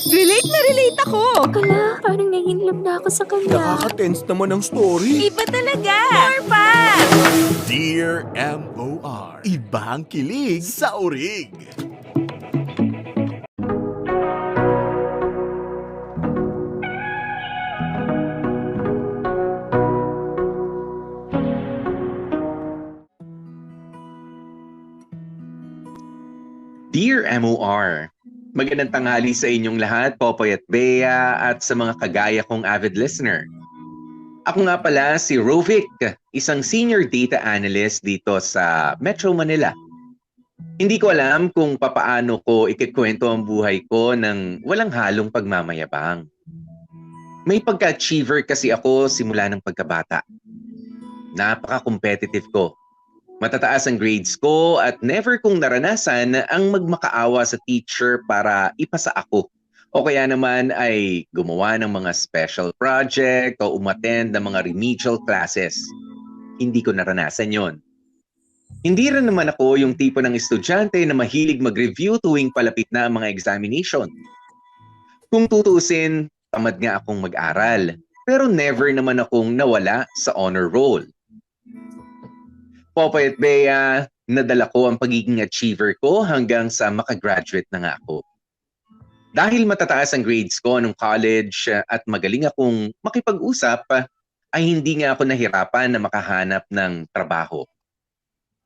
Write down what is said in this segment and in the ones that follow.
Relate na relate ako! Kala, parang nahihilap na ako sa kanya. Nakaka-tense naman ang story. Iba talaga! More pa! Dear MOR, ibang kilig sa orig. Dear MOR, magandang tanghali sa inyong lahat, Popoy at Bea, at sa mga kagaya kong avid listener. Ako nga pala si Rovic, isang senior data analyst dito sa Metro Manila. Hindi ko alam kung papaano ko ikikwento ang buhay ko ng walang halong pagmamayabang. May pagka-achiever kasi ako simula ng pagkabata. Napaka-competitive ko. Matataas ang grades ko at never kong naranasan ang magmakaawa sa teacher para ipasa ako. O kaya naman ay gumawa ng mga special project o umattend ng mga remedial classes. Hindi ko naranasan yon. Hindi rin naman ako yung tipo ng estudyante na mahilig mag-review tuwing palapit na ang mga examination. Kung tutuusin, tamad nga akong mag-aral. Pero never naman akong nawala sa honor roll. Popoy at Bea, nadala ko ang pagiging achiever ko hanggang sa makagraduate na nga ako. Dahil matataas ang grades ko nung college at magaling akong makipag-usap, ay hindi nga ako nahirapan na makahanap ng trabaho.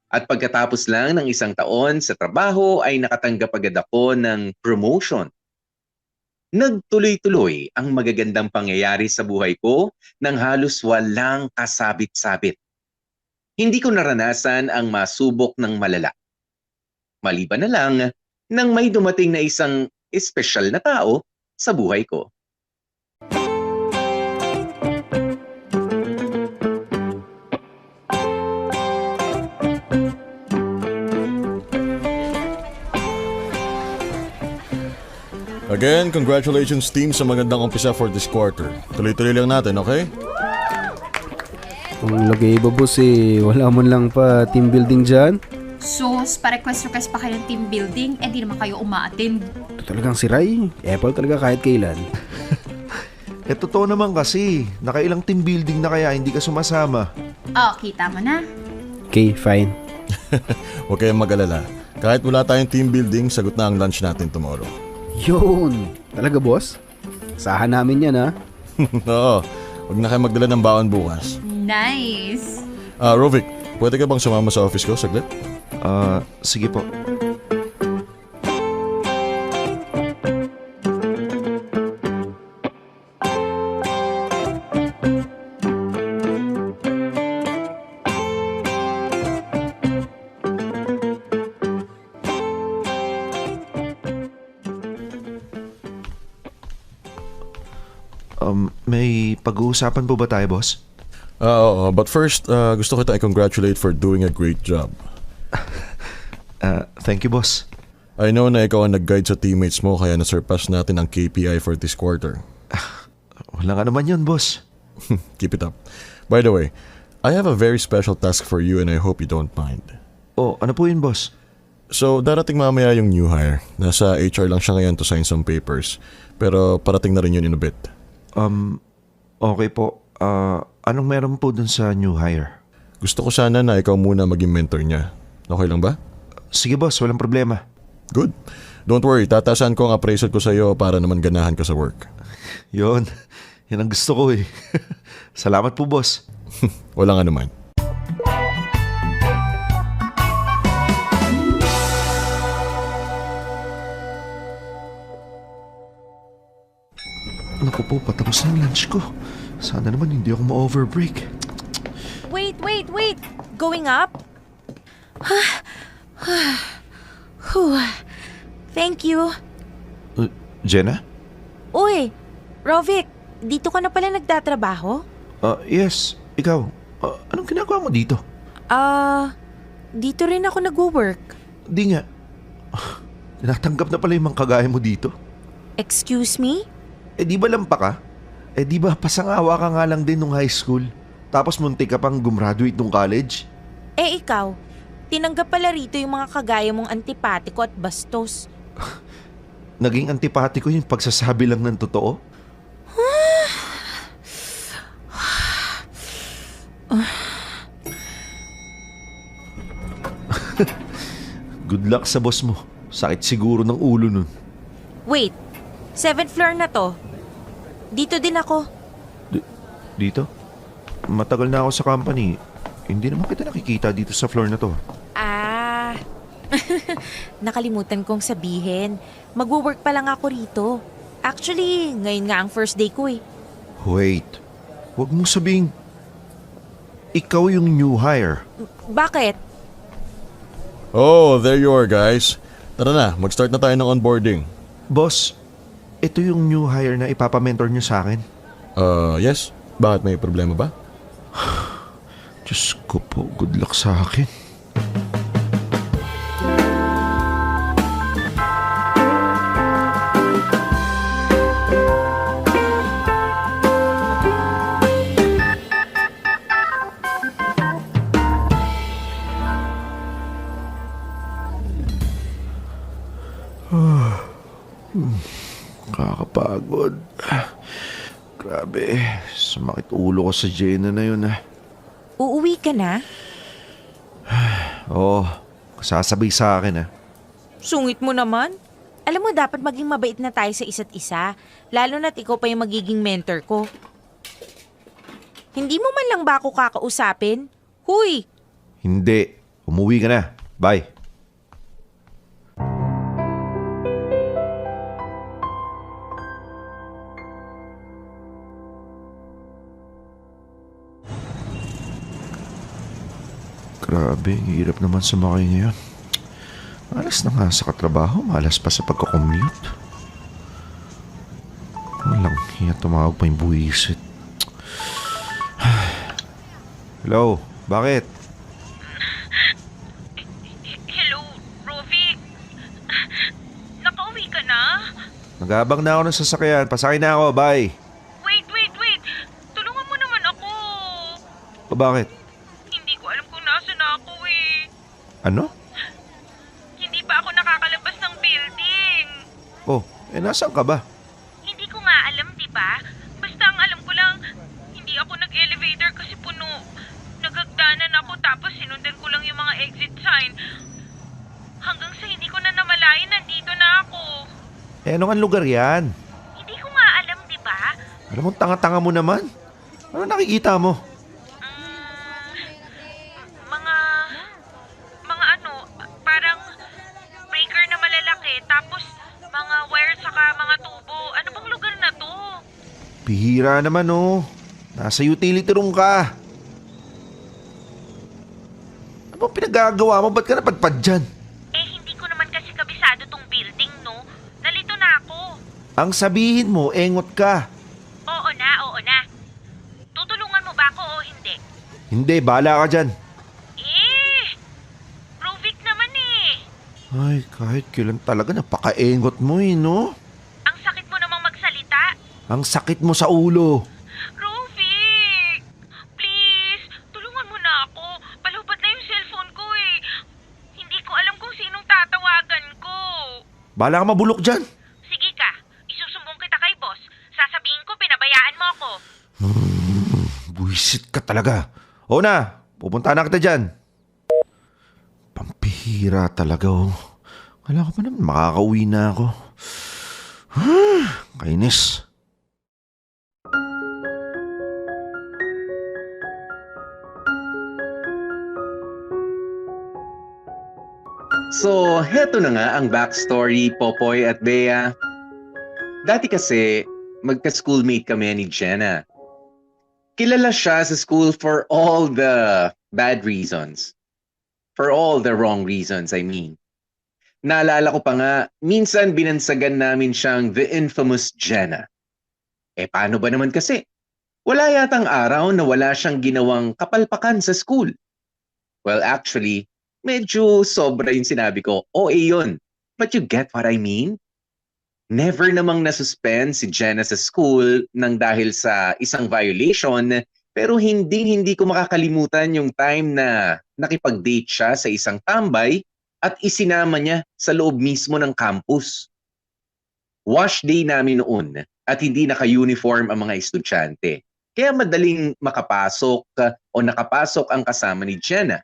At pagkatapos lang ng isang taon sa trabaho ay nakatanggap agad ako ng promotion. Nagtuloy-tuloy ang magagandang pangyayari sa buhay ko nang halos walang kasabit-sabit. Hindi ko naranasan ang masubok ng malala. Maliban na lang nang may dumating na isang espesyal na tao sa buhay ko. Again, congratulations team sa magandang umpisa for this quarter. Tuloy-tuloy lang natin, okay? Ang lagay ba boss wala man lang pa team building dyan? Sus, pa-request pa kayo ng team building, di naman kayo umaattend. Ito talagang si Rai, Apple talaga kahit kailan. Totoo naman kasi, nakailang team building na kaya hindi ka sumasama. Oh, kita mo na. Okay, fine. Huwag kayong mag-alala. Kahit wala tayong team building, sagot na ang lunch natin tomorrow. Yun! Talaga boss? Sahan namin yan ha. Oo, huwag na kayo magdala ng baon bukas. Nice! Rovic, pwede ka bang sumama sa office ko saglit? Sige po. May pag-uusapan po ba tayo, boss? Oo, but first, gusto kita i-congratulate for doing a great job. Thank you, boss. I know na ikaw ang nag-guide sa teammates mo kaya na-surpass natin ang KPI for this quarter. Wala nga naman yun, boss. Keep it up. By the way, I have a very special task for you and I hope you don't mind. Oh, ano po yun, boss? So, darating mamaya yung new hire. Nasa HR lang siya ngayon to sign some papers. Pero parating na rin yun in a bit. Okay po. Anong meron po dun sa new hire? Gusto ko sana na ikaw muna maging mentor niya. Okay lang ba? Sige, boss. Walang problema. Good. Don't worry, tatasan ko ang appraisal ko sa iyo para naman ganahan ka sa work. Yon. Yan ang gusto ko eh. Salamat po, boss. Walang anuman. Naku po, patapos na ang lunch ko. Sana naman hindi ako ma-overbreak. Wait! Going up? Thank you. Jenna? Uy, Rovic, dito ka na pala nagtatrabaho? Yes. Ikaw, anong ginagawa mo dito? Dito rin ako nag-work. Di nga. Tinatanggap na pala yung mga kagaya mo dito. Excuse me? Di ba lampa ka? Di ba pasangawa ka nga lang din nung high school? Tapos muntik ka pang gumraduate nung college? Ikaw, tinanggap pala rito yung mga kagaya mong antipatiko at bastos. naging antipati ko yung pagsasabi lang ng totoo. Good luck sa boss mo. Sakit siguro ng ulo nun. Wait, 7th floor na to. Dito din ako. Dito? Matagal na ako sa company. Hindi naman kita nakikita dito sa floor na to. Ah, nakalimutan kong sabihin. Magwo-work pa lang ako rito. Actually, ngayon nga ang first day ko eh. Wait, wag mong sabing ikaw yung new hire. Bakit? Oh, there you are guys. Tara na, mag-start na tayo ng onboarding. Boss, ito yung new hire na ipapamentor niyo sa akin. Yes? Bakit may problema ba? Diyos ko po, good luck sa akin. Kakapagod. Grabe, sumakit ulo ko sa Jenna na yun ah. Uuwi ka na? Oo, sasabay sa akin ah. Sungit mo naman. Alam mo, dapat maging mabait na tayo sa isa't isa. Lalo na't ikaw pa yung magiging mentor ko. Hindi mo man lang ba ako kakausapin? Huy! Hindi, umuwi ka na. Bye. Grabe, hirap naman sumakay ngayon. Malas na nga sa katrabaho, malas pa sa pagkakommute. Walang hiya, tumawag pa yung buwisit. Hello, bakit? Hello, Rovic. Nakauwi ka na? Nag-aabang na ako ng sasakyan, pasakay na ako, bye. Wait. Tulungan mo naman ako. O bakit? Hindi ko alam kung nasa na ako eh. Ano? Hindi pa ako nakakalabas ng building. Oh, nasaan ka ba? Hindi ko nga alam, di ba? Basta ang alam ko lang, hindi ako nag-elevator kasi puno. Nagagdanan ako tapos sinundan ko lang yung mga exit sign. Hanggang sa hindi ko na namalayan, nandito na ako. Ano ang lugar yan? Hindi ko nga alam, di ba? Alam mo, tanga-tanga mo naman. Ano nakikita mo? Mga ano, parang breaker na malalaki, tapos mga wire saka mga tubo. Ano bang lugar na to? Bihira naman oh. Nasa utility room ka. Ano bang pinagagawa mo? Ba't ka napadpad dyan? Eh, hindi ko naman kasi kabisado tong building, no? Nalito na ako. Ang sabihin mo, engot ka. Oo na. Tutulungan mo ba ako o hindi? Hindi, bahala ka dyan. Rovic naman eh. Ay, kahit kailan talaga napaka-engot mo no? Ang sakit mo namang magsalita. Ang sakit mo sa ulo. Rovic! Please, tulungan mo na ako. Palubat na yung cellphone ko eh. Hindi ko alam kung sinong tatawagan ko. Bahala ka mabulok dyan. Sige ka, isusumbong kita kay boss. Sasabihin ko pinabayaan mo ako. Buisit ka talaga. O na, pupunta na kita dyan. Pampihira talaga oh. Kala ko pa naman makakauwi na ako. Kainis. So, heto na nga ang backstory, Popoy at Bea. Dati kasi, magka-schoolmate kami ni Jenna. Kilala siya sa school for all the bad reasons. For all the wrong reasons, I mean. Naalala ko pa nga, minsan binansagan namin siyang the infamous Jenna. Eh paano ba naman kasi? Wala yatang araw na wala siyang ginawang kapalpakan sa school. Well, actually, medyo sobra yung sinabi ko. OA yun. But you get what I mean? Never namang nasuspend si Jenna sa school nang dahil sa isang violation, pero hindi ko makakalimutan yung time na nakipag-date siya sa isang tambay at isinama niya sa loob mismo ng campus. Wash day namin noon at hindi naka-uniform ang mga estudyante. Kaya madaling makapasok o nakapasok ang kasama ni Jenna.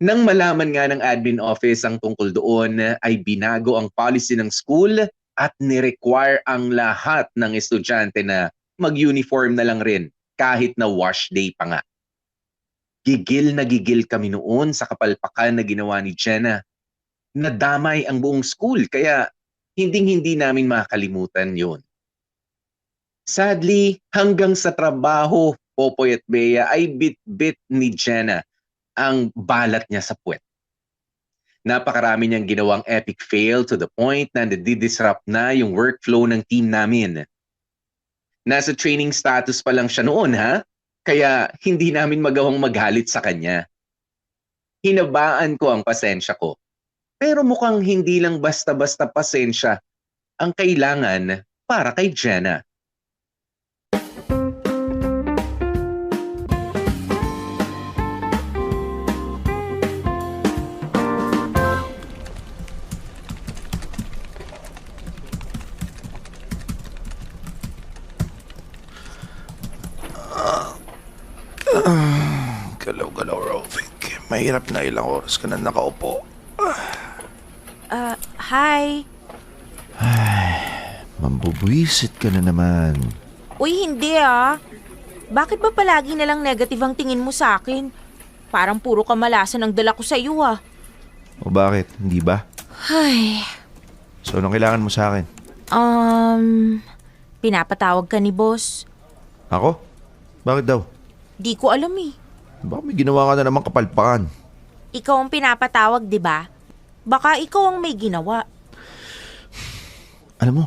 Nang malaman nga ng admin office ang tungkol doon, ay binago ang policy ng school at ni-require ang lahat ng estudyante na mag-uniform na lang rin kahit na wash day pa nga. Gigil na gigil kami noon sa kapalpakan na ginawa ni Jenna. Nadamay ang buong school kaya hindi namin makakalimutan yun. Sadly, hanggang sa trabaho, Popoy at Bea ay bit-bit ni Jenna ang balat niya sa puwet. Napakarami niyang ginawang epic fail to the point na nadidisrupt na yung workflow ng team namin. Nasa training status pa lang siya noon kaya hindi namin magawang maghalit sa kanya. Hinabaan ko ang pasensya ko. Pero mukhang hindi lang basta-basta pasensya ang kailangan para kay Jenna. Galaw-galaw, Rovik. Mahirap na ilang oras ka na nakaupo. Hi. Mambubuisit ka na naman. Uy, hindi Bakit ba palagi na lang negative ang tingin mo sa akin? Parang puro kamalasan ang dala ko sa iyo O bakit? Hindi ba? Ay. So, anong kailangan mo sa akin? Pinapatawag ka ni boss. Ako? Bakit daw? Di ko alam Baka may ginawa ka na naman kapalpakan. Ikaw ang pinapatawag, di ba? Baka ikaw ang may ginawa. Alam mo,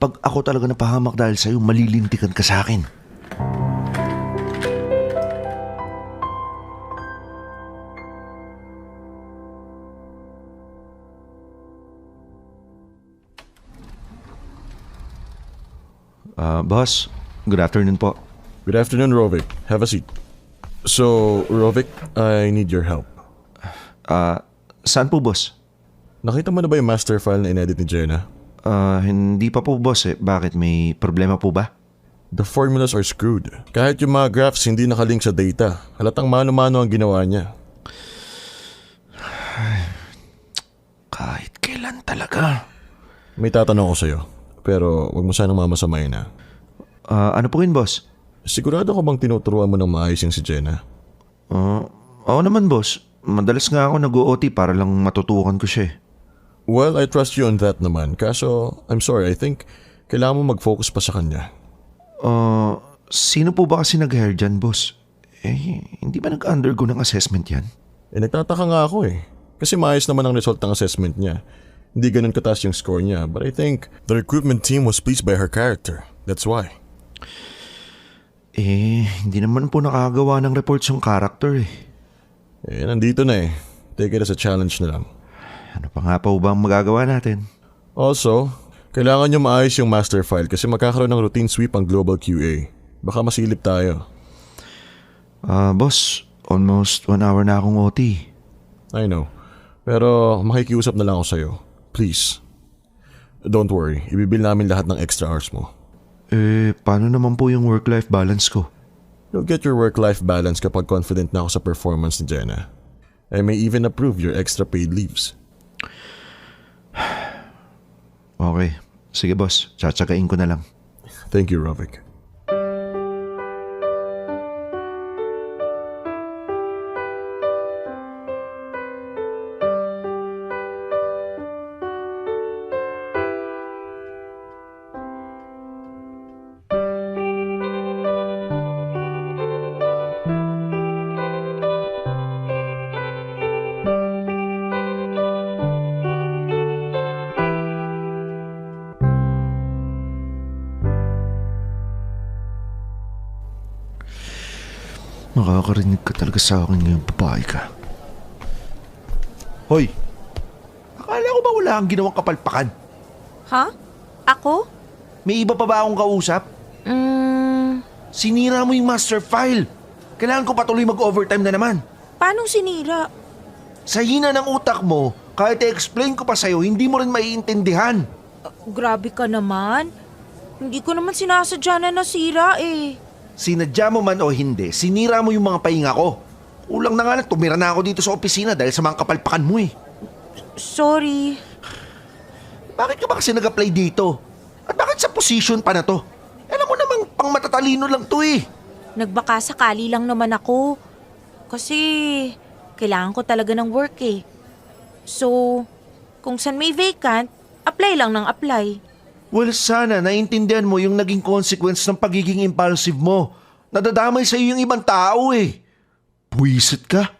pag ako talaga napahamak dahil sa'yo, malilintikan ka sa akin. Boss, good afternoon po. Good afternoon, Rovik. Have a seat. So, Rovik, I need your help. Saan po, boss? Nakita mo na ba yung master file na inedit ni Jenna? Hindi pa po, boss. Bakit? May problema po ba? The formulas are screwed. Kahit yung mga graphs hindi nakalink sa data, halatang mano-mano ang ginawa niya. Kahit kailan talaga. May tatanong ko sa'yo, pero wag mo sanang mamasamayin Ano po yun, boss? Sigurado ka bang tinuturuan mo ng maayos yung si Jenna? Oo naman, boss. Madalas nga ako nag-OT para lang matutukan ko siya. Well, I trust you on that naman. Kaso, I'm sorry, I think kailangan mo mag-focus pa sa kanya. Sino po ba kasi nag-hire dyan, boss? Hindi ba nag-undergo ng assessment yan? Nagtataka nga ako Kasi maayos naman ang result ng assessment niya. Hindi ganun kataas yung score niya. But I think the recruitment team was pleased by her character. That's why. Hindi naman po nakagawa ng reports yung character Nandito na Take it as a challenge na lang. Ano pa nga po ba ang magagawa natin? Also, kailangan nyo maayos yung master file kasi magkakaroon ng routine sweep ang global QA. Baka masilip tayo. Boss, almost 1 hour na akong OT. I know. Pero makikiusap na lang ako sa'yo. Please. Don't worry, ibibil namin lahat ng extra hours mo. Paano naman po yung work-life balance ko? You'll get your work-life balance kapag confident na ako sa performance ni Jenna. I may even approve your extra paid leaves. Okay. Sige, boss. Tsatsagain ko na lang. Thank you, Rovik. Makakarinig ka talaga sa akin ngayong babae ka. Hoy! Akala ko ba wala kang ginawang kapalpakan? Ha? Ako? May iba pa ba akong kausap? Sinira mo yung master file. Kailangan ko patuloy mag-overtime na naman. Paano sinira? Sa hina ng utak mo, kahit i-explain ko pa sa'yo, hindi mo rin maiintindihan. Grabe ka naman. Hindi ko naman sinasadya na nasira eh. Sinadya mo man o hindi, sinira mo yung mga pahinga ko. Kulang na nga lang, tumira na ako dito sa opisina dahil sa mga kapalpakan mo eh. Sorry. Bakit ka ba kasi nag-apply dito? At bakit sa position pa na to? Alam mo namang pang matatalino lang to eh. Nagbaka sakali lang naman ako. Kasi kailangan ko talaga ng work eh. So, kung saan may vacant, apply lang ng apply. Well, sana naiintindihan mo yung naging consequence ng pagiging impulsive mo. Nadadamay sa iyo yung ibang tao eh. Buwisit ka.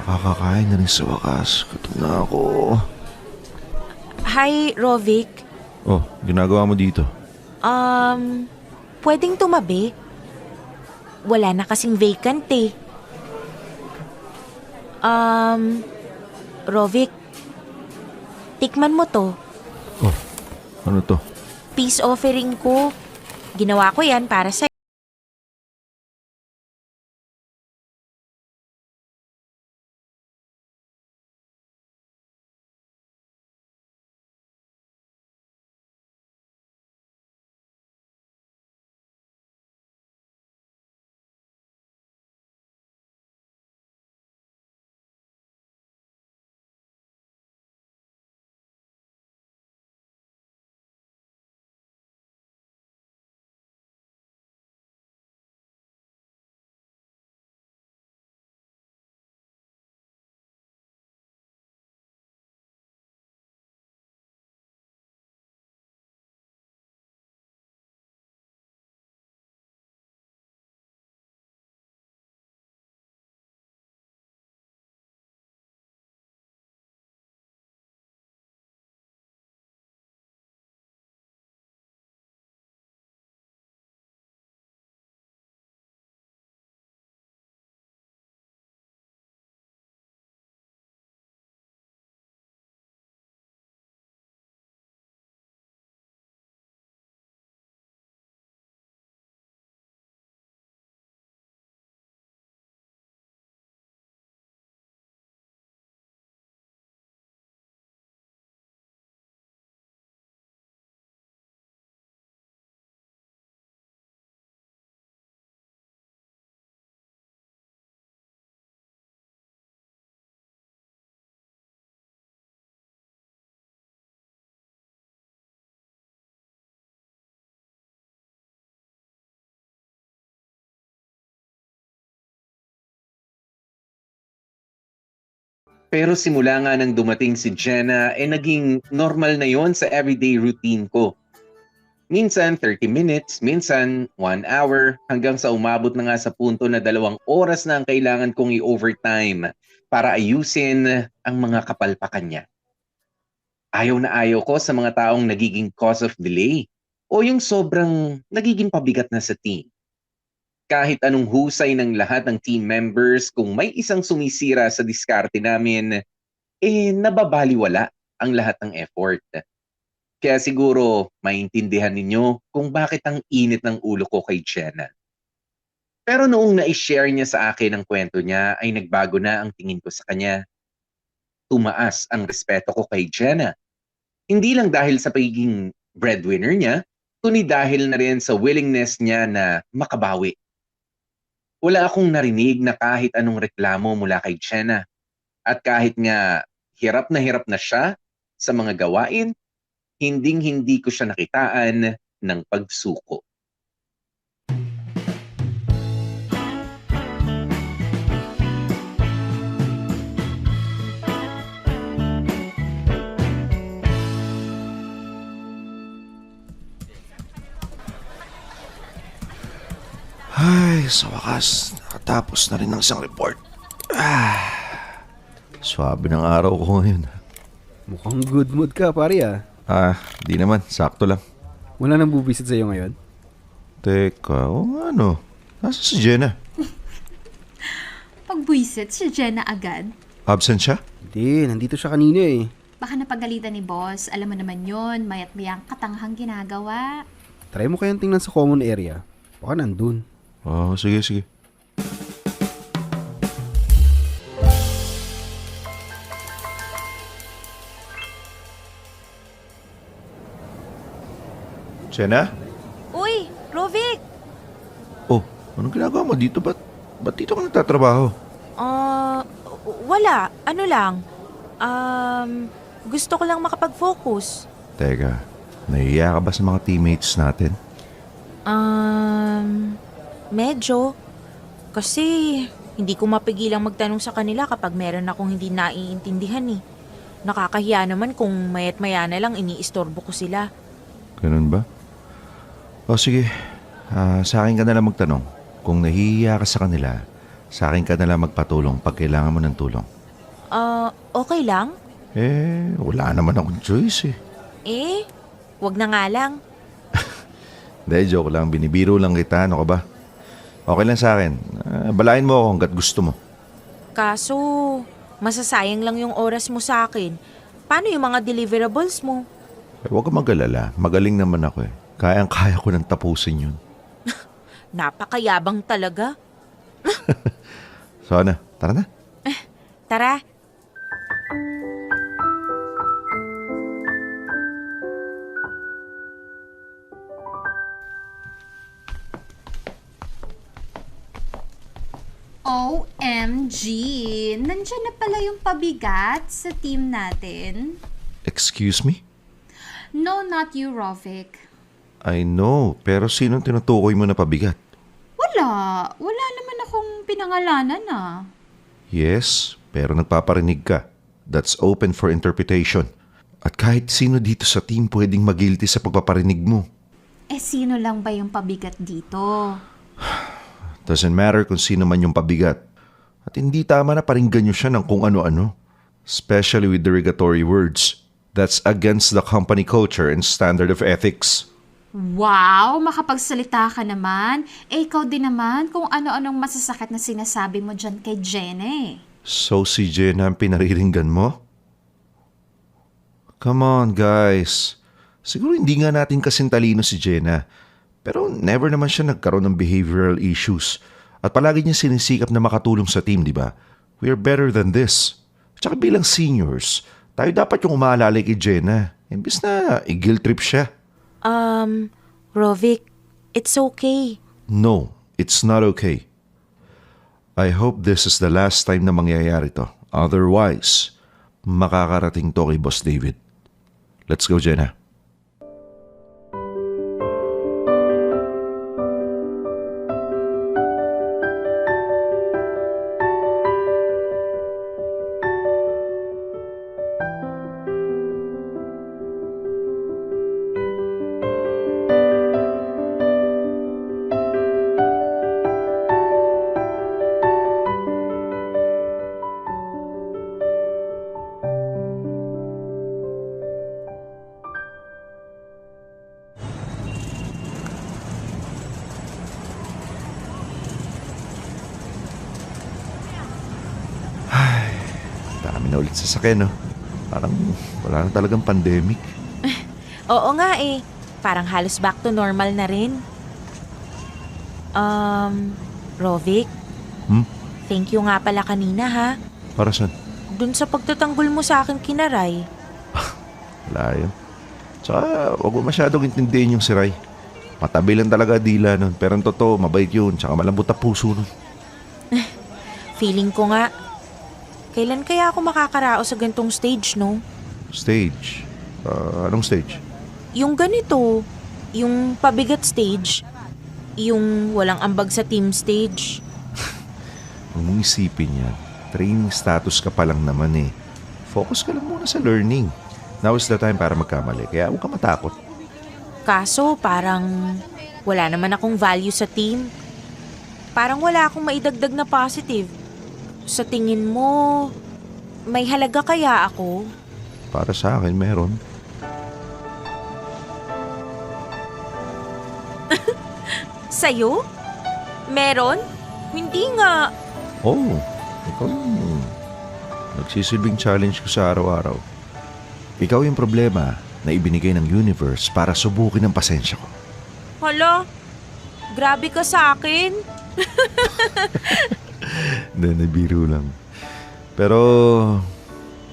Makakakain na rin sa wakas. Gutom na ako. Hi, Rovic. Oh, ginagawa mo dito? Pwedeng tumabi? Wala na kasing vacant eh. Rovic, tikman mo to. Oh, ano to? Peace offering ko. Ginawa ko yan para sa... Pero simula nga nang dumating si Jenna, naging normal na yon sa everyday routine ko. Minsan 30 minutes, minsan 1 hour, hanggang sa umabot na nga sa punto na 2 oras na ang kailangan kong i-overtime para ayusin ang mga kapalpakan niya. Ayaw na ayaw ko sa mga taong nagiging cause of delay o yung sobrang nagiging pabigat na sa team. Kahit anong husay ng lahat ng team members, kung may isang sumisira sa diskarte namin, nababaliwala ang lahat ng effort. Kaya siguro maintindihan ninyo kung bakit ang init ng ulo ko kay Jenna. Pero noong na-share niya sa akin ang kwento niya, ay nagbago na ang tingin ko sa kanya. Tumaas ang respeto ko kay Jenna. Hindi lang dahil sa pagiging breadwinner niya, kundi dahil na rin sa willingness niya na makabawi. Wala akong narinig na kahit anong reklamo mula kay Jenna. At kahit nga hirap na siya sa mga gawain, hinding-hindi ko siya nakitaan ng pagsuko. Ay, sa wakas, nakatapos na rin ng isang report. Swabe ng araw ko ngayon. Mukhang good mood ka, pare ah. Di naman, sakto lang. Wala nang bubisit sa'yo ngayon? Teka, o ano? Nasa si Jenna? Pagbuisit si Jenna agad. Absent siya? Hindi, nandito siya kanina eh. Baka napagalitan ni boss. Alam mo naman yun, mayat mayang katanghang ginagawa. Try mo kayang tingnan sa common area. Baka nandun. Oo, sige, sige. Jenna? Uy, Rovic! Oh, anong ginagawa mo dito? Ba't dito ka nagtatrabaho? Wala. Ano lang. Gusto ko lang makapag-focus. Teka, nahiya ka ba sa mga teammates natin? Medyo. Kasi hindi ko mapigilang magtanong sa kanila kapag meron akong hindi naiintindihan eh. Nakakahiya naman kung mayat maya na lang iniistorbo ko sila. Ganun ba? O sige, sa akin ka na lang magtanong. Kung nahihiya ka sa kanila, sa akin ka na lang magpatulong pag kailangan mo ng tulong. Okay lang? Wala naman akong choice eh. Wag na nga lang. Dahil joke lang, binibiro lang kita, ano ka ba? Okay lang sa akin. Balain mo ako hanggat gusto mo. Kaso, masasayang lang yung oras mo sa akin. Paano yung mga deliverables mo? Huwag ka mag-alala, magaling naman ako eh. Kayang-kaya ko nang tapusin yun. Napakayabang talaga. So ano, tara na. Tara. OMG! Nandyan na pala yung pabigat sa team natin. Excuse me? No, not you, Rovic. I know, pero sinong tinutukoy mo na pabigat? Wala. Wala naman akong pinangalanan ah. Yes, pero nagpaparinig ka. That's open for interpretation. At kahit sino dito sa team pwedeng mag-guilty sa pagpaparinig mo. Sino lang ba yung pabigat dito? Doesn't matter kung sino man yung pabigat. At hindi tama na paringgan nyo siya ng kung ano-ano. Especially with derogatory words. That's against the company culture and standard of ethics. Wow! Makapagsalita ka naman. Ikaw din naman kung ano-anong masasakit na sinasabi mo dyan kay Jenny. So si Jenna ang pinariringgan mo? Come on, guys. Siguro hindi nga natin kasing talino si Jenna. Pero never naman siya nagkaroon ng behavioral issues. At palagi niya sinisikap na makatulong sa team, di ba? We are better than this. Tsaka bilang seniors, tayo dapat yung umaalala kay Jenna. Imbis na i-guilt trip siya. Rovic, it's okay. No, it's not okay. I hope this is the last time na mangyayari to. Otherwise, makakarating to kay Boss David. Let's go, Jenna. Dami na ulit sasakyan, no? Parang wala na talagang pandemic. Oo nga eh. Parang halos back to normal na rin. Rovic, thank you nga pala kanina ha. Para saan? Dun sa pagtatanggol mo sa akin kinaray. Wala yun. Tsaka wag mo masyadong intindihin yung si Ray. Matabi lang talaga dila nun. Pero ang totoo, mabait yun. Tsaka malambot ang puso nun. Feeling ko nga. Kailan kaya ako makakaraos sa gantong stage, no? Stage? Anong stage? Yung ganito. Yung pabigat stage. Yung walang ambag sa team stage. Huwag mong isipin yan. Training status ka pa lang naman eh. Focus ka lang muna sa learning. Now is the time para magkamali. Kaya huwag ka matakot. Kaso parang wala naman akong value sa team. Parang wala akong maidagdag na positive. Sa tingin mo, may halaga kaya ako? Para sa akin, meron. Sa'yo? Meron? Hindi nga. Oh, ikaw yung nagsisilbing challenge ko sa araw-araw. Ikaw yung problema na ibinigay ng universe para subukin ang pasensya ko. Hala, grabe ka sa akin. Nabiro lang. Pero,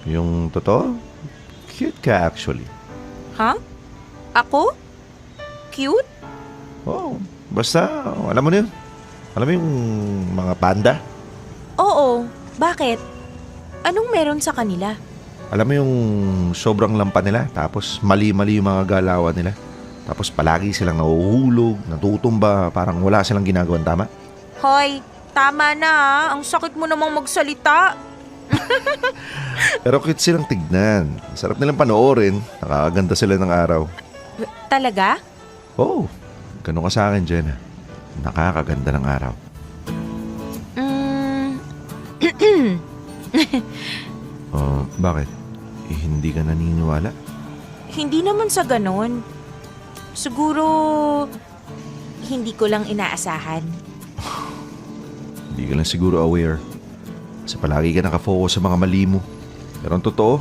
yung totoo, cute ka actually. Ha? Ako? Cute? Oh, basta, alam mo na yun. Alam mo yung mga panda? Oo. Bakit? Anong meron sa kanila? Alam mo yung sobrang lampa nila, tapos mali-mali yung mga galawan nila. Tapos palagi silang nahuhulog, natutumba, parang wala silang ginagawang tama. Hoy, tama na ah. Ang sakit mo namang magsalita. Pero cute silang tignan. Sarap nilang panoorin. Nakakaganda sila ng araw. Talaga? Oh, ganun ka sa akin, Jenna. Nakakaganda ng araw. Bakit? Hindi ka naniniwala? Hindi naman sa ganon. Siguro, hindi ko lang inaasahan. Hindi ka lang siguro aware. Kasi palagi ka nakafocus sa mga mali mo. Pero ang totoo,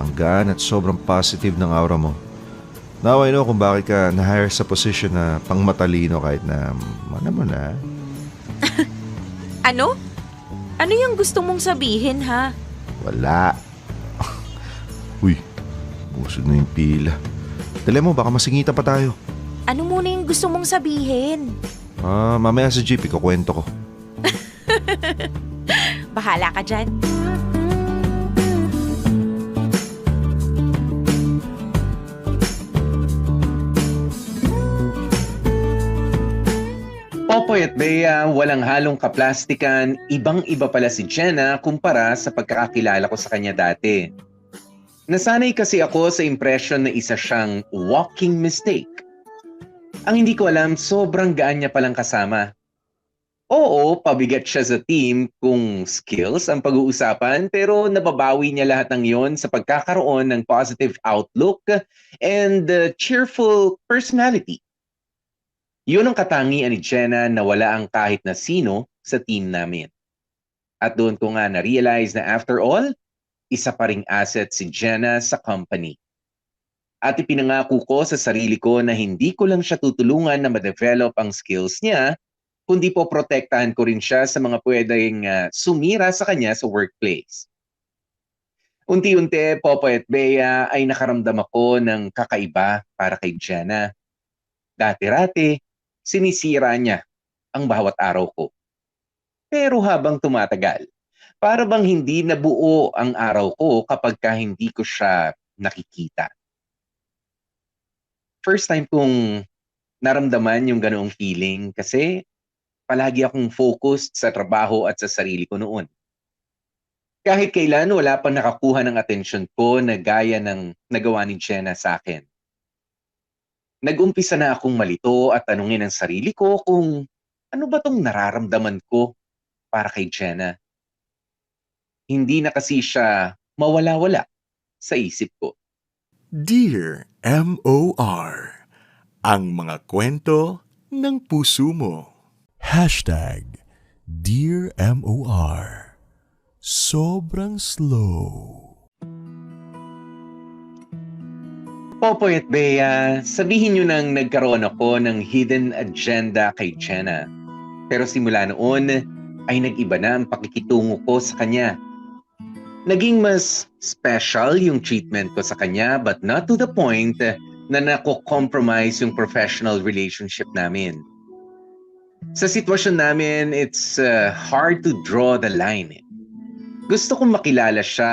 ang gaan at sobrang positive ng aura mo. Now I know kung bakit ka na-hire sa position na pangmatalino kahit na mana mo na. Ano? Ano yung gusto mong sabihin, ha? Wala. Uy, busog na yung pila. Dali mo, baka masingita pa tayo. Ano muna yung gusto mong sabihin? Mamaya sa jeep, ikukwento ko. Bahala ka dyan. Popoy at Bea, walang halong kaplastikan, ibang-iba pala si Jenna kumpara sa pagkakakilala ko sa kanya dati. Nasanay kasi ako sa impression na isa siyang walking mistake. Ang hindi ko alam, sobrang gaan niya palang kasama. Oo, pabigat siya sa team kung skills ang pag-uusapan, pero nababawi niya lahat ng yon sa pagkakaroon ng positive outlook and cheerful personality. Yun ang katangian ni Jenna na wala ang kahit na sino sa team namin. At doon ko nga na-realize na after all, isa pa ring asset si Jenna sa company. At ipinangako ko sa sarili ko na hindi ko lang siya tutulungan na ma-develop ang skills niya, kundi po protektahan ko rin siya sa mga pwedeng sumira sa kanya sa workplace. Unti-unti, Popoy at Bea, ay nakaramdam ako ng kakaiba para kay Jenna. Dati-rati, sinisira niya ang bawat araw ko. Pero habang tumatagal, para bang hindi nabuo ang araw ko kapag hindi ko siya nakikita. First time kong naramdaman yung ganoong feeling kasi palagi akong focused sa trabaho at sa sarili ko noon. Kahit kailan wala pang nakakuha ng atensyon ko na gaya ng nagawa ni Jenna sa akin. Nag-umpisa na akong malito at tanungin ang sarili ko kung ano ba tong nararamdaman ko para kay Jenna. Hindi na kasi siya mawala-wala sa isip ko. Dear M.O.R. Ang mga kwento ng puso mo. Dear M.O.R. Sobrang slow. Popoy at Bea, sabihin nyo nang nagkaroon ako ng hidden agenda kay Jenna. Pero simula noon ay nag-iba na ang pakikitungo ko sa kanya. Naging mas special yung treatment ko sa kanya but not to the point na nako-compromise yung professional relationship namin. Sa sitwasyon namin, it's hard to draw the line. Gusto kong makilala siya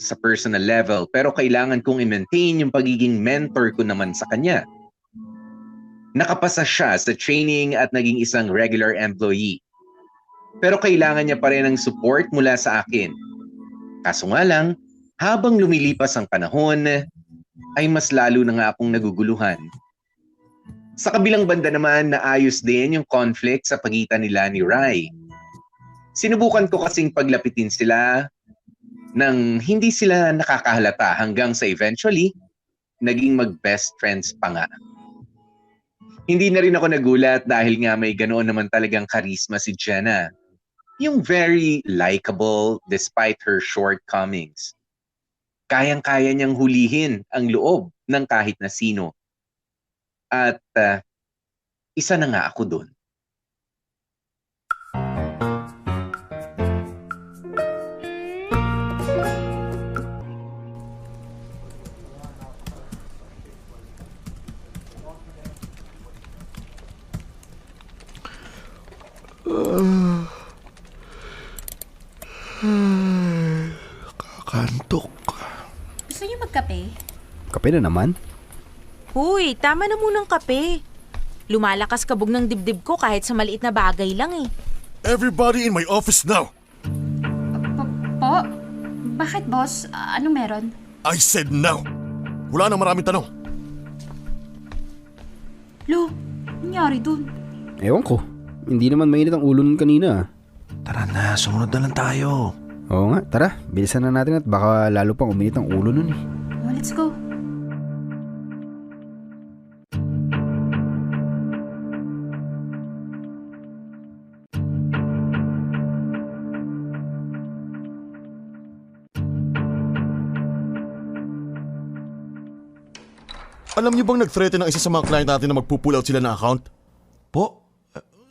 sa personal level pero kailangan kong i-maintain yung pagiging mentor ko naman sa kanya. Nakapasa siya sa training at naging isang regular employee. Pero kailangan niya pa rin ng support mula sa akin. Kaso nga lang, habang lumilipas ang panahon, ay mas lalo na nga akong naguguluhan. Sa kabilang banda naman, naayos din yung conflict sa pagitan nila ni Rai. Sinubukan ko kasing paglapitin sila nang hindi sila nakakahalata hanggang sa eventually, naging mag-best friends pa nga. Hindi na rin ako nagulat dahil nga may ganoon naman talagang karisma si Jenna. Yung very likable despite her shortcomings. Kayang-kaya niyang hulihin ang loob ng kahit na sino. At isa na nga ako doon. Kakantok. Gusto niyo magkape? Kape na naman. Huy, tama na munang kape. Lumalakas kabog ng dibdib ko kahit sa maliit na bagay lang eh. Everybody in my office now! Po? Bakit, boss? Anong meron? I said now! Wala nang maraming tanong. Lo, nangyari dun? Ewan ko. Hindi naman mainit ang ulo nun kanina. Tara na, sumunod na lang tayo. Oo nga, tara. Bilisan na natin at baka lalo pang uminit ang ulo nun eh. Oh, let's go. Alam niyo bang nag-threaten ng isa sa mga client natin na magpupull out sila ng account? Po?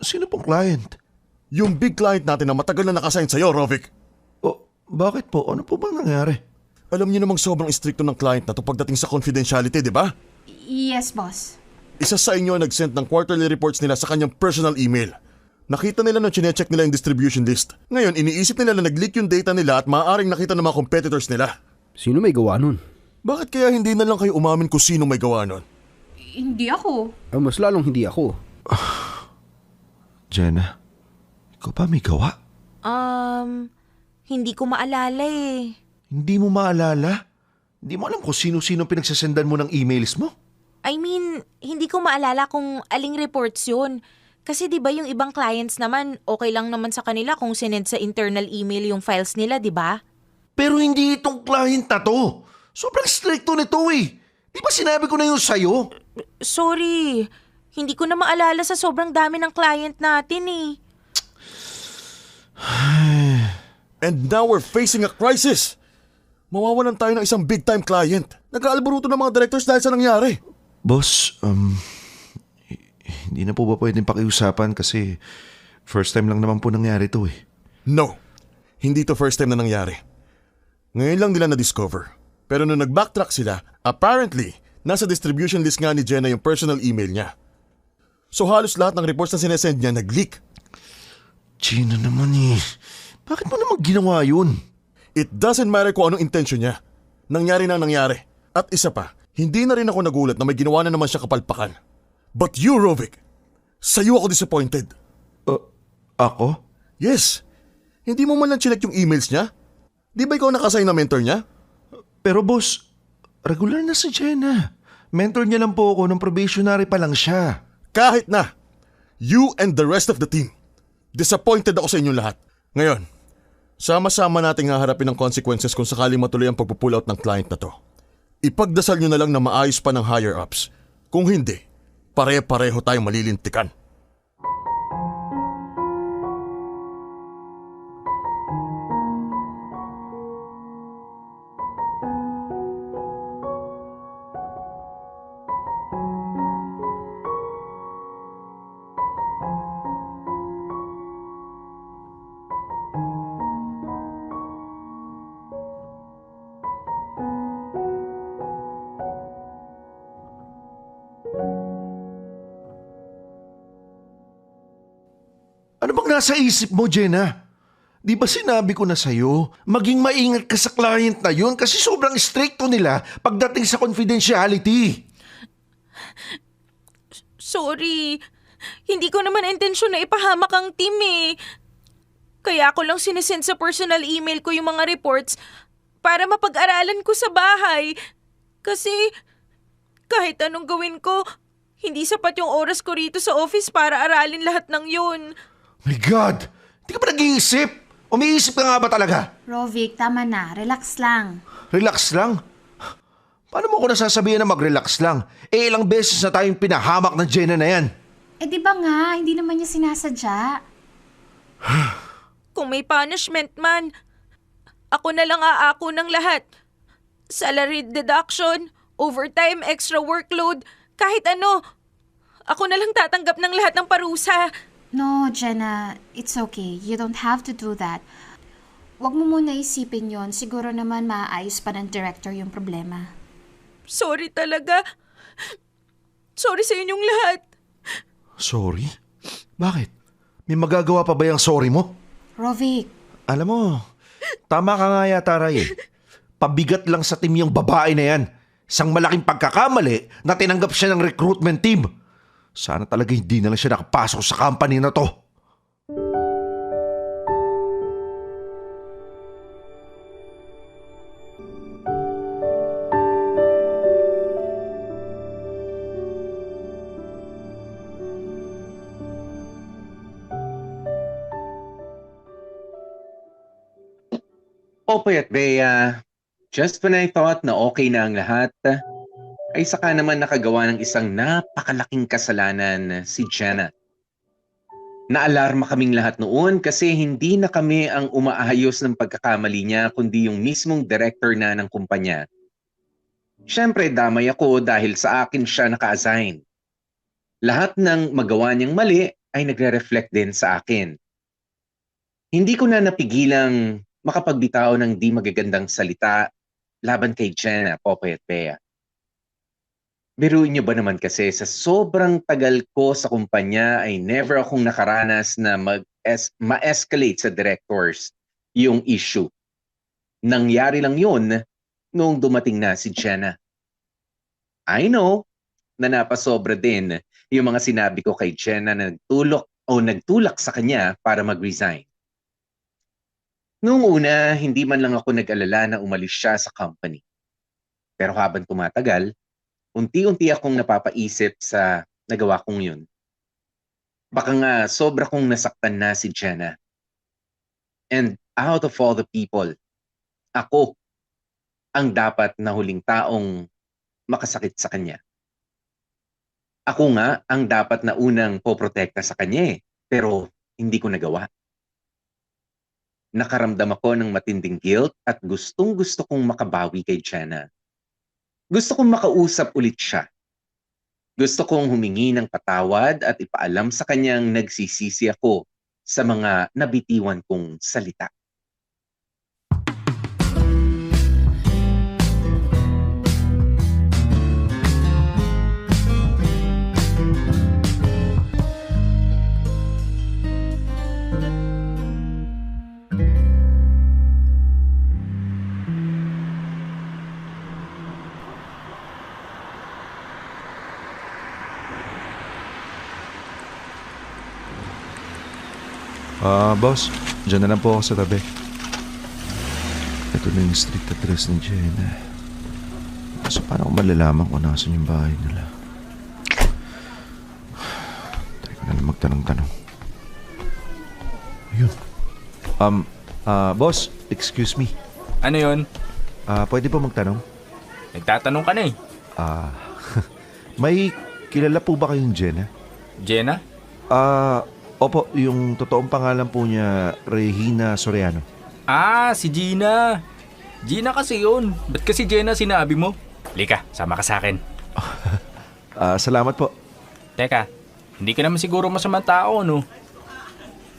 Sino pong client? Yung big client natin na matagal na nakasign sa'yo, Rovic. Bakit po? Ano po bang nangyari? Alam niyo namang sobrang stricto ng client na to pagdating sa confidentiality, di ba? Yes, boss. Isa sa inyo ang nag-send ng quarterly reports nila sa kanyang personal email. Nakita nila nung chinecheck nila yung distribution list. Ngayon, iniisip nila na nag-leak yung data nila at maaaring nakita ng mga competitors nila. Sino may gawa nun? Bakit kaya hindi na lang kayo umamin kung sino may gawa nun? Hindi ako. Mas lalong hindi ako. Jenna, ikaw ba may gawa? Hindi ko maalala eh. Hindi mo maalala? Hindi mo alam kung sino-sino pinagsasendan mo ng emails mo? I mean, hindi ko maalala kung aling reports yun. Kasi di ba yung ibang clients naman, okay lang naman sa kanila kung sinend sa internal email yung files nila, di ba? Pero hindi itong client na to. Sobrang stricto nito eh. Di ba sinabi ko na yun sa'yo? Sorry, hindi ko na maalala sa sobrang dami ng client natin eh. And now we're facing a crisis. Mawawalan tayo ng isang big-time client. Nag-aalboruto ng mga directors dahil sa nangyari. Boss, hindi na po ba pwedeng pakiusapan kasi first time lang naman po nangyari to eh. No, hindi to first time na nangyari. Ngayon lang nila na-discover. Pero nung nag-backtrack sila, apparently, nasa distribution list nga ni Jenna yung personal email niya. So halos lahat ng reports na sinesend niya nag-leak. Gina naman eh. Bakit mo naman ginawa yun? It doesn't matter kung anong intention niya. Nangyari na nangyari. At isa pa, hindi na rin ako nagulat na may ginawa na naman siya kapalpakan. But you, Rovic, sa'yo ako disappointed. Ako? Yes. Hindi mo man lang chinek yung emails niya? Di ba ikaw nakasign na mentor niya? Pero boss, regular na si Jenna. Mentor niya lang po ako nung probationary pa lang siya. Kahit na, you and the rest of the team, disappointed ako sa inyong lahat. Ngayon, sama-sama nating haharapin ang consequences kung sakaling matuloy ang pagpupull out ng client na to. Ipagdasal nyo na lang na maayos pa ng higher-ups. Kung hindi, pare-pareho tayong malilintikan. Ano bang nasa isip mo, Jenna? Di ba sinabi ko na sa'yo, maging maingat ka sa client na yun kasi sobrang stricto nila pagdating sa confidentiality. Sorry, hindi ko naman intensyon na ipahamak ang team eh. Kaya ako lang sinesend sa personal email ko yung mga reports para mapag-aralan ko sa bahay. Kasi kahit anong gawin ko, hindi sapat yung oras ko rito sa office para aralin lahat ng yun. My God! Hindi ka ba nag-iisip? Umiisip ka nga ba talaga? Rovic, tama na. Relax lang. Relax lang. Paano mo ko nasasabihan na mag-relax lang? Ilang beses na tayong pinahamak ng Jenna na yan. Eh di ba nga, hindi naman niya sinasadya. Kung may punishment man, ako na lang aako ng lahat. Salary deduction, overtime, extra workload, kahit ano. Ako na lang tatanggap ng lahat ng parusa. No, Jenna, it's okay. You don't have to do that. Huwag mo muna isipin yon. Siguro naman maaayos pa ng director yung problema. Sorry talaga. Sorry sa inyong lahat. Sorry? Bakit? May magagawa pa ba yung sorry mo? Rovic, Alam mo, tama ka nga yata, Ray. Pabigat lang sa team yung babae na yan. Isang malaking pagkakamali na tinanggap siya ng recruitment team. Sana talaga hindi na lang siya nakapasok sa company na to. Opo at Bea, just when I thought na okay na ang lahat, ay saka naman nakagawa ng isang napakalaking kasalanan si Jenna. Naalarma kaming lahat noon kasi hindi na kami ang umaayos ng pagkakamali niya kundi yung mismong director na ng kumpanya. Siyempre damay ako dahil sa akin siya naka-assign. Lahat ng magawa niyang mali ay nagre-reflect din sa akin. Hindi ko na napigilang makapagbitaw ng di magagandang salita laban kay Jenna, Popoy at Bea. Biruin niyo ba naman kasi sa sobrang tagal ko sa kumpanya ay never akong nakaranas na ma-escalate sa directors yung issue. Nangyari lang yun noong dumating na si Jenna. I know na napasobra din yung mga sinabi ko kay Jenna na nagtulak sa kanya para mag-resign. Noong una, hindi man lang ako nag-alala na umalis siya sa company. Pero habang tumatagal, unti-unti akong napapaisip sa nagawa kong yun. Baka nga sobra kong nasaktan na si Jenna. And out of all the people, ako ang dapat na huling taong makasakit sa kanya. Ako nga ang dapat na unang poprotekta sa kanya pero hindi ko nagawa. Nakaramdam ako ng matinding guilt at gustong-gusto kong makabawi kay Jenna. Gusto kong makausap ulit siya. Gusto kong humingi ng patawad at ipaalam sa kanyang nagsisisi ako sa mga nabitiwan kong salita. Boss, dyan na lang po ako sa tabi. Ito na yung street address ni Jenna. So paano ko malalaman kung nasan yung bahay nila? Try ko na lang magtanong-tanong. Ayun. Boss, excuse me. Ano yun? Pwede po magtanong? Nagtatanong ka na eh. May kilala po ba kayong Jenna? Jenna? Opo, yung totoong pangalan po niya, Regina Soriano. Si Gina. Gina kasi yun. Ba't kasi Jenna sinabi mo? Lika, sama ka sa akin. Salamat po. Teka, hindi ka naman siguro masamang tao, no?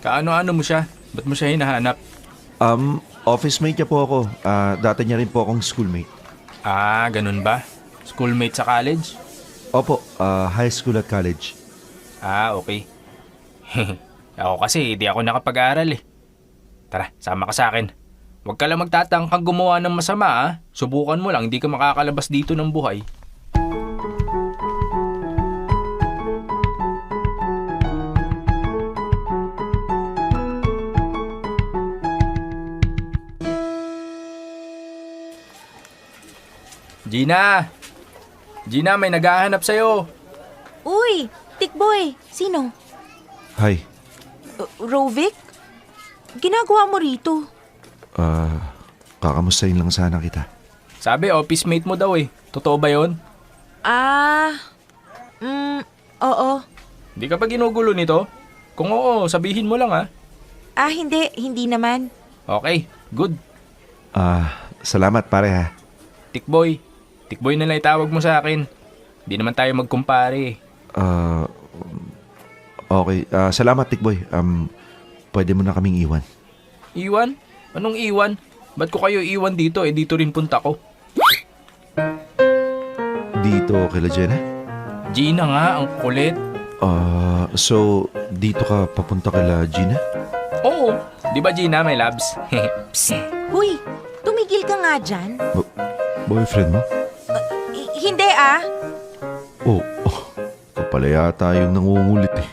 Kaano-ano mo siya? Ba't mo siya hinahanap? Office mate niya po ako. Dati niya rin po akong schoolmate. Ganun ba? Schoolmate sa college? Opo, high school at college. Okay. Ako kasi, di ako nakapag-aaral eh. Tara, sama ka sa akin. Huwag ka lang magtatangkang gumawa ng masama, Subukan mo lang, hindi ka makakalabas dito ng buhay. Gina! Gina, may naghahanap sa'yo. Uy, Tikboy, sino? Hi. Rovic? Ginagawa mo rito? Kakamustahin lang sana kita. Sabi, office mate mo daw eh. Totoo ba yon? Oo. Hindi ka pa ginugulo nito? Kung oo, sabihin mo lang ha. Hindi naman. Okay, good. Salamat pare ha. Tikboy. Tikboy na lang itawag mo sa akin. Hindi naman tayo magkumpare. Okay, salamat Tikboy. Pwede mo na kaming iwan. Iwan? Anong iwan? Ba't ko kayo iwan dito? Dito rin punta ko. Dito kila Jenna? Gina nga, ang kulit. So dito ka papunta kila Gina? Oo, di ba Gina, my loves? Psst! Huy! Tumigil ka nga dyan. Boyfriend mo? Hindi Oh, ikaw pala yata yung nangungulit eh.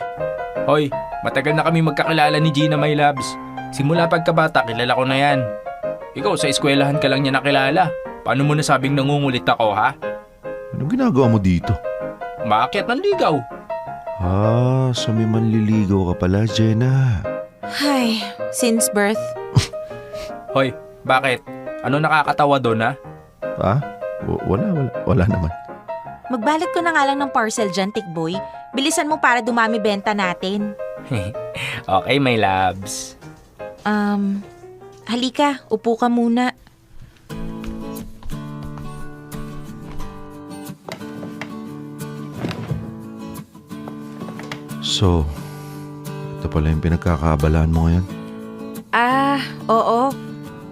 Hoy, matagal na kami magkakilala ni Gina, my loves. Simula pagkabata, kilala ko na yan. Ikaw, sa eskwelahan ka lang niya nakilala. Paano mo nasabing nangungulit ako, ha? Anong ginagawa mo dito? Maakyat ng ligaw. So may manliligaw ka pala, Jenna. Ay, since birth. Hoy, bakit? Ano nakakatawa doon, ha? Wala naman. Magbalot ko na nga lang ng parcel dyan, Tikboy. Bilisan mo para dumami benta natin. Okay, my loves. Halika, upo ka muna. So, ito pala yung pinagkakaabalahan mo ngayon? Oo.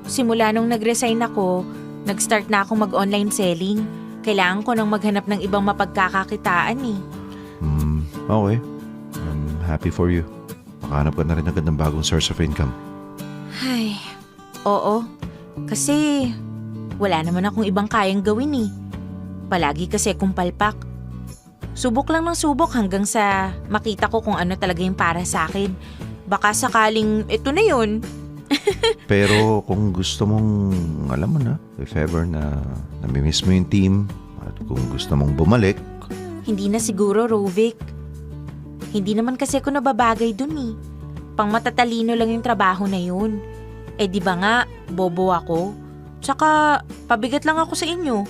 Simula nung nag-resign ako, nag-start na akong mag-online selling. Kailangan ko nang maghanap ng ibang mapagkakakitaan eh. Okay. I'm happy for you. Makahanap ka na rin agad ng bagong source of income. Ay, oo. Kasi wala naman akong ibang kayang gawin eh. Palagi kasi akong palpak. Subok lang ng subok hanggang sa makita ko kung ano talaga yung para sa akin. Baka sakaling ito na yun. Pero kung gusto mong, alam mo na, if ever na namimiss mo yung team at kung gusto mong bumalik, Hindi na siguro, Rovic. Hindi naman kasi ako nababagay dun eh. Pang matatalino lang yung trabaho na yun. Di ba nga, bobo ako? Tsaka, pabigat lang ako sa inyo.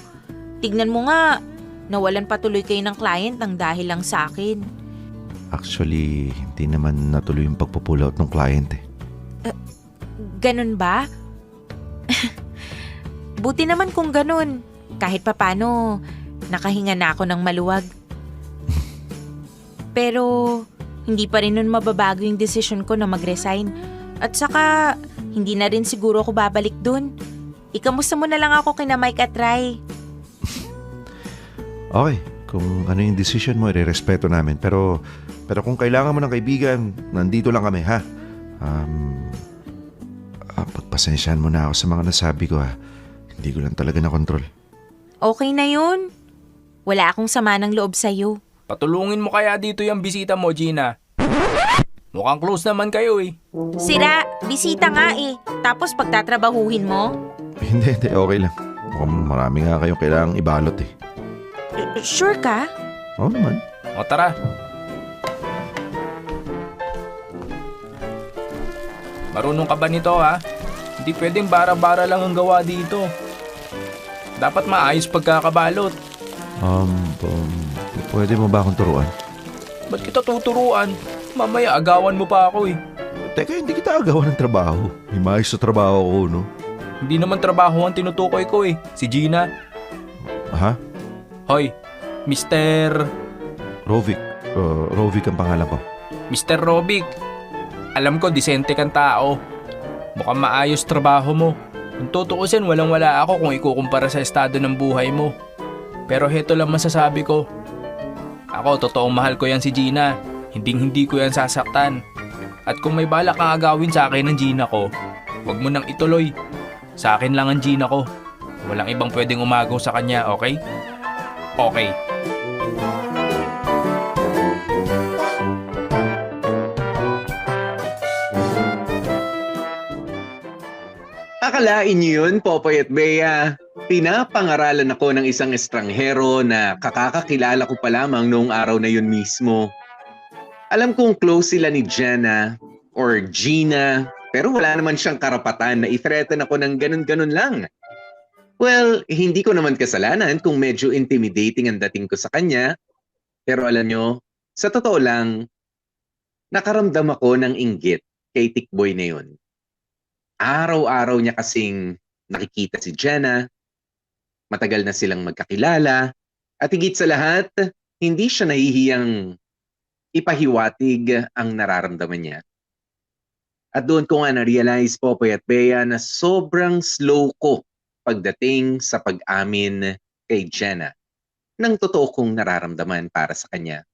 Tignan mo nga, nawalan patuloy kayo ng client ng dahil lang sa akin. actually, hindi naman natuloy yung pagpupull out ng client eh. Ganun ba? Buti naman kung ganun. Kahit papano, nakahinga na ako ng maluwag. Pero, hindi pa rin nun mababago yung desisyon ko na mag-resign. At saka, hindi na rin siguro ako babalik dun. Ikamusta mo na lang ako kina Mike at Rai. Okay, kung ano yung decision mo, irerespeto namin. Pero kung kailangan mo ng kaibigan, nandito lang kami, ha? Pagpasensyahan mo na ako sa mga nasabi ko, ha? Hindi ko lang talaga na-control. Okay na yun. Wala akong sama ng loob sa'yo. Patulungin mo kaya dito yung bisita mo, Gina. Mukhang close naman kayo eh. Sira, bisita nga eh. Tapos pagtatrabahuhin mo? Hindi, okay lang. Mukhang marami nga kayong kailangang ibalot eh. Sure ka? Oo naman. O tara. Marunong ka ba nito ha? Hindi pwedeng bara-bara lang ang gawa dito. Dapat maayos pagkakabalot. Pwede mo ba akong turuan? Ba't kita tuturuan? Mamaya agawan mo pa ako eh. Teka, hindi kita agawan ng trabaho. May maayos sa trabaho ko, no? Hindi naman trabaho ang tinutukoy ko eh. Si Gina. Ha? Hoy, Mr. Rovic. Rovic ang pangalan ko. Mr. Robic. Alam ko, disente kang tao. Mukhang maayos trabaho mo. Kung tutuusin, walang-wala ako kung ikukumpara sa estado ng buhay mo. Pero heto lang masasabi ko. Ako, totoong mahal ko yan si Gina. Hinding-hindi ko yan sasaktan. At kung may balak kang agawin sa akin ng Gina ko, huwag mo nang ituloy. Sa akin lang ang Gina ko. Walang ibang pwedeng umagaw sa kanya, okay? Okay. Akalain niyo yun, Popoy at Bea. Pinapangaralan ako ng isang estranghero na kakakakilala ko pa lamang noong araw na yun mismo. Alam kong close sila ni Jenna or Gina, pero wala naman siyang karapatan na i-threaten ako ng ganun-ganun lang. Well, hindi ko naman kasalanan kung medyo intimidating ang dating ko sa kanya. Pero alam nyo, sa totoo lang, nakaramdam ako ng inggit kay Tikboy na yun. Araw-araw niya kasing nakikita si Jenna, matagal na silang magkakilala, at higit sa lahat, hindi siya nahihiyang ipahiwatig ang nararamdaman niya. At doon ko nga na-realize, Popoy at Bea, na sobrang slow ko pagdating sa pag-amin kay Jenna ng totoo kong nararamdaman para sa kanya.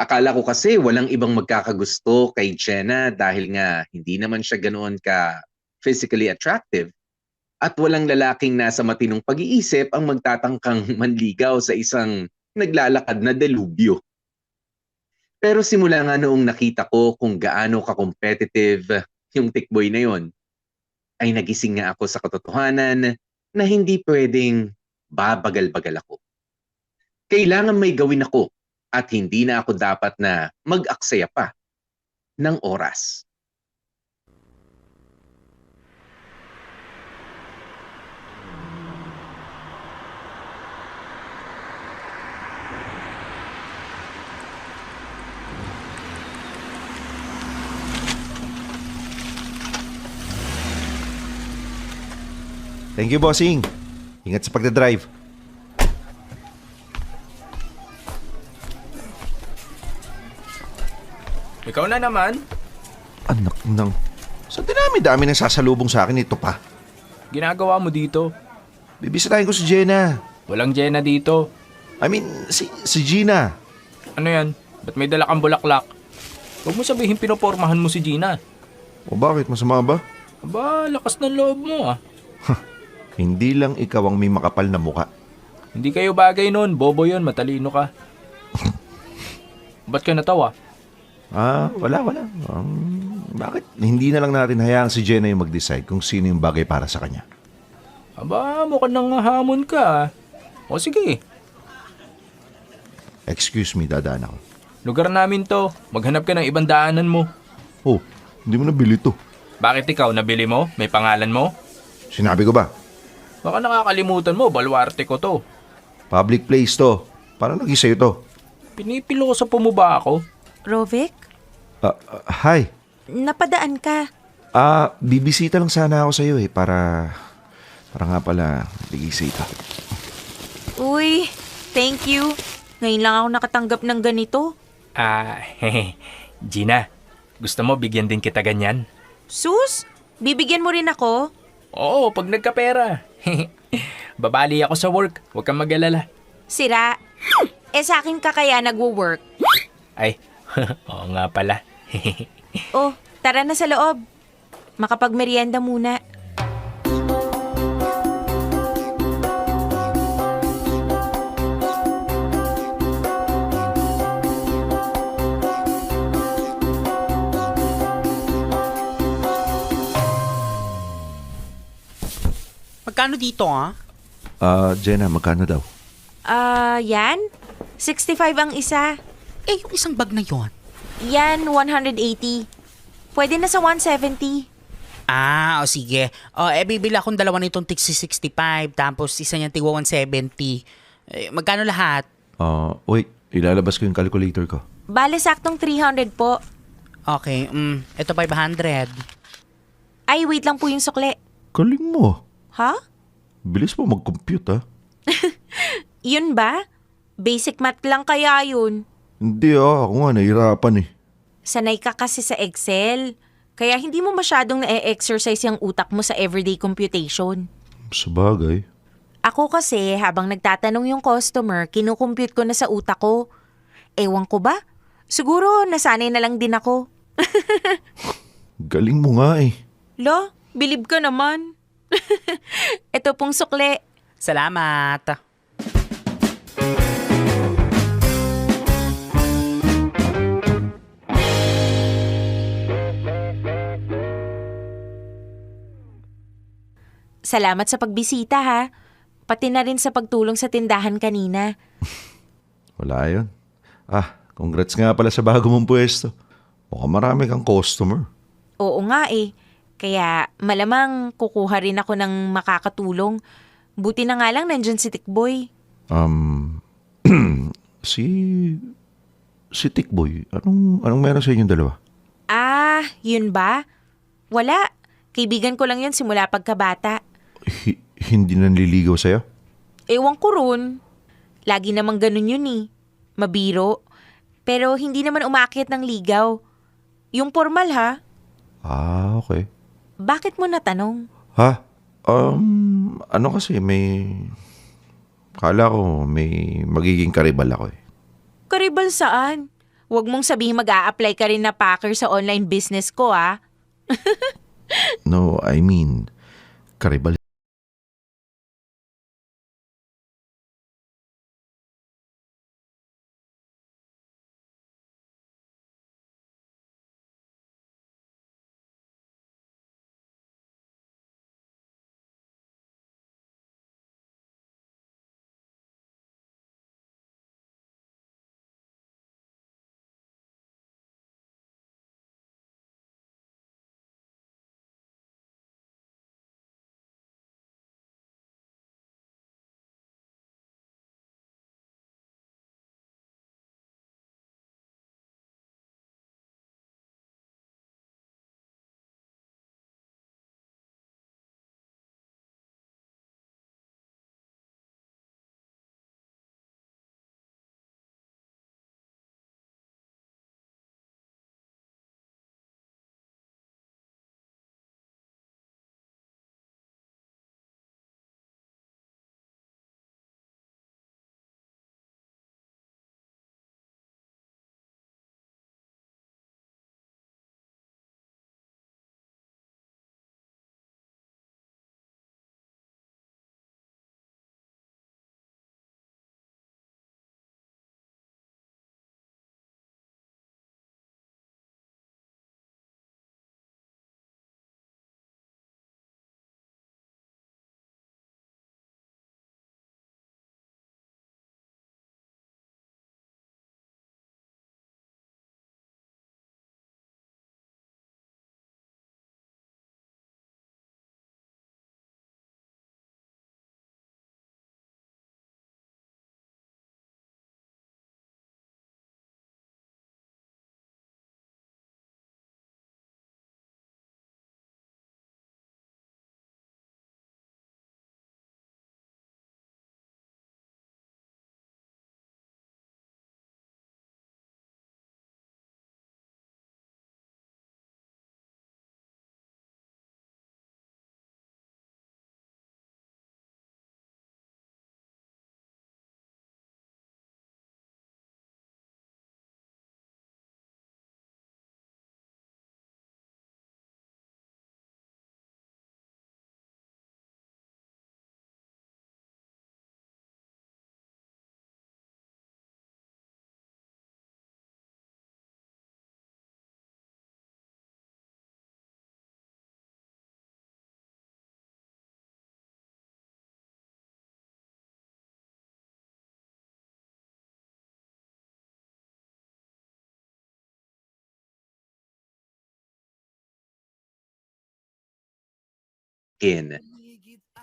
Akala ko kasi walang ibang magkakagusto kay Jenna dahil nga hindi naman siya ganoon ka physically attractive at walang lalaking nasa matinong pag-iisip ang magtatangkang manligaw sa isang naglalakad na delubyo. Pero simula nga noong nakita ko kung gaano ka-competitive yung Tikboy na yon, ay nagising nga ako sa katotohanan na hindi pwedeng babagal-bagal ako. Kailangan may gawin ako at hindi na ako dapat na mag-aksaya pa ng oras. Thank you, bossing. Ingat sa pagdadrive. Ikaw na naman. Anak ng... Sa dinami-dami ng sasalubong sa akin, ito pa. Ginagawa mo dito. Bibisitahin ko si Jenna. Walang Jenna dito. I mean, si Gina. Ano yan? Ba't may dala kang bulaklak? Huwag mo sabihin pinopormahan mo si Gina. O bakit? Masama ba? Aba, lakas ng loob mo ah. Hindi lang ikaw ang may makapal na muka. Hindi kayo bagay nun. Bobo yun, matalino ka. Ba't ka natawa? Wala. Bakit? Hindi na lang natin hayaang si Jenna yung mag-decide kung sino yung bagay para sa kanya. Aba, mukhang nangahamon ka ah. O sige, Excuse me, dadaan ako. lugar namin to. Maghanap ka ng ibang daanan mo. Oh, hindi mo nabili to. Bakit ikaw, nabili mo? May pangalan mo? Sinabi ko ba? Baka nakakalimutan mo, baluarte ko to. Public place to. Parang nag-isa ito. Pinipiloso po mo ba ako? Rovic, Hi. napadaan ka. Bibisita lang sana ako sa'yo para nga pala bigisa ito. Uy, thank you. Ngayon lang ako nakatanggap ng ganito. Gina, gusto mo bigyan din kita ganyan? Sus, bibigyan mo rin ako? Oo, pag nagkapera. Babali ako sa work, huwag kang mag-alala. Sira. Sa akin ka kaya nagwo-work. Ay, oo nga pala. Oh, tara na sa loob. Makapagmerienda muna. Magkano dito Jenna, magkano daw? Yan? 65 ang isa. Eh, yung isang bag na yon. Yan, 180. Pwede na sa 170. O sige. Bibili akong dalawa nitong tig 65, tapos isa niyang tigwa 170. Magkano lahat? Wait, ilalabas ko yung calculator ko. Bale, saktong 300 po. Okay, ito 500. Ay, wait lang po yung sukle. Galing mo. Ha? Bilis mo mag-compute, ha? Yun ba? Basic math lang kaya yun. Hindi, ako nga nahihirapan eh. Sanay ka kasi sa Excel. Kaya hindi mo masyadong na-exercise yung utak mo sa everyday computation. Sabagay. Ako kasi, habang nagtatanong yung customer, kinukompute ko na sa utak ko. Ewan ko ba? Siguro nasanay na lang din ako. Galing mo nga eh. Lo, bilib ka naman. Ito pong sukle. Salamat. Salamat sa pagbisita ha. Pati na rin sa pagtulong sa tindahan kanina. Wala yun. Congrats nga pala sa bago mong pwesto. Mukhang marami kang customer. Oo nga eh. Kaya malamang kukuha rin ako ng makakatulong. Buti na nga lang nandyan si Tikboy. Um, si... Si Tikboy, anong meron sa inyong dalawa? Ah, yun ba? Wala. Kaibigan ko lang yun simula pagkabata. Hindi nanliligaw sa'yo? Ewan ko ron. Lagi namang ganun yun eh. Mabiro. Pero hindi naman umakyat ng ligaw. Yung formal ha? Ah, okay. Bakit mo natanong? Ha? Ano kasi may... Kala ko may magiging karibal ako eh. Karibal saan? Huwag mong sabihin mag-a-apply ka rin na packer sa online business ko ah. No, I mean, karibal.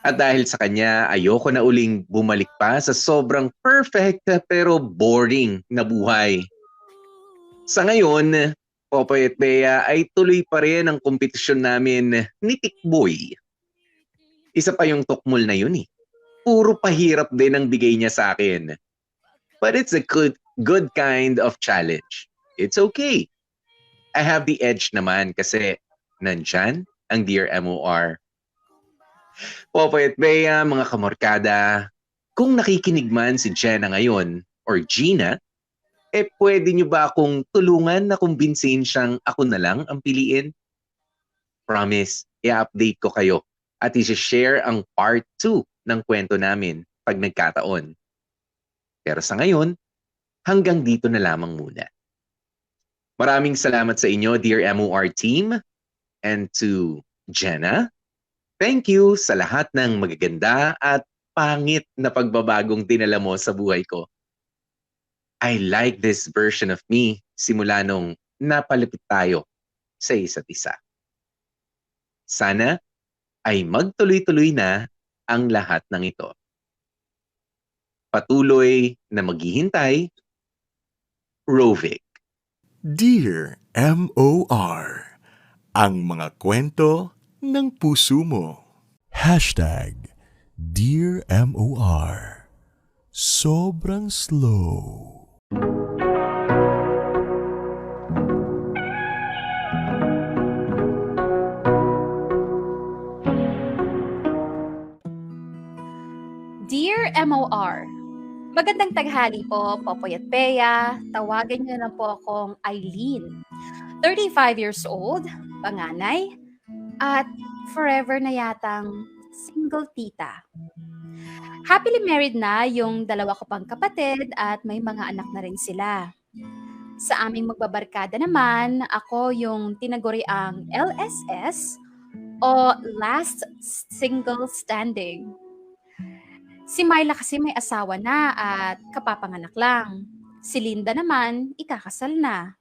At dahil sa kanya, ayoko na uling bumalik pa sa sobrang perfect pero boring na buhay. Sa ngayon, Popoy at Bea ay tuloy pa rin ang kompetisyon namin ni Tikboy. Isa pa yung tukmol na yun eh. Puro pahirap din ang bigay niya sa akin. But it's a good kind of challenge. It's okay. I have the edge naman kasi nandyan ang Dear MOR. Popoy at Bea, mga kamorkada, kung nakikinig man si Jenna ngayon or Gina, pwede niyo ba akong tulungan na kumbinsihin siyang ako na lang ang piliin? Promise, i-update ko kayo at i-share ang part 2 ng kwento namin pag nagkataon. Pero sa ngayon, hanggang dito na lamang muna. Maraming salamat sa inyo, Dear MOR team, and to Jenna. Thank you sa lahat ng magaganda at pangit na pagbabagong dinala mo sa buhay ko. I like this version of me simula nung napalapit tayo sa isa't isa. Sana ay magtuloy-tuloy na ang lahat ng ito. Patuloy na maghihintay, Rovic. Dear M.O.R. Ang mga kwento ng puso mo. #Dear M.O.R. Sobrang slow. Dear MOR, magandang taghali po, Popoy at Bea. Tawagan niyo na po akong Eileen. 35 years old, panganay, at forever na yatang single tita. Happily married na yung dalawa ko pang kapatid at may mga anak na rin sila. Sa aming magbabarkada naman, ako yung tinaguriang LSS o Last Single Standing. Si Myla kasi may asawa na at kapapanganak lang. Si Linda naman, ikakasal na.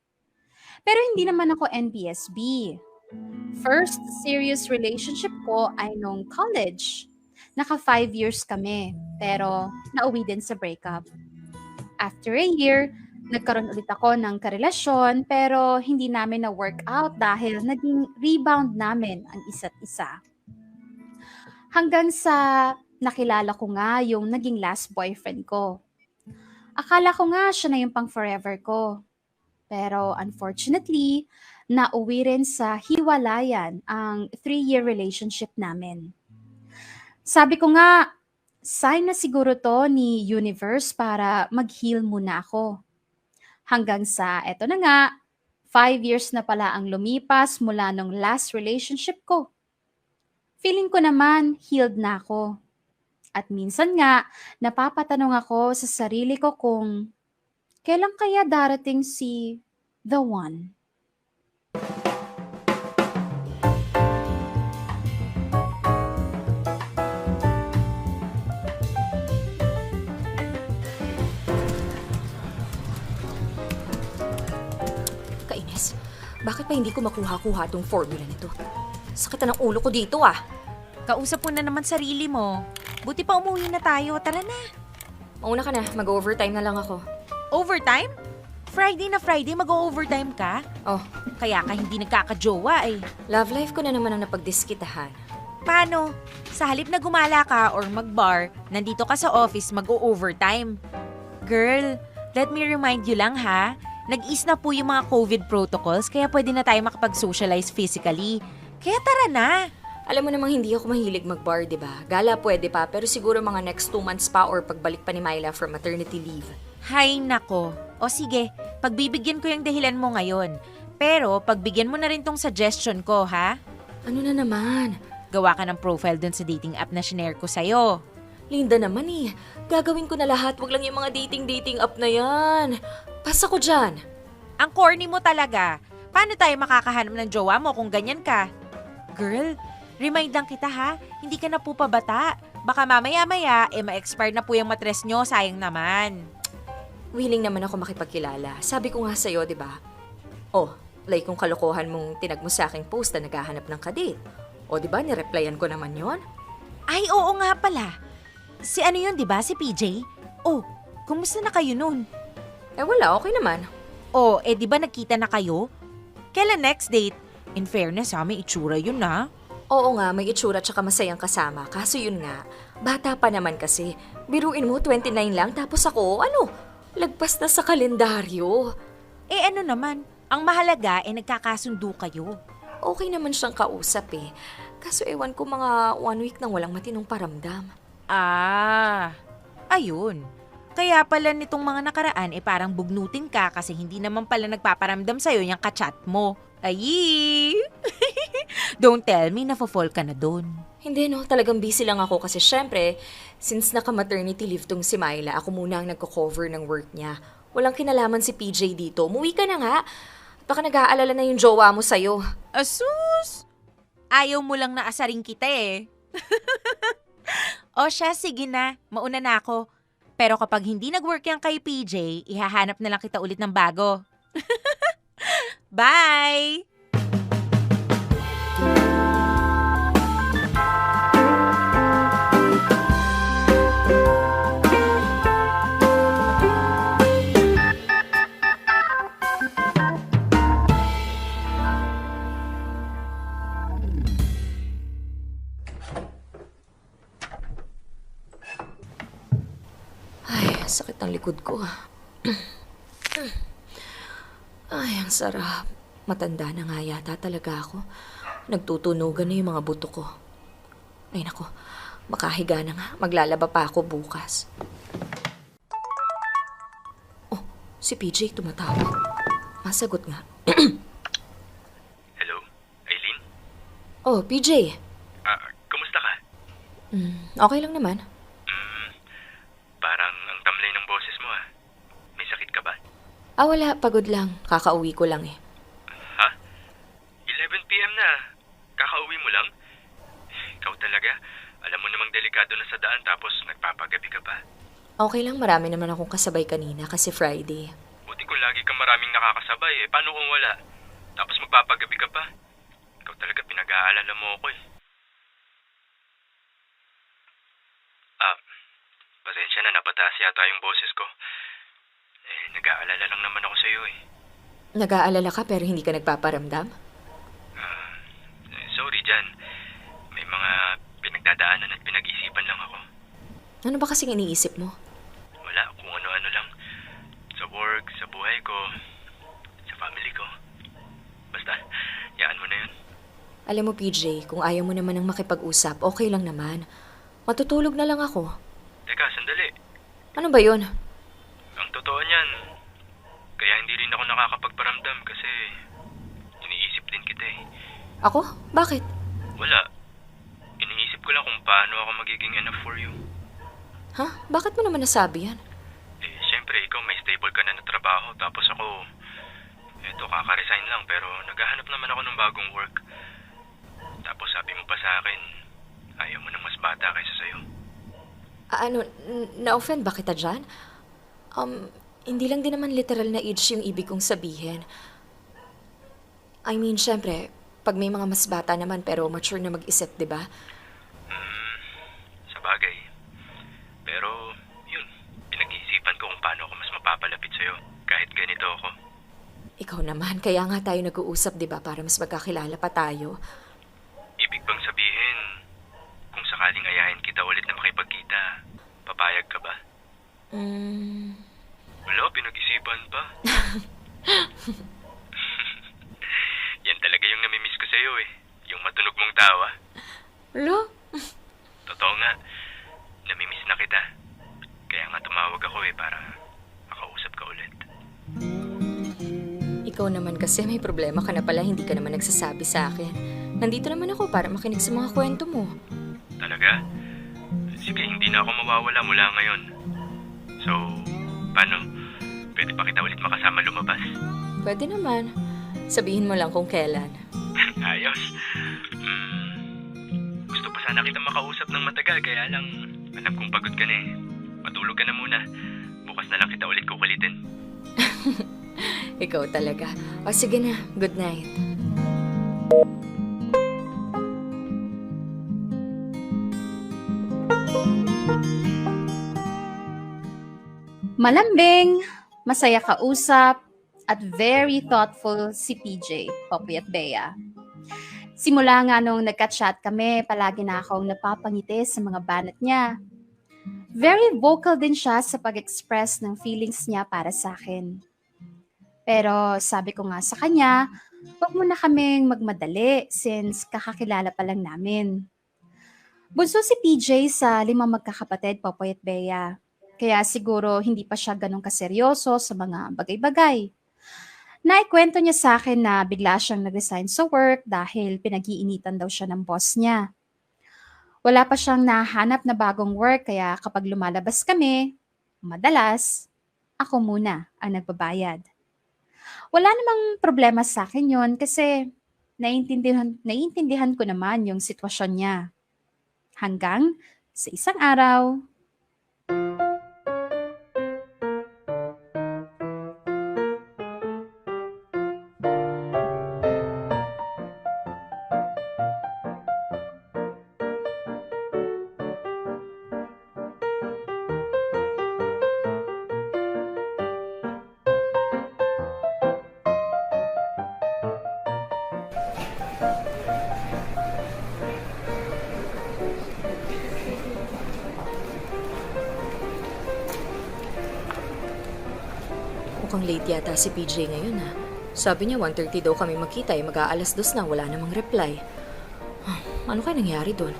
Pero hindi naman ako NBSB. First serious relationship ko ay nung college. Naka 5 years kami, pero nauwi din sa breakup. After a year, nagkaroon ulit ako ng karelasyon pero hindi namin na-work out dahil naging rebound namin ang isa't isa. Hanggang sa nakilala ko nga yung naging last boyfriend ko. Akala ko nga siya na yung pang forever ko. Pero unfortunately, nauwi rin sa hiwalayan ang 3-year relationship namin. Sabi ko nga, sign na siguro to ni universe para mag-heal muna ako. Hanggang sa eto na nga, 5 years na pala ang lumipas mula nung last relationship ko. Feeling ko naman healed na ako. At minsan nga, napapatanong ako sa sarili ko kung kailan kaya darating si the one. Kainis, bakit pa hindi ko makuha-kuha tong formula nito? Sakit na ng ulo ko dito ah. Kausap mo na naman sarili mo. Buti pa umuwi na tayo. Tara na. Mauna ka na, mag-overtime na lang ako. Overtime? Friday na Friday, mag-overtime ka? Oh, Kaya ka hindi nagkakajowa eh. love life ko na naman ang napagdiskitahan. Paano? Sa halip na gumala ka or mag-bar, nandito ka sa office mag-overtime. Girl, let me remind you lang ha. Nag-ease na po yung mga COVID protocols kaya pwede na tayo makapag-socialize physically. Kaya tara na. Alam mo namang hindi ako mahilig mag-bar, di ba? Gala pwede pa, pero siguro mga next 2 months pa or pagbalik pa ni Myla from maternity leave. Hay nako. O sige, pagbibigyan ko yung dahilan mo ngayon. Pero pagbigyan mo na rin tong suggestion ko, ha? Ano na naman? Gawa ka ng profile dun sa dating app na shinare ko sa'yo. Linda naman eh. Gagawin ko na lahat, wag lang yung mga dating app na yan. Pasa ko dyan. Ang corny mo talaga. Paano tayo makakahanap ng jowa mo kung ganyan ka? Girl, remind lang kita ha, hindi ka na po pabata. Baka mamaya-maya, ma-expire na po yung matres nyo, sayang naman. Willing naman ako makipagkilala. Sabi ko nga sa'yo, di ba? Oh, like kung kalokohan mong tinag mo sa aking post na naghahanap ng kadate. O di ba, nireplyan ko naman yon. Ay, oo nga pala. Si ano yun, di ba? Si PJ? Oh, kumusta na kayo nun? Eh wala, okay naman. Oh, di ba nagkita na kayo? Kailan next date? In fairness ha, may itsura yun na. Oo nga, may itsura tsaka masayang kasama. Kaso yun nga, bata pa naman kasi. Biruin mo, 29 lang, tapos ako, lagpas na sa kalendaryo. Ano naman, ang mahalaga nagkakasundo kayo. Okay naman siyang kausap eh. Kaso ewan ko mga 1 week nang walang matinong paramdam. Ayun. Kaya pala nitong mga nakaraan parang bugnutin ka kasi hindi naman pala nagpaparamdam sa'yo yung kachat mo. Ay! Don't tell me nafo-fall ka na dun. Hindi no, talagang busy lang ako kasi syempre, since naka-maternity leave tong si Myla, ako muna ang nagko-cover ng work niya. Walang kinalaman si PJ dito. Umuwi ka na nga. Baka nag-aalala na yung jowa mo sa'yo. Asus! Ayaw mo lang na asarin kita eh. O siya, sige na. Mauna na ako. Pero kapag hindi nag-work yan kay PJ, ihahanap na lang kita ulit ng bago. Bye! sakit ng likod ko. Ay, ang sarap. Matanda na nga yata talaga ako. Nagtutunugan na yung mga buto ko. Ay nako, makahiga na nga. Maglalaba pa ako bukas. Oh, si PJ tumatawag. Masagot nga. Hello, Eileen? Oh, PJ. Kumusta ka? Okay lang naman. Parang ang tamlay ng boses mo May sakit ka ba? Wala. Pagod lang. Kakauwi ko lang eh. 11 p.m. na. Kakauwi mo lang? Ikaw talaga. Alam mo namang delikado na sa daan tapos nagpapagabi ka pa. Okay lang. Marami naman akong kasabay kanina kasi Friday. Buti kung lagi kang maraming nakakasabay Paano kung wala? Tapos magpapagabi ka pa? Ikaw talaga pinag-aalala mo ako Pasensya na, napataas yata yung boses ko. Nag-aalala lang naman ako sa'yo Nag-aalala ka pero hindi ka nagpaparamdam? Sorry dyan. May mga pinagdadaanan at pinag-isipan lang ako. Ano ba kasing iniisip mo? Wala, kung ano-ano lang. Sa work, sa buhay ko, sa family ko. Basta, yaan mo na yun. Alam mo, PJ, kung ayaw mo naman ng makipag-usap, okay lang naman. Matutulog na lang ako. Teka, sandali. Ano ba yun? Ang totoo niyan, kaya hindi rin ako nakakapagparamdam kasi iniisip din kita Ako? Bakit? Wala. Iniisip ko lang kung paano ako magiging enough for you. Bakit mo naman nasabi yan? Siyempre, ikaw may stable ka na trabaho tapos ako, kaka-resign lang pero naghahanap naman ako ng bagong work. Tapos sabi mo pa sa akin, ayaw mo ng mas bata kaysa sa'yo. Na-offend ba kita dyan? Hindi lang din naman literal na age yung ibig kong sabihin. I mean, syempre, pag may mga mas bata naman pero mature na mag-isip, di ba? Sabagay. Pero, yun, pinag-iisipan ko kung paano ako mas mapapalapit sa'yo kahit ganito ako. Ikaw naman, kaya nga tayo nag-uusap, di ba? Para mas magkakilala pa tayo. Ibig bang sabihin, kung sakaling ayahin kita ulit na makipagkita, papayag ka ba? Wala, pinag-isipan pa. Yan talaga yung namimiss ko sa'yo yung matunog mong tawa. Wala? Totoo nga, namimiss na kita. Kaya nga tumawag ako para makausap ka ulit. Ikaw naman kasi may problema ka na pala, hindi ka naman nagsasabi sa akin. Nandito naman ako para makinig sa mga kwento mo. Talaga? Sige, hindi na ako mawawala mula ngayon. So, paano? Pwede pa kita ulit makasama lumabas? Pwede naman. Sabihin mo lang kung kailan. Ayos. Gusto pa sana kita makausap ng matagal, kaya lang alam kong pagod ka na Matulog ka na muna. Bukas na lang kita ulit kukulitin. Ikaw talaga. O sige na, good night. Malambing, masaya kausap, at very thoughtful si PJ, Popoy at Bea. Simula nga nung nagka-chat kami, palagi na akong napapangiti sa mga banat niya. Very vocal din siya sa pag-express ng feelings niya para sa akin. Pero sabi ko nga sa kanya, huwag mo na kaming magmadali since kakakilala pa lang namin. Bunso si PJ sa 5 magkakapatid, Popoy at Bea. Kaya siguro hindi pa siya ganun kaseryoso sa mga bagay-bagay. Naikwento niya sa akin na bigla siyang nag-resign sa work dahil pinag-iinitan daw siya ng boss niya. Wala pa siyang nahanap na bagong work kaya kapag lumalabas kami, madalas, ako muna ang nagbabayad. Wala namang problema sa akin yon kasi naiintindihan ko naman yung sitwasyon niya. Hanggang sa isang araw, mukhang late yata si PJ ngayon ha. Sabi niya 1:30 daw kami magkita mag-aalas 2 na, wala namang reply. Ano kaya nangyari doon?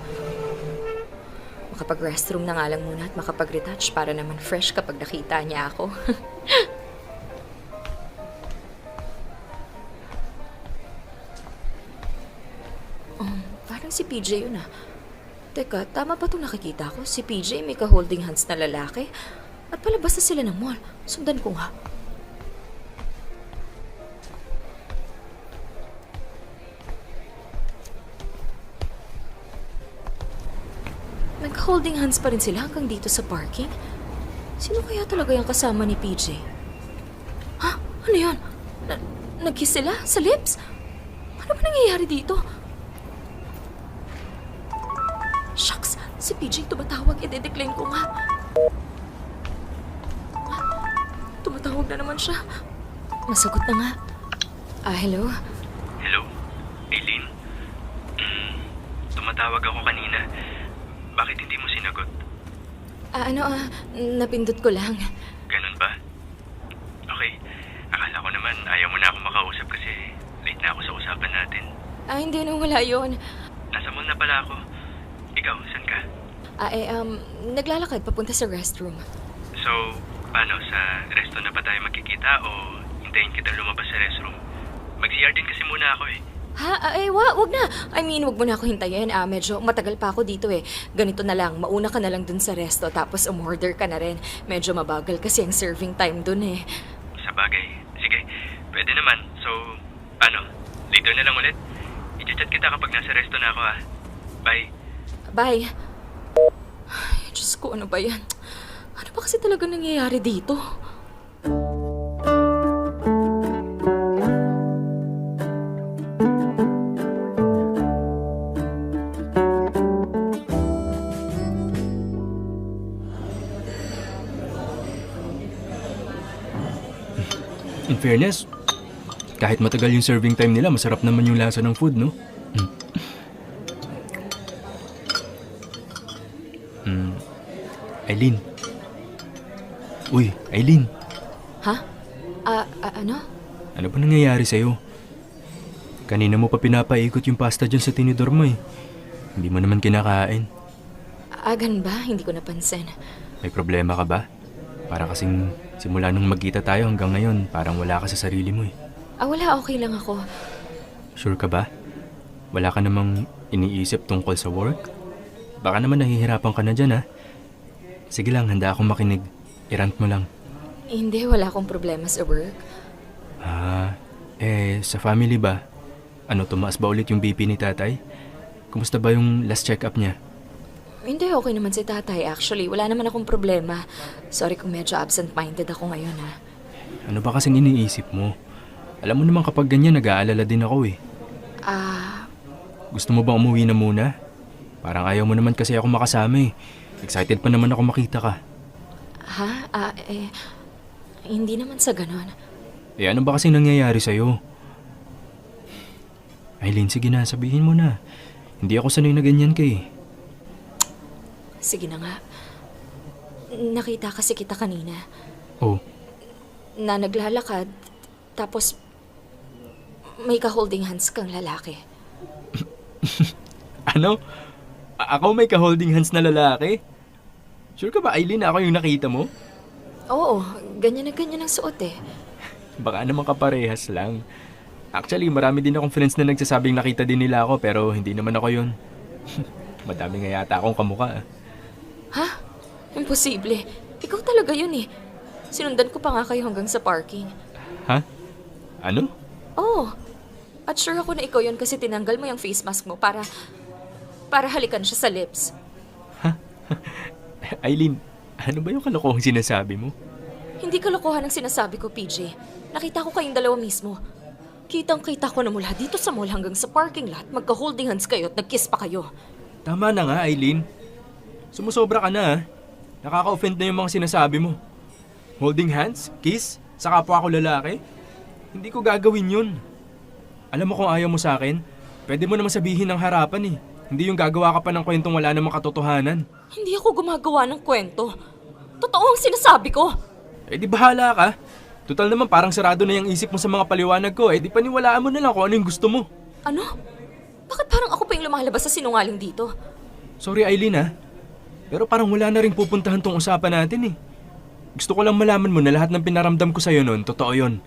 Makapag-restroom na nga lang muna at makapag-retouch para naman fresh kapag nakita niya ako. Parang si PJ yun ah. Teka, tama ba itong nakikita ko? Si PJ may ka-holding hands na lalaki? At palabas na sila ng mall. Sundan ko nga. Nag-holding hands pa rin sila hanggang dito sa parking? Sino kaya talaga yung kasama ni PJ? Ha? Ano yun? Nag-kiss sila? Sa lips? Ano ba nangyayari dito? Shucks! Si PJ tumatawag. I-decline ko nga. Tumatawag na naman siya. Masagot na nga. Hello? Hello? Aileen? Tumatawag ako kanina. Bakit hindi mo sinagot? Napindot ko lang. Ganun ba? Okay. Akala ko naman ayaw mo na akong makausap kasi late na ako sa usapan natin. Hindi na wala yun. Nasa mall na pala ako. Ikaw, saan ka? Naglalakad papunta sa restroom. So, paano? Sa resto na pa tayo magkikita o hintayin kita lumabas sa restroom? Mag-CR din kasi muna ako eh. Wag na. Wag mo na ako hintayin. Medyo matagal pa ako dito eh. Ganito na lang, mauna ka na lang dun sa resto tapos umorder ka na rin. Medyo mabagal kasi ang serving time dun eh. Sa bagay. Sige, pwede naman. So, paano? Later na lang ulit? I-chat kita kapag nasa resto na ako ah. Bye. Bye. Ay, Diyos ko, ano ba yan? Ano ba kasi talaga nangyayari dito? In fairness, kahit matagal yung serving time nila, masarap naman yung lasa ng food, no? Aileen. Uy, Aileen. Ha? Ano? Ano ba nangyayari sa'yo? Kanina mo pa pinapaikot yung pasta dyan sa tinidor mo eh. Hindi mo naman kinakain. Ganun ba? Hindi ko napansin. May problema ka ba? Para kasing simula nung magkita tayo hanggang ngayon, parang wala ka sa sarili mo eh. Wala, okay lang ako. Sure ka ba? Wala ka namang iniisip tungkol sa work? Baka naman nahihirapan ka na dyan ha? Sige lang, handa akong makinig. I-rant mo lang. Hindi, wala akong problema sa work. Sa family ba? Ano, tumaas ba ulit yung BP ni tatay? Kumusta ba yung last check-up niya? Hindi, okay naman si tatay actually. Wala naman akong problema. Sorry kung medyo absent-minded ako ngayon ha. Ano ba kasing iniisip mo? Alam mo naman kapag ganyan, nag-aalala din ako eh. Gusto mo bang umuwi na muna? Parang ayaw mo naman kasi ako makasama eh. Excited pa naman ako makita ka. Hindi naman sa ganon. Ano ba kasing nangyayari sa'yo? Aileen, sige na, sabihin mo na. Hindi ako sanay na ganyan ka eh. Sige na nga. Nakita kasi kita kanina. Oh? Na naglalakad, tapos may ka-holding hands kang lalaki. Ano? Ako may ka-holding hands na lalaki? Sure ka ba, Aileen, ako yung nakita mo? Oo, ganyan na ganyan ang suot eh. Baka naman kaparehas lang. Actually, marami din akong friends na nagsasabing nakita din nila ako pero hindi naman ako yun. Madami nga yata akong kamukha. Ha? Imposible. Ikaw talaga yun eh. Sinundan ko pa nga kayo hanggang sa parking. Ha? Ano? Oo. At sure ako na ikaw yun kasi tinanggal mo yung face mask mo para halikan siya sa lips. Ha? Aileen, ano ba yung kalokohang sinasabi mo? Hindi kalokohan ang sinasabi ko, PJ. Nakita ko kayong dalawa mismo. Kitang-kita ko na mula dito sa mall hanggang sa parking lot, magka-holding hands kayo at nag-kiss pa kayo. Tama na nga, Aileen. Sumusobra ka na ha. Nakaka-offend na yung mga sinasabi mo. Holding hands? Kiss? Sa kapwa ko lalaki? Hindi ko gagawin yun. Alam mo kung ayaw mo sa akin, pwede mo naman sabihin ng harapan eh. Hindi yung gagawa ka pa ng kwentong wala namang katotohanan. Hindi ako gumagawa ng kwento. Totoo ang sinasabi ko. Di bahala ka. Total naman parang sarado na yung isip mo sa mga paliwanag ko di paniwalaan mo na lang kung ano yung gusto mo. Ano? Bakit parang ako pa yung lumalabas sa sinungaling dito? Sorry Eileen pero parang wala na rin pupuntahan tong usapan natin Gusto ko lang malaman mo na lahat ng pinaramdam ko sa'yo noon, totoo yun.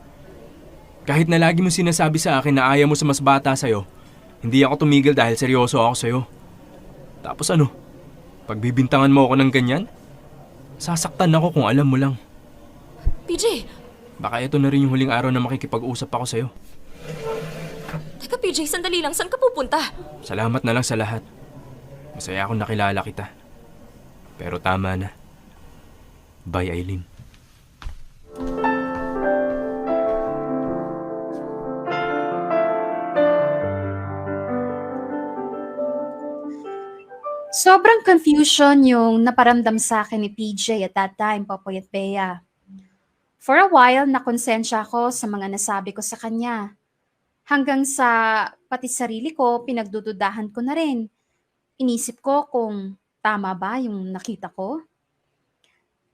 Kahit na lagi mo sinasabi sa akin na ayaw mo sa mas bata sa'yo, hindi ako tumigil dahil seryoso ako sa'yo. Tapos ano? Pagbibintangan mo ako ng ganyan? Sasaktan ako kung alam mo lang. PJ! Baka ito na rin yung huling araw na makikipag-usap ako sa'yo. Teka PJ, sandali lang. Saan ka pupunta? Salamat na lang sa lahat. Masaya akong nakilala kita. Pero tama na. Bye, Eileen. Sobrang confusion yung naparamdam sa akin ni PJ at that time, Popoy at Bea. For a while, nakonsensya ako sa mga nasabi ko sa kanya. Hanggang sa pati sarili ko, pinagdududahan ko na rin. Inisip ko kung tama ba yung nakita ko.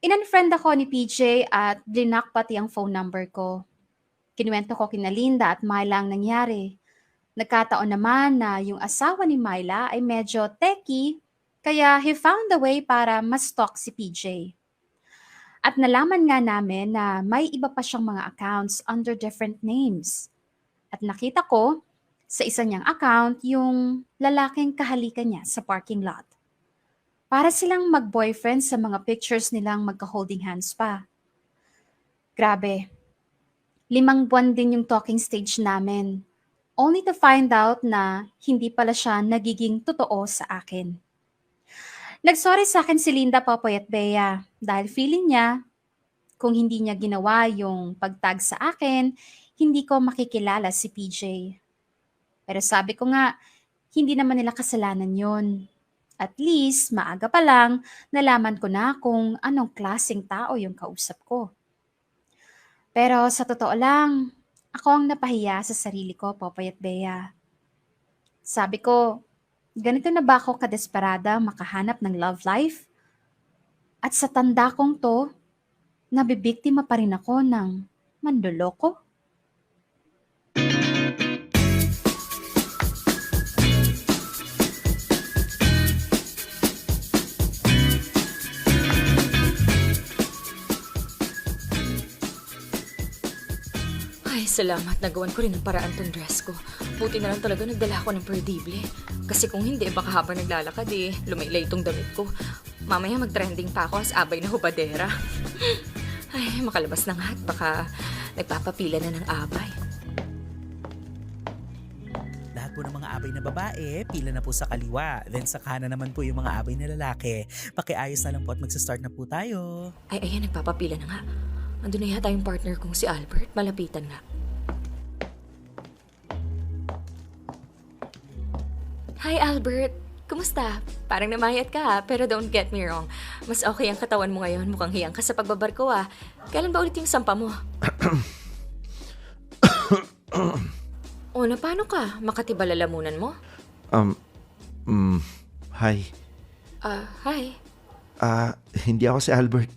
In-unfriend ako ni PJ at blinak pati ang phone number ko. Kinuwento ko kina Linda at Myla ang nangyari. Nagkataon naman na yung asawa ni Myla ay medyo techie, kaya he found a way para ma-stalk si PJ. At nalaman nga namin na may iba pa siyang mga accounts under different names. At nakita ko sa isa niyang account yung lalaking kahalikan niya sa parking lot. Para silang mag-boyfriend sa mga pictures nilang magka-holding hands pa. Grabe. 5 buwan din yung talking stage namin. Only to find out na hindi pala siya nagiging totoo sa akin. Nagsorry sa akin si Linda, Popoy at Bea dahil feeling niya kung hindi niya ginawa yung pagtag sa akin, hindi ko makikilala si PJ. Pero sabi ko nga, hindi naman nila kasalanan yon. At least, maaga pa lang, nalaman ko na kung anong klaseng tao yung kausap ko. Pero sa totoo lang, ako ang napahiya sa sarili ko, Popoy at Bea. Sabi ko, ganito na ba ako kadesperada makahanap ng love life? At sa tanda kong to, nabibiktima pa rin ako ng manloloko? Ay, salamat. Nagawan ko rin ng paraan tong dress ko. Buti na lang talaga nagdala ako ng perdible. Kasi kung hindi, baka habang naglalakad lumaylay itong damit ko. Mamaya mag-trending pa ako as abay na hubadera. Ay, makalabas na nga at baka nagpapapila na ng abay. Lahat po ng mga abay na babae, pila na po sa kaliwa. Then sa kanan naman po yung mga abay na lalaki. Pakiayos na lang po at magsa-start na po tayo. Ay, ayan, nagpapapila na nga. Andun na yata yung partner kong si Albert. Malapitan nga. Hi, Albert. Kumusta? Parang namayat ka pero don't get me wrong. Mas okay ang katawan mo ngayon. Mukhang hiyang ka sa pagbabarko Kailan ba ulit yung sampa mo? O, na paano ka? Makati ba lalamunan mo? Hi. Hi. Hindi ako si Albert.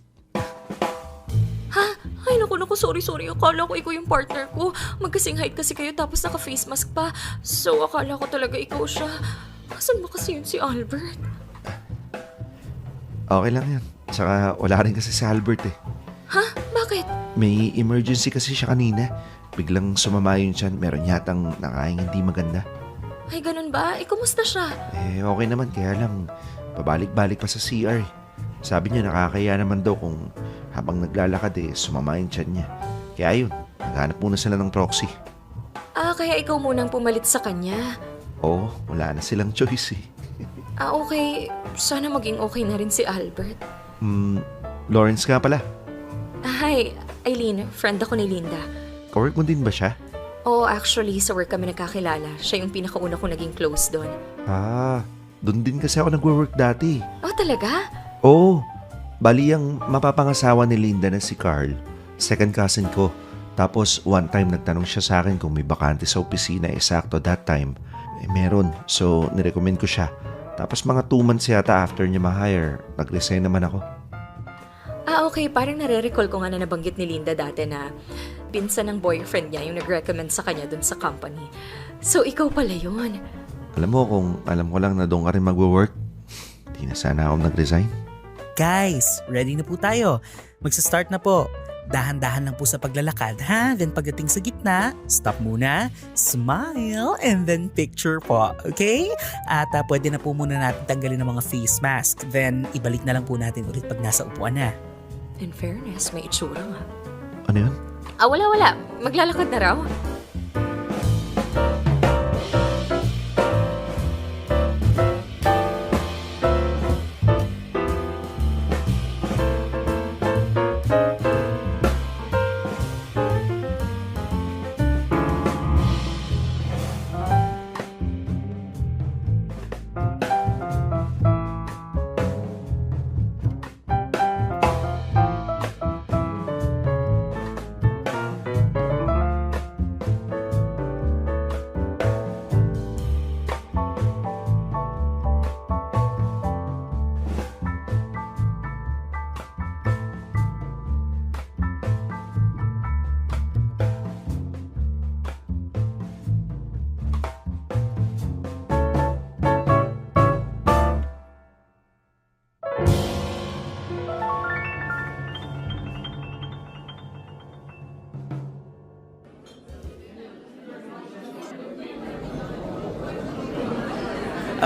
Ha? Ay, naku, sorry. Akala ko ikaw yung partner ko. Magkasing height kasi kayo tapos naka-face mask pa. So, akala ko talaga ikaw siya. Asan ba kasi yun si Albert? Okay lang yan. Saka wala rin kasi si Albert Ha? Bakit? May emergency kasi siya kanina. Biglang sumama yung tiyan. Meron yatang nakain hindi maganda. Ay, ganun ba? Kumusta siya? Okay naman. Kaya lang, pabalik-balik pa sa CR. Sabi niya nakakaya naman daw kung habang naglalakad sumama yung tiyan niya. Kaya yun, naghanap muna sila ng proxy. Kaya ikaw munang pumalit sa kanya. Oo, wala na silang choice Okay. Sana maging okay na rin si Albert. Lawrence nga pala. Hi, Eileen. Friend ako ni Linda. Kawork mo din ba siya? Oo, actually, sa work kami nagkakilala. Siya yung pinakauna kong naging close doon. Doon din kasi ako nag-work dati. Oh, talaga? Oo. Bali ang mapapangasawa ni Linda na si Carl. Second cousin ko. Tapos one time nagtanong siya sa akin kung may bakante sa opisina. Sakto that time. Meron. So, nirecommend ko siya. Tapos mga 2 months yata after niya ma-hire, nag-resign naman ako. Okay. Parang nare-recall ko nga na nabanggit ni Linda dati na pinsan ng boyfriend niya yung nag-recommend sa kanya dun sa company. So, ikaw pala yun. Alam mo, kung alam ko lang na doon ka rin magwo-work, di na sana ako nag-resign. Guys, ready na po tayo. Magsa-start na po. Dahan-dahan lang po sa paglalakad, ha? Then pagdating sa gitna, stop muna, smile, and then picture po, okay? At pwede na po muna natin tanggalin ng mga face mask. Then ibalik na lang po natin ulit pag nasa upuan na. In fairness, may itsura nga. Ano yun? Wala. Maglalakad na raw.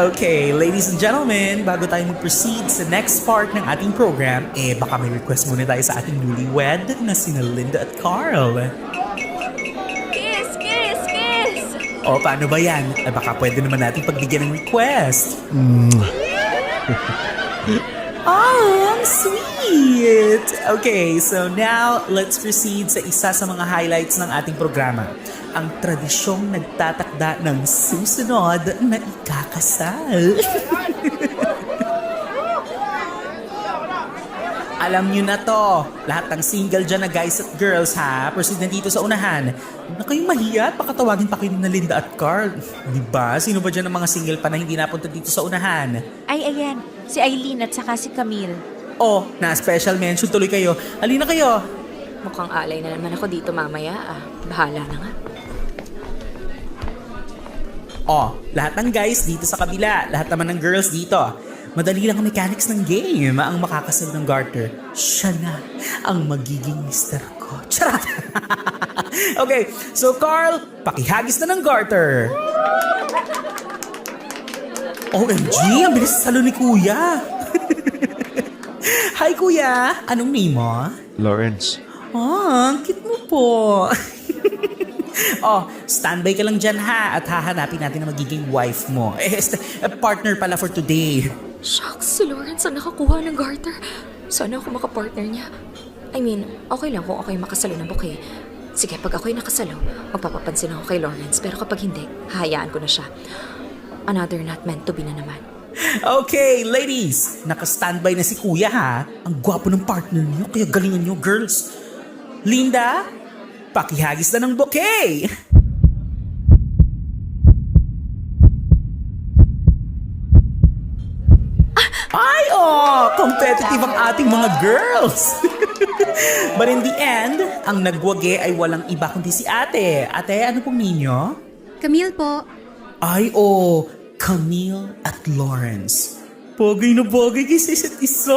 Okay, ladies and gentlemen, bago tayo mag-proceed sa next part ng ating program, baka may request muna tayo sa ating newlywed na sina Linda at Carl. Kiss! O, paano ba yan? Baka pwede naman natin pagbigyan ng request. Oh, ang sweet! Okay, so now, let's proceed sa isa sa mga highlights ng ating programa. Ang tradisyong nagtatakda ng susunod na ikakasal. Alam nyo na to, lahat ng single dyan na guys at girls ha, proceed na dito sa unahan. Huwag na kayong mahiya at pakatawagin pa kayo na Linda at Carl. Diba? Sino ba dyan ang mga single pa na hindi napunta dito sa unahan? Ay, ayan. Si Aileen at saka si Camille. Oh, na-special mention tuloy kayo. Halina kayo. Mukhang alay na naman ako dito mamaya. Bahala na nga. Oh, lahat ng guys dito sa kabila, lahat naman ng girls dito. Madali lang ang mechanics ng game. Ang makakasal ng garter, siya na ang magiging mister ko. Charot! Okay, so Carl, pakihagis na ng garter. OMG, ang bilis sa salo ni Kuya. Hi Kuya, anong name mo? Lawrence. Ang cute mo po. Oh, standby ka lang dyan ha at hahanapin natin ang magiging wife mo. Partner pala for today. Shucks, si Lawrence ang nakakuha ng garter. Sana ako makapartner niya. I mean, okay lang kung ako'y makasalo ng bouquet. Sige, pag ako'y nakasalo, magpapapansin ako kay Lawrence. Pero kapag hindi, hahayaan ko na siya. Another not meant to be na naman. Okay, ladies, naka-standby na si Kuya ha. Ang gwapo ng partner niyo, kaya galingan niyo, girls. Linda, pakihagis na ng bouquet! Ay, competitive ang ating mga girls! But in the end, ang nagwagi ay walang iba kundi si ate. Ate, ano pong ninyo? Camille po. Ay, Camille at Lawrence. Bagay na bagay kayo sa isa't isa.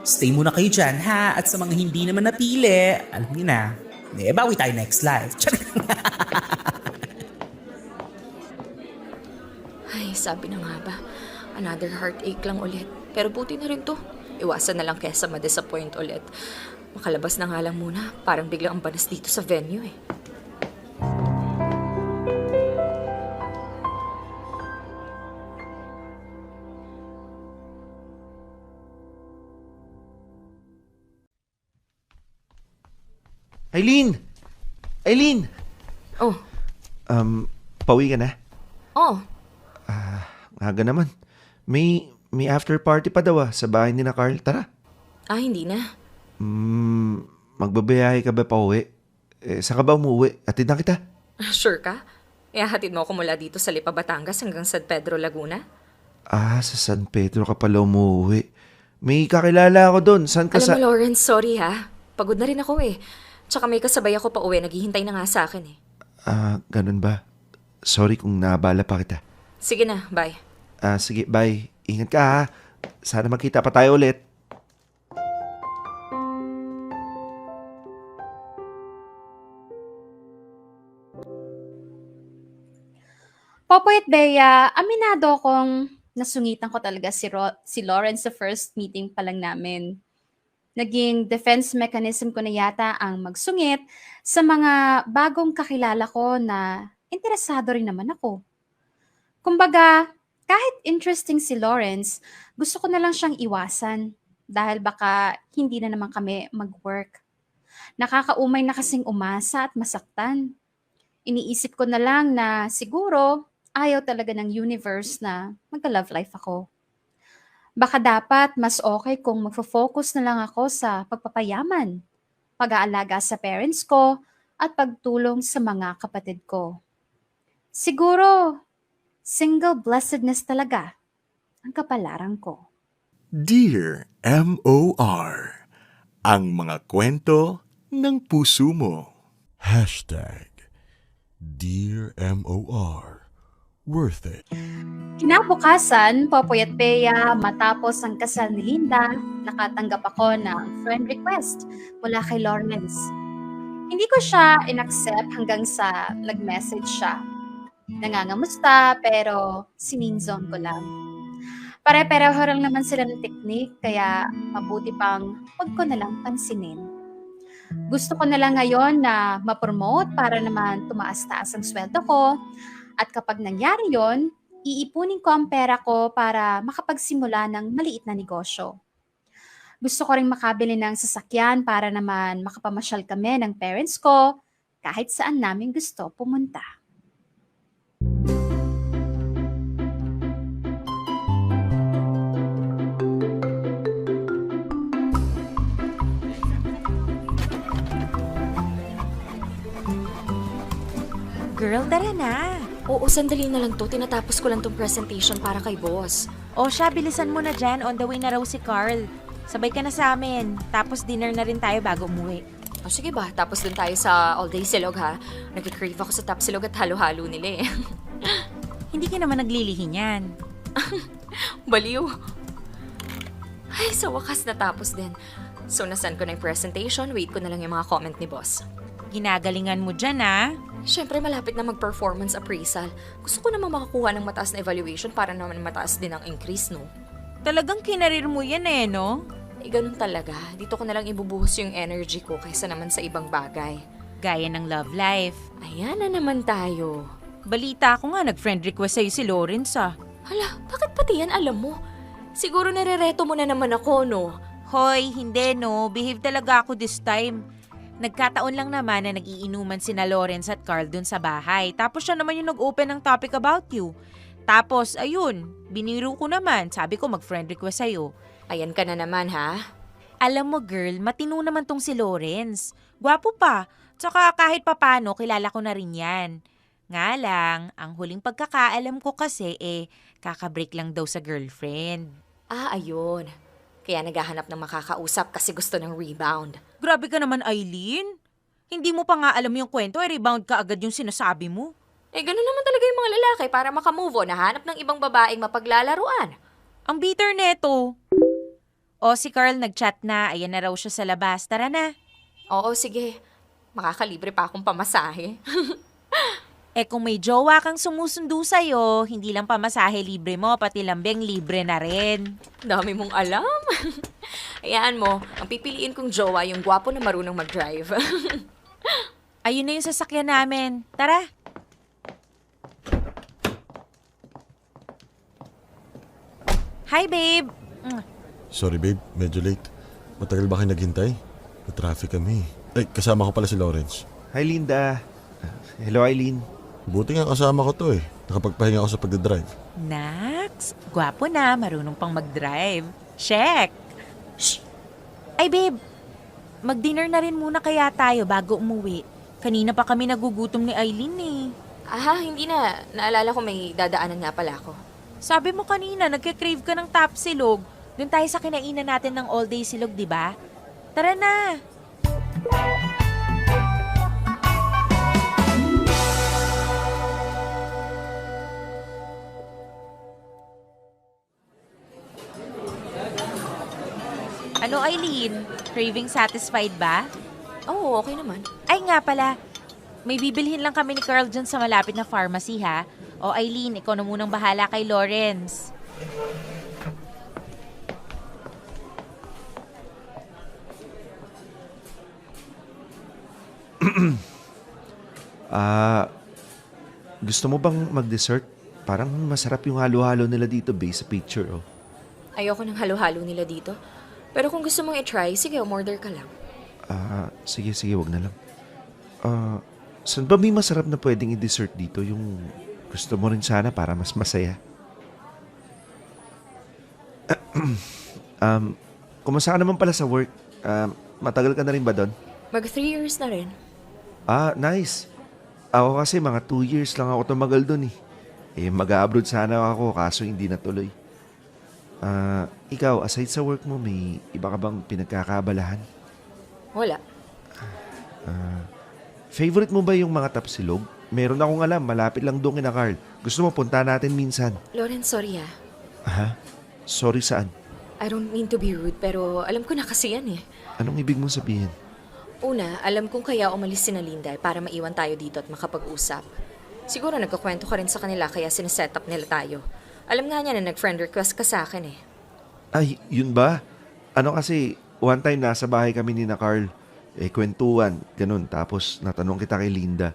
Stay muna kayo dyan ha. At sa mga hindi naman napili, alam niyo na, bawi tayo next live. Ay, sabi na nga ba, another heartache lang ulit. Pero buti na rin to. Iwasan na lang kesa ma-disappoint ulit. Makalabas na nga lang muna. Parang biglang ang banas dito sa venue eh. Aileen! Aileen! Oh. Pauwi ka na? Oh. Aga naman. May after party pa daw sa bahay ni na Carl. Tara. Hindi na. Magbabiyahe ka ba pauwi? Saan ka ba umuwi? Atid na kita. Sure ka? Ihahatid mo ako mula dito sa Lipa, Batangas hanggang San Pedro, Laguna? Sa San Pedro ka pala umuwi. May kakilala ako doon. Saan ka Alam mo, Lawrence, sorry ha. Pagod na rin ako eh. Tsaka may kasabay ako pa uwi. Naghihintay na nga sa akin eh. Ganun ba? Sorry kung naabala pa kita. Sige na, bye. Sige, bye. Ingat ka ha. Sana magkita pa tayo ulit. Popoy at Bea, aminado akong nasungitan ko talaga si Lawrence sa first meeting pa lang namin. Naging defense mechanism ko na yata ang magsungit sa mga bagong kakilala ko na interesado rin naman ako. Kumbaga, kahit interesting si Lawrence, gusto ko na lang siyang iwasan dahil baka hindi na naman kami mag-work. Nakakaumay na kasing umasa at masaktan. Iniisip ko na lang na siguro ayaw talaga ng universe na magka-love life ako. Baka dapat mas okay kung magfo-focus na lang ako sa pagpapayaman, pag-aalaga sa parents ko, at pagtulong sa mga kapatid ko. Siguro, single blessedness talaga ang kapalaran ko. Dear M.O.R. Ang mga kwento ng puso mo. Dear M.O.R. Worth it. Kinabukasan, Popoy at Bea, matapos ang kasal ni Linda, nakatanggap ako ng friend request mula kay Lawrence. Hindi ko siya in-accept hanggang sa nag-message siya. Nangangamusta pero sininzone ko lang. Pare-pareho lang naman sila ng technique kaya mabuti pang huwag ko na lang pansinin. Gusto ko na lang ngayon na ma-promote para naman tumaas-taas ang sweldo ko. At kapag nangyari yon, iipunin ko ang pera ko para makapagsimula ng maliit na negosyo. Gusto ko rin makabili ng sasakyan para naman makapamasyal kami ng parents ko kahit saan namin gusto pumunta. Girl, tara na. Oo, sandali na lang to. Tinatapos ko lang tong presentation para kay boss. O siya, bilisan mo na dyan. On the way na raw si Carl. Sabay ka na sa amin. Tapos dinner na rin tayo bago umuwi. O sige ba, tapos dun tayo sa all-day silog ha. Nag-crave ako sa top silog at halo-halo nila eh. Hindi ka naman naglilihin yan. Baliw. Ay, sa wakas natapos din. So, nasan ko na yung presentation. Wait ko na lang yung mga comment ni boss. Ginagalingan mo dyan, ah. Siyempre, malapit na mag-performance appraisal. Gusto ko naman makakuha ng mataas na evaluation para naman mataas din ang increase, no? Talagang kinarir mo yan eh, no? Eh, ganun talaga. Dito ko na lang ibubuhos yung energy ko kaysa naman sa ibang bagay. Gaya ng love life. Ayan na naman tayo. Balita ko nga, nag-friend request sa'yo si Lawrence, ah. Hala, bakit pati yan alam mo? Siguro nare-reto mo na naman ako, no? Hoy, hindi, no? Behave talaga ako this time. Nagkataon lang naman na nagiinuman sina Lawrence at Carl dun sa bahay. Tapos siya naman yung nag-open ng topic about you. Tapos, ayun, biniro ko naman. Sabi ko mag-friend request sa'yo. Ayan ka na naman, ha? Alam mo, girl, matino naman tong si Lawrence. Gwapo pa. Tsaka kahit papano, kilala ko na rin yan. Nga lang, ang huling pagkakaalam ko kasi kakabreak lang daw sa girlfriend. Ah, ayun. Kaya naghahanap ng makakausap kasi gusto ng rebound. Grabe ka naman, Eileen. Hindi mo pa nga alam yung kwento, rebound ka agad yung sinasabi mo. Eh, ganun naman talaga yung mga lalaki para makamove on, nahanap ng ibang babaeng mapaglalaruan. Ang bitter neto. O, si Carl nag-chat na. Ayan na raw siya sa labas. Tara na. Oo, sige. Makakalibre pa akong pamasahe. Kung may jowa kang sumusundo sa'yo, hindi lang pamasahe libre mo, pati lambing libre na rin. Dami mong alam. Ayan mo, ang pipiliin kong jowa yung gwapo na marunong mag-drive. Ayun na yung sasakyan namin. Tara. Hi, babe. Sorry babe, medyo late. Matagal ba kayo naghintay? Na-traffic kami. Ay, kasama ko pala si Lawrence. Hi, Linda. Hello, Eileen. Buti nga kasama ko to eh. Nakapagpahinga ako sa pagdadrive. Nax, gwapo na, marunong pang mag-drive. Check. Shh. Ay, babe. Mag-dinner na rin muna kaya tayo bago umuwi. Kanina pa kami nagugutom ni Eileen eh. Hindi na. Naalala ko may dadaanan nga pala ako. Sabi mo kanina, nagka-crave ka ng tapsilog. Doon tayo sa kinainan natin ng all day silog, di ba? Tara na! Ano, Eileen? Craving satisfied ba? Oo, okay naman. Ay nga pala, may bibilhin lang kami ni Carl dyan sa malapit na pharmacy ha. O Eileen, ikaw na munang bahala kay Lawrence. Gusto mo bang mag-dessert? Parang masarap yung halo-halo nila dito based sa picture, oh. Ayoko ng halo-halo nila dito. Pero kung gusto mong i-try, sige, umorder ka lang. Sige, wag na lang. Saan ba may masarap na pwedeng i-dessert dito? Yung gusto mo rin sana para mas masaya. Kumusta ka naman pala sa work? Matagal ka na rin ba doon? Mag 3 years na rin. Nice. Ako kasi mga 2 years lang ako tumagal doon eh. Mag-abroad sana ako kaso hindi natuloy. Ikaw, aside sa work mo, may iba ka bang pinagkakabalahan? Wala. Favorite mo ba yung mga tapsilog? Meron akong alam, malapit lang doon kina Carl. Gusto mo punta natin minsan. Lawrence, sorry ah. Sorry saan? I don't mean to be rude, pero alam ko na kasi yan eh. Anong ibig mong sabihin? Una, alam kong kaya umalis si Linda para maiwan tayo dito at makapag-usap. Siguro nagkakwento ka rin sa kanila kaya sineset up nila tayo. Alam nga niya na nag-friend request ka sa akin eh. Ay, yun ba? Ano kasi, one time nasa bahay kami ni na Carl. Kwentuhan, ganun. Tapos natanong kita kay Linda.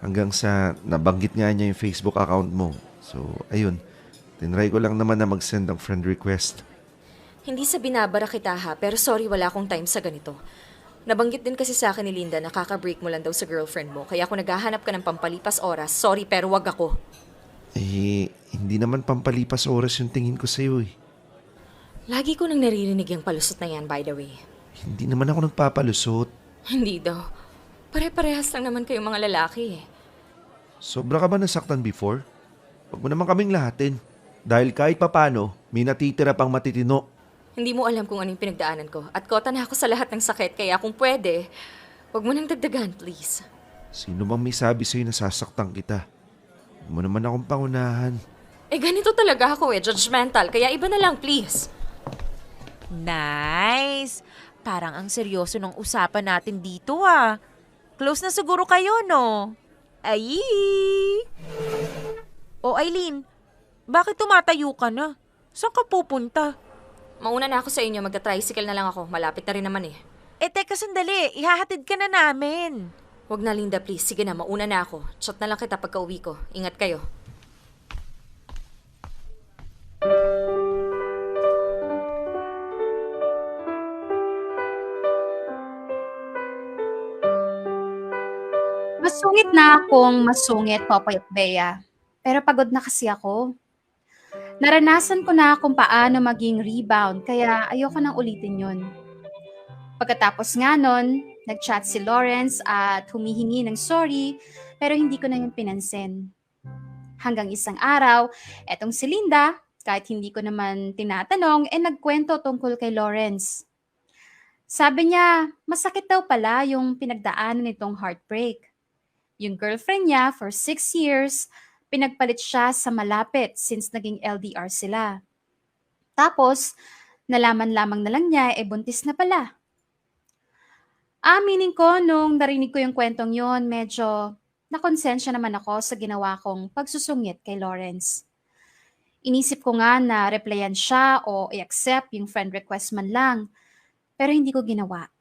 Hanggang sa nabanggit nga niya yung Facebook account mo. So, ayun. Tinry ko lang naman na mag-send ng friend request. Hindi sa binabara kita ha, pero sorry wala akong time sa ganito. Nabanggit din kasi sa akin ni Linda na kaka-break mo lang daw sa girlfriend mo. Kaya kung naghahanap ka ng pampalipas oras, sorry pero wag ako. Hindi naman pampalipas oras yung tingin ko sa'yo eh. Lagi ko nang naririnig yung palusot na yan, by the way. Hindi naman ako nagpapalusot. Hindi daw. Pare-parehas lang naman kayong mga lalaki eh. Sobra ka ba nasaktan before? Huwag mo naman kaming lahatin. Dahil kahit papano, may natitira pang matitino. Hindi mo alam kung ano yung pinagdaanan ko. At kota na ako sa lahat ng sakit, kaya kung pwede, wag mo nang dagdagan, please. Sino bang may sabi sa'yo na sasaktan kita? Huwag mo naman akong pangunahan. Ganito talaga ako judgmental, kaya iba na lang, please. Nice! Parang ang seryoso ng usapan natin dito ah. Close na siguro kayo, no? Ay! O Eileen, bakit tumatayo ka na? Saan ka pupunta? Mauna na ako sa inyo, magta-tricycle na lang ako. Malapit na rin naman eh. Teka sandali, ihahatid ka na namin. Wag na Linda, please. Sige na, mauna na ako. Chat na lang kita pagka uwi ko. Ingat kayo. Masungit na akong masungit, Popoy at Bea. Pero pagod na kasi ako. Naranasan ko na kung paano maging rebound, kaya ayoko nang ulitin yun. Pagkatapos nga nun, nag-chat si Lawrence at humihingi ng sorry, pero hindi ko na yun pinansin. Hanggang isang araw, etong si Linda, kahit hindi ko naman tinatanong, nagkwento tungkol kay Lawrence. Sabi niya, masakit daw pala yung pinagdaanan nitong heartbreak. Yung girlfriend niya for 6 years, pinagpalit siya sa malapit since naging LDR sila. Tapos, nalaman lamang na lang niya, buntis na pala. Aminin ko, nung narinig ko yung kwentong yon, medyo nakonsensya naman ako sa ginawa kong pagsusungit kay Lawrence. Inisip ko nga na replyan siya o i-accept yung friend request man lang, pero hindi ko ginawa.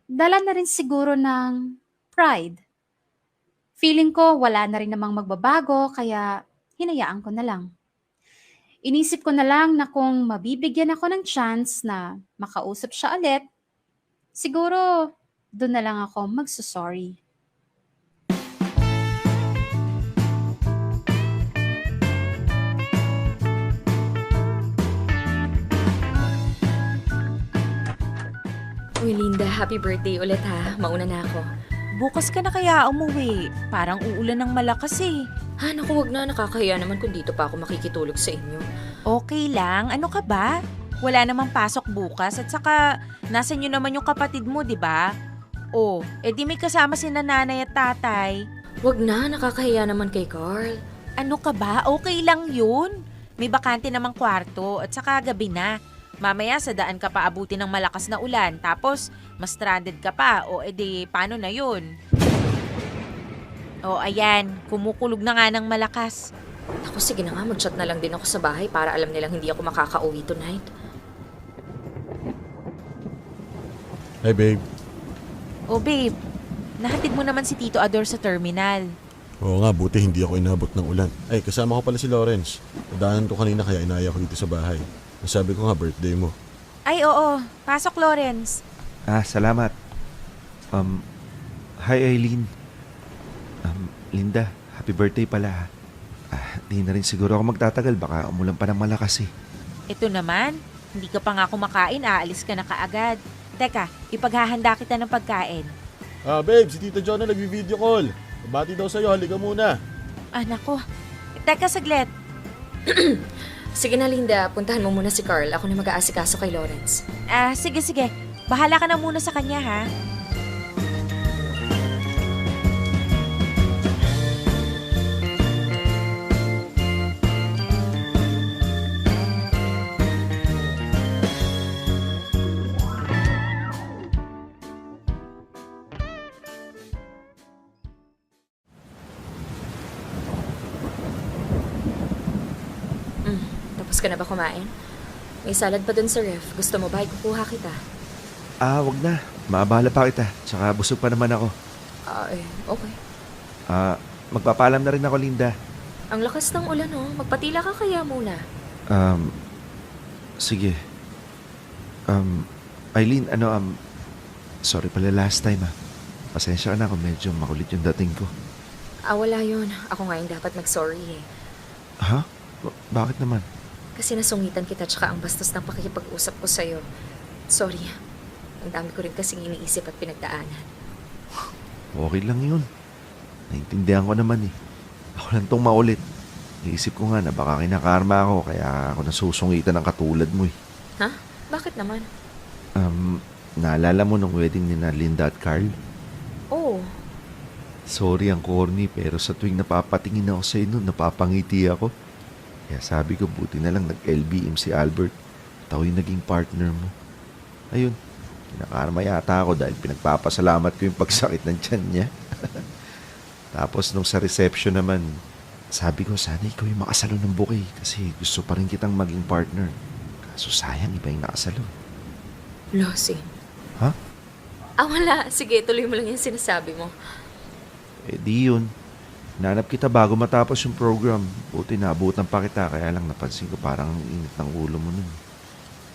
Dala na rin siguro ng pride. Feeling ko wala na rin namang magbabago kaya hinayaan ko na lang. Inisip ko na lang na kung mabibigyan ako ng chance na makausap siya ulit, siguro doon na lang ako magsusorry. Uy Linda, happy birthday ulit ha. Mauna na ako. Bukas ka na kaya umuwi. Parang uulan ng malakas eh. Naku, wag na. Nakakahiya naman kung dito pa ako makikitulog sa inyo. Okay lang. Ano ka ba? Wala namang pasok bukas at saka nasa inyo naman yung kapatid mo, di ba? Oh, edi may kasama si nanay at tatay. Wag na, nakakahiya naman kay Carl. Ano ka ba? Okay lang yun. May bakante namang kwarto at saka gabi na. Mamaya sa daan ka pa abutin ng malakas na ulan tapos mas stranded ka pa o edi paano na yun? O ayan, kumukulog na nga ng malakas. Ako, sige na nga, mag-chat na lang din ako sa bahay para alam nilang hindi ako makakauwi tonight. Hey, babe. O babe, nahatid mo naman si Tito Ador sa terminal. Oo nga, buti hindi ako inabot ng ulan. Ay, kasama ko pala si Lawrence. Nadaanan ko kanina kaya inaya ko dito sa bahay. Nasabi ko nga, birthday mo. Ay oo, pasok Lawrence. Salamat. Hi Eileen. Linda, happy birthday pala. Di na rin siguro ako magtatagal. Baka umulan pa ng malakas eh. Ito naman, hindi ka pa nga kumakain, aalis ka na kaagad. Teka, ipaghahanda kita ng pagkain. Babe, si Tito John na nag-video call. Bati daw sa'yo, halika muna. Nako. Teka saglit. Sige na, Linda, puntahan mo muna si Carl. Ako na mag-aasikaso kay Lawrence. Sige. Bahala ka na muna sa kanya ha. Tapos ka na ba kumain? May salad pa dun sa ref. Gusto mo ba? Ikukuha kita. Wag na. Maabala pa kita. Tsaka busog pa naman ako. Okay. Magpapaalam na rin ako, Linda. Ang lakas ng ulan, oh. Magpatila ka kaya muna. Sige. Eileen, sorry pala last time Pasensya ka na kung medyo makulit yung dating ko. Wala yun. Ako nga yung dapat mag-sorry eh. Ha? Bakit naman? Kasi nasungitan kita tsaka ang bastos ng pakikipag-usap ko sa'yo. Sorry. Ang dami ko rin kasing iniisip at pinagdaanan. Okay lang yun. Naintindihan ko naman eh. Ako lang tong maulit. Naisip ko nga na baka kinakarma ako kaya ako nasusungitan ng katulad mo eh. Ha? Bakit naman? Naalala mo nung wedding ni na Linda at Carl? Oo. Sorry ang corny pero sa tuwing napapatingin ako sa inyo, napapangiti ako. Kaya sabi ko buti na lang nag-LBM si Albert at ako yung naging partner mo. Ayun, kinakarma yata ako dahil pinagpapasalamat ko yung pagsakit ng tiyan niya. Tapos nung sa reception naman, sabi ko sana ikaw yung makasalo ng bouquet kasi gusto pa rin kitang maging partner. Kaso sayang iba yung nakasalo. Losing. Ha? Wala. Sige, tuloy mo lang yung sinasabi mo. Di yun. Nanap kita bago matapos yung program. Buti naabutan pa kita kaya lang napansin ko parang ang init ng ulo mo nun.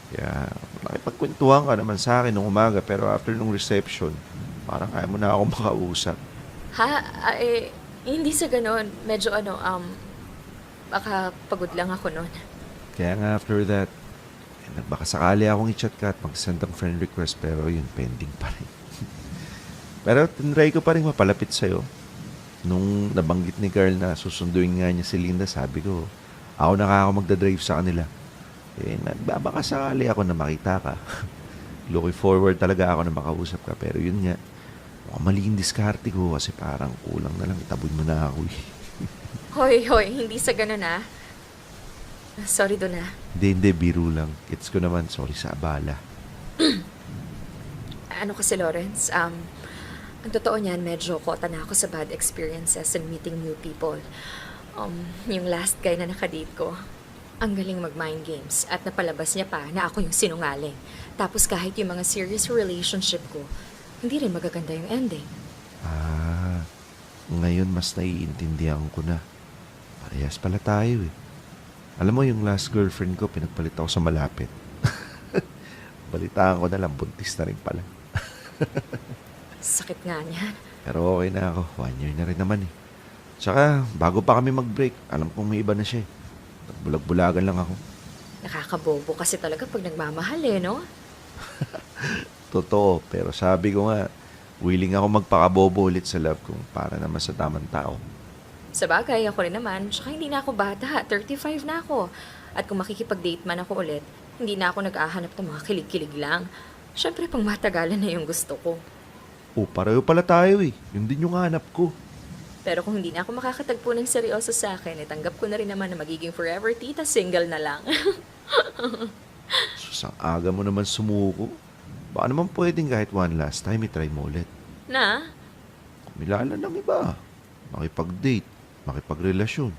Kaya nakipagkwentuhan ka naman sa akin nung umaga pero after nung reception, parang ayaw mo na ako makausap. Hindi sa ganon. Medyo baka pagod lang ako nun. Kaya nga after that, baka sakali akong i-chat ka at mag-send ng friend request pero yun, pending pa rin. Pero tinry ko pa rin mapalapit sa'yo. Nung nabanggit ni Carl na susunduin nga niya si Linda, sabi ko, ako magdadrive sa kanila. Nagbabaka sakali ako na makita ka. Looking forward talaga ako na makausap ka. Pero yun nga, mali yung diskarte ko kasi parang kulang na lang. Itabon mo na ako eh. Hoy, hindi sa ganon Sorry doon Hindi, biro lang. Gets ko naman, sorry sa abala. Ano kasi, Lawrence, ang totoo niyan, medyo kota na ako sa bad experiences and meeting new people. Yung last guy na nakadate ko, ang galing mag-mind games at napalabas niya pa na ako yung sinungaling. Tapos kahit yung mga serious relationship ko, hindi rin magaganda yung ending. Ngayon mas naiintindihan ko na. Parehas pala tayo eh. Alam mo yung last girlfriend ko, pinagpalit ako sa malapit. Balitaan ko na lang, buntis na rin pala. Sakit nga niyan. Pero okay na ako. 1 year na rin naman eh. Tsaka, bago pa kami mag-break, alam kong may iba na siya eh. Nagbulag-bulagan lang ako. Nakakabobo kasi talaga pag nagmamahal no? Totoo, pero sabi ko nga, willing ako magpakabobo ulit sa love kung para naman sa tamang tao. Sa bagay, ako rin naman. Tsaka hindi na ako bata. 35 na ako. At kung makikipag-date man ako ulit, Hindi na ako nag-ahanap ng mga kilig-kilig lang. Siyempre, pang matagalan na yung gusto ko. Pareho pala tayo eh. Yun din yung hanap ko. Pero kung hindi na ako makakatagpo ng seryoso sa akin, tanggap ko na rin naman na magiging forever tita, single na lang. Sus, ang aga mo naman sumuko. Baka naman pwedeng kahit one last time, i-try mo ulit. Na? Kumilala ng iba. Makipag-date, makipagrelasyon.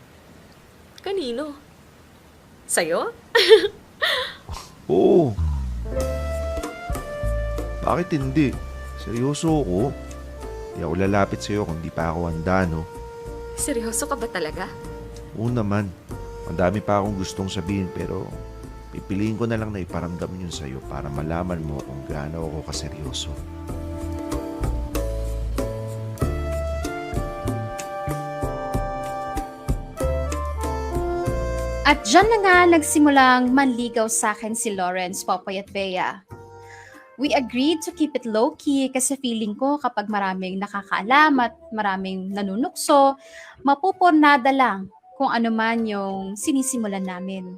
Kanino? Sa'yo? Oo. Bakit hindi? Seryoso ako. Hindi ako lalapit sa'yo kung di pa ako handa, no? Seryoso ka ba talaga? Oo naman. Ang dami pa akong gustong sabihin pero pipiliin ko na lang na iparamdam yun sa'yo para malaman mo kung gaano ako kaseryoso. At dyan na nga nagsimulang manligaw sa akin si Lawrence, Popoy at Bea. We agreed to keep it low-key kasi feeling ko kapag maraming nakakaalam at maraming nanunukso, mapupornada lang kung ano man yung sinisimulan namin.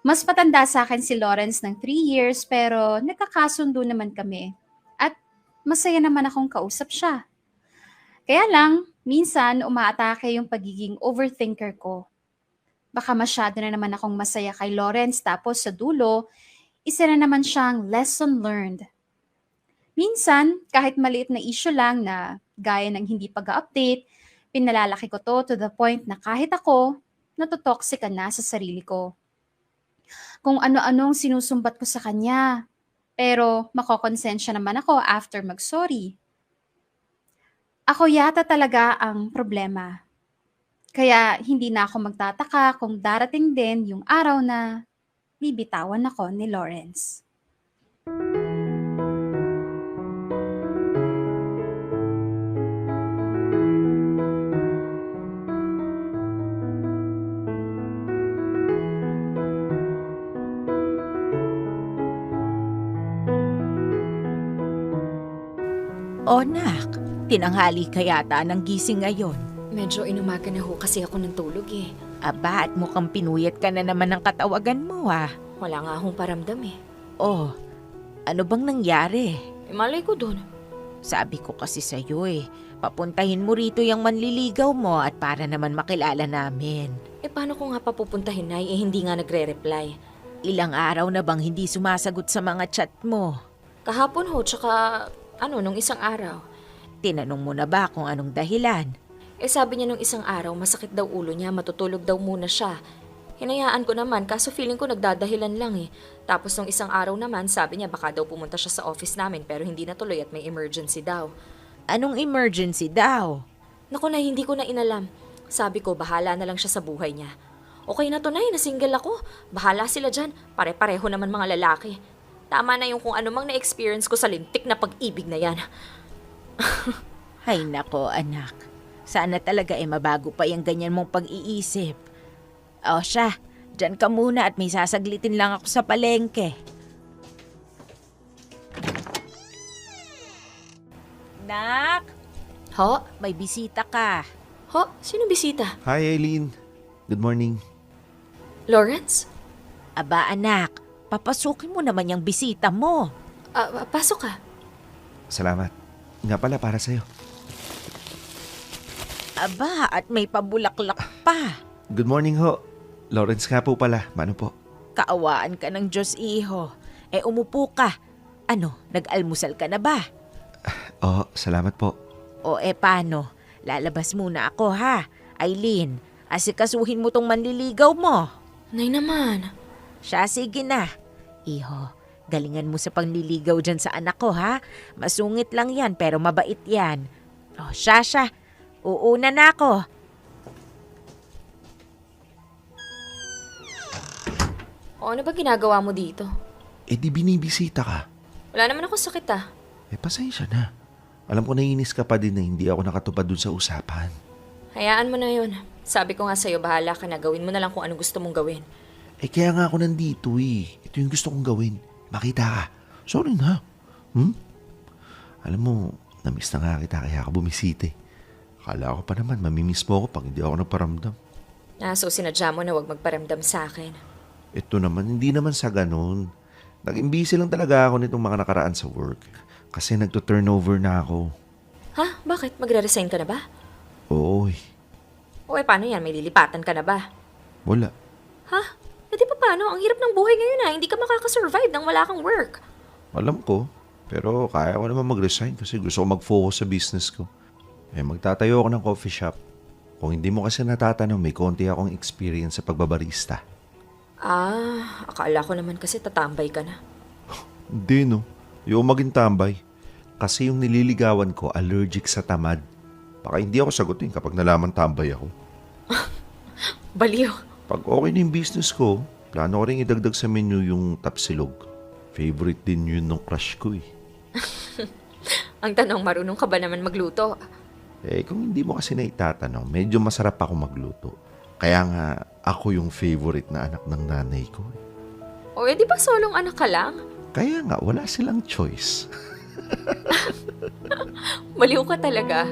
Mas patanda sa akin si Lawrence ng 3 years pero nagkakasundo naman kami at masaya naman akong kausap siya. Kaya lang, minsan umaatake yung pagiging overthinker ko. Baka masyado na naman akong masaya kay Lawrence tapos sa dulo, isa na naman siyang lesson learned. Minsan, kahit maliit na issue lang na gaya ng hindi pag-update, pinalalaki ko to the point na kahit ako, natotoxic na sa sarili ko. Kung ano-anong sinusumbat ko sa kanya, pero makokonsensya naman ako after mag-sorry. Ako yata talaga ang problema. Kaya hindi na ako magtataka kung darating din yung araw na bibitawan ako ni Lawrence. O nak, tinanghali ka yata ng gising ngayon. Medyo inumaga na ho kasi ako ng tulog eh. Aba, at mukhang pinuyat ka na naman ng katawagan mo Wala nga akong paramdam eh. Oh, ano bang nangyari? Malay ko dun. Sabi ko kasi sa'yo papuntahin mo rito yung manliligaw mo at para naman makilala namin. Paano ko nga papupuntahin, Nay? Hindi nga nagre-reply. Ilang araw na bang hindi sumasagot sa mga chat mo? Kahapon ho, tsaka nung isang araw. Tinanong mo na ba kung anong dahilan? Sabi niya nung isang araw, masakit daw ulo niya, matutulog daw muna siya. Hinayaan ko naman, kaso feeling ko nagdadahilan lang eh. Tapos nung isang araw naman, sabi niya baka daw pumunta siya sa office namin pero hindi natuloy at may emergency daw. Anong emergency daw? Naku na, hindi ko na inalam. Sabi ko, bahala na lang siya sa buhay niya. Okay na to, Nay, na single ako. Bahala sila dyan. Pare-pareho naman mga lalaki. Tama na yung kung ano mang na-experience ko sa lintik na pag-ibig na yan. Ay nako, anak. Sana talaga mabago pa yung ganyan mong pag-iisip. O siya, dyan ka muna at may sasaglitin lang ako sa palengke. Nak! Ho? May bisita ka. Ho? Sino bisita? Hi, Eileen. Good morning. Lawrence? Aba anak, papasukin mo naman yung bisita mo. Pasok ka. Salamat. Nga pala para sa'yo. Aba, at may pabulaklak pa. Good morning ho. Lawrence nga po pala. Mano po? Kaawaan ka ng Diyos, iho. Umupo ka. Ano, nag-almusal ka na ba? Oo, salamat po. O paano? Lalabas muna ako ha. Eileen, asikasuhin mo tong manliligaw mo. Nay naman. Siya, sige na. Iho, galingan mo sa panliligaw dyan sa anak ko ha. Masungit lang yan pero mabait yan. O siya. Uuna na ako. Ano ba ginagawa mo dito? Di binibisita ka. Wala naman ako sakit ah. Pasensya na. Alam ko naiinis ka pa din na hindi ako nakatupad dun sa usapan. Hayaan mo na yun. Sabi ko nga sa'yo, bahala ka na. Gawin mo na lang kung anong gusto mong gawin. Kaya nga ako nandito Ito yung gusto kong gawin. Makita ka. Sorry na. Alam mo, namiss na nga kita kaya ako bumisita. Akala ko pa naman, mamimiss mo ako pag hindi ako nagparamdam. So sinadya mo na wag magparamdam sa akin. Ito naman, hindi naman sa ganun. Naging busy lang talaga ako nitong mga nakaraan sa work. Kasi nagto-turnover na ako. Ha? Bakit? Magre-resign ka na ba? Oo eh. O paano yan? May lilipatan ka na ba? Wala. Ha? E di pa paano? Ang hirap ng buhay ngayon Hindi ka makakasurvive nang wala kang work. Alam ko. Pero kaya ko naman mag-resign kasi gusto ko mag-focus sa business ko. Magtatayo ako ng coffee shop. Kung hindi mo kasi natatanong, may konti akong experience sa pagbabarista. Akala ko naman kasi tatambay ka na. Hindi no. Yung maging tambay. Kasi yung nililigawan ko, allergic sa tamad. Baka hindi ako sagutin kapag nalaman tambay ako. Baliw. Pag okay na yung business ko, plano ko rin idagdag sa menu yung tapsilog. Favorite din yun ng crush ko eh. Ang tanong, marunong ka ba naman magluto? Kung hindi mo kasi naitatanong, medyo masarap ako magluto. Kaya nga, ako yung favorite na anak ng nanay ko. O di ba solong anak ka lang? Kaya nga, wala silang choice. Baliw ka talaga.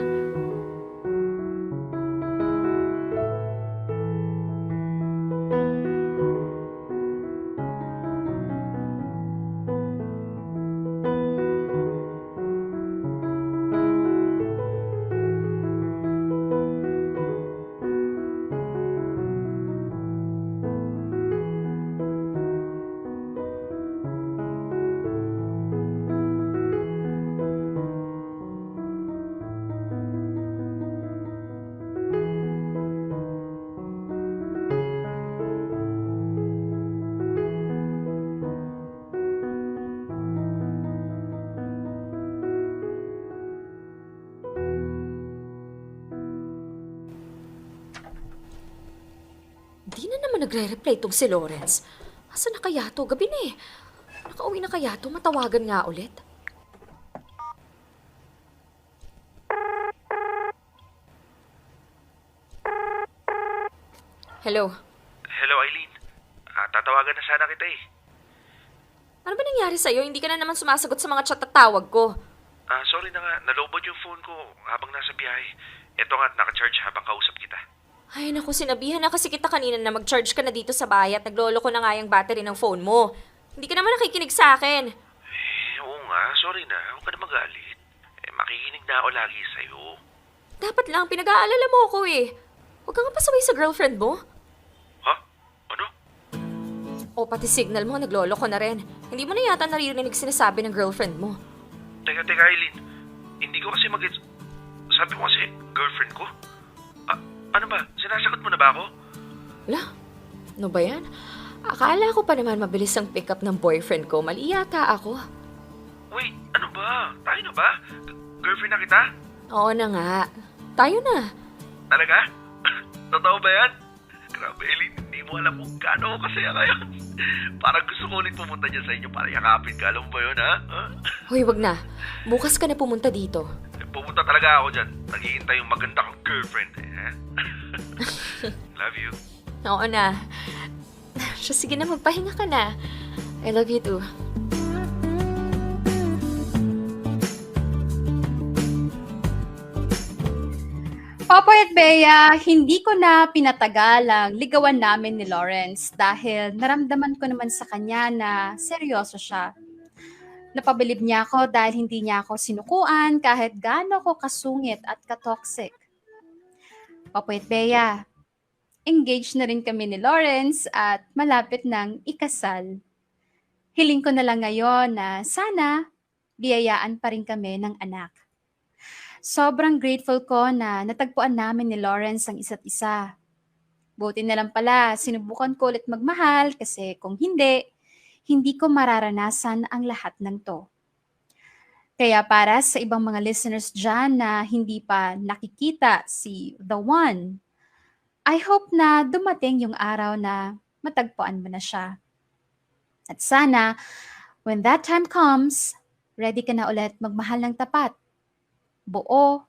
Di na naman nagre-reply itong si Lawrence. Asan na kaya to? Gabi na eh. Nakauwi na kaya to? Matawagan nga ulit. Hello? Hello, Eileen. Tatawagan na sana kita eh. Ano ba nangyari sa'yo? Hindi ka na naman sumasagot sa mga chat at tawag ko. Sorry na nga. Nalobot yung phone ko habang nasa biyahe. Ito nga, naka-charge habang kausap kita. Ay naku, sinabihan na kasi kita kanina na mag-charge ka na dito sa bahay at naglolo ko na nga yung battery ng phone mo. Hindi ka naman nakikinig sa akin. Oo nga. Sorry na. Huwag ka na magalit. Makikinig na ako lagi sa'yo. Dapat lang, pinag-aalala mo ako eh. Huwag ka nga pasaway sa girlfriend mo. Ha? Ano? O pati signal mo, naglolo ko na rin. Hindi mo na yata naririnig sinasabi ng girlfriend mo. Teka, Eileen. Hindi ko kasi sabi mo kasi, girlfriend ko? Ano ba? Sinasagot mo na ba ako? Wala. Ano ba yan? Akala ko pa naman mabilis ang pick up ng boyfriend ko. Mali yata ako. Wait, ano ba? Tayo na ba? Girlfriend na kita? Oo na nga. Tayo na. Talaga? Totoo ba yan? Grabe, Eileen. Hindi mo alam kung gaano ako kasaya ngayon. Parang gusto ko ulit pumunta dyan sa inyo para yakapin ka. Alam mo ba yun, ha? Hoy, wag na. Bukas ka na pumunta dito. Pumunta talaga ako dyan. Naghihintay yung maganda kong girlfriend eh. Love you. Oo na. So, sige na, magpahinga ka na. I love you too. Popoy at Bea, hindi ko na pinatagal ang ligawan namin ni Lawrence dahil naramdaman ko naman sa kanya na seryoso siya. Napabilib niya ako dahil hindi niya ako sinukuan kahit gaano ko kasungit at katoxic. Popoy at Bea, engaged na rin kami ni Lawrence at malapit ng ikasal. Hiling ko na lang ngayon na sana biyayaan pa rin kami ng anak. Sobrang grateful ko na natagpuan namin ni Lawrence ang isa't isa. Buti na lang pala, sinubukan ko ulit magmahal kasi kung hindi ko mararanasan ang lahat ng to. Kaya para sa ibang mga listeners dyan na hindi pa nakikita si The One, I hope na dumating yung araw na matagpuan mo na siya. At sana, when that time comes, ready ka na ulit magmahal ng tapat, buo,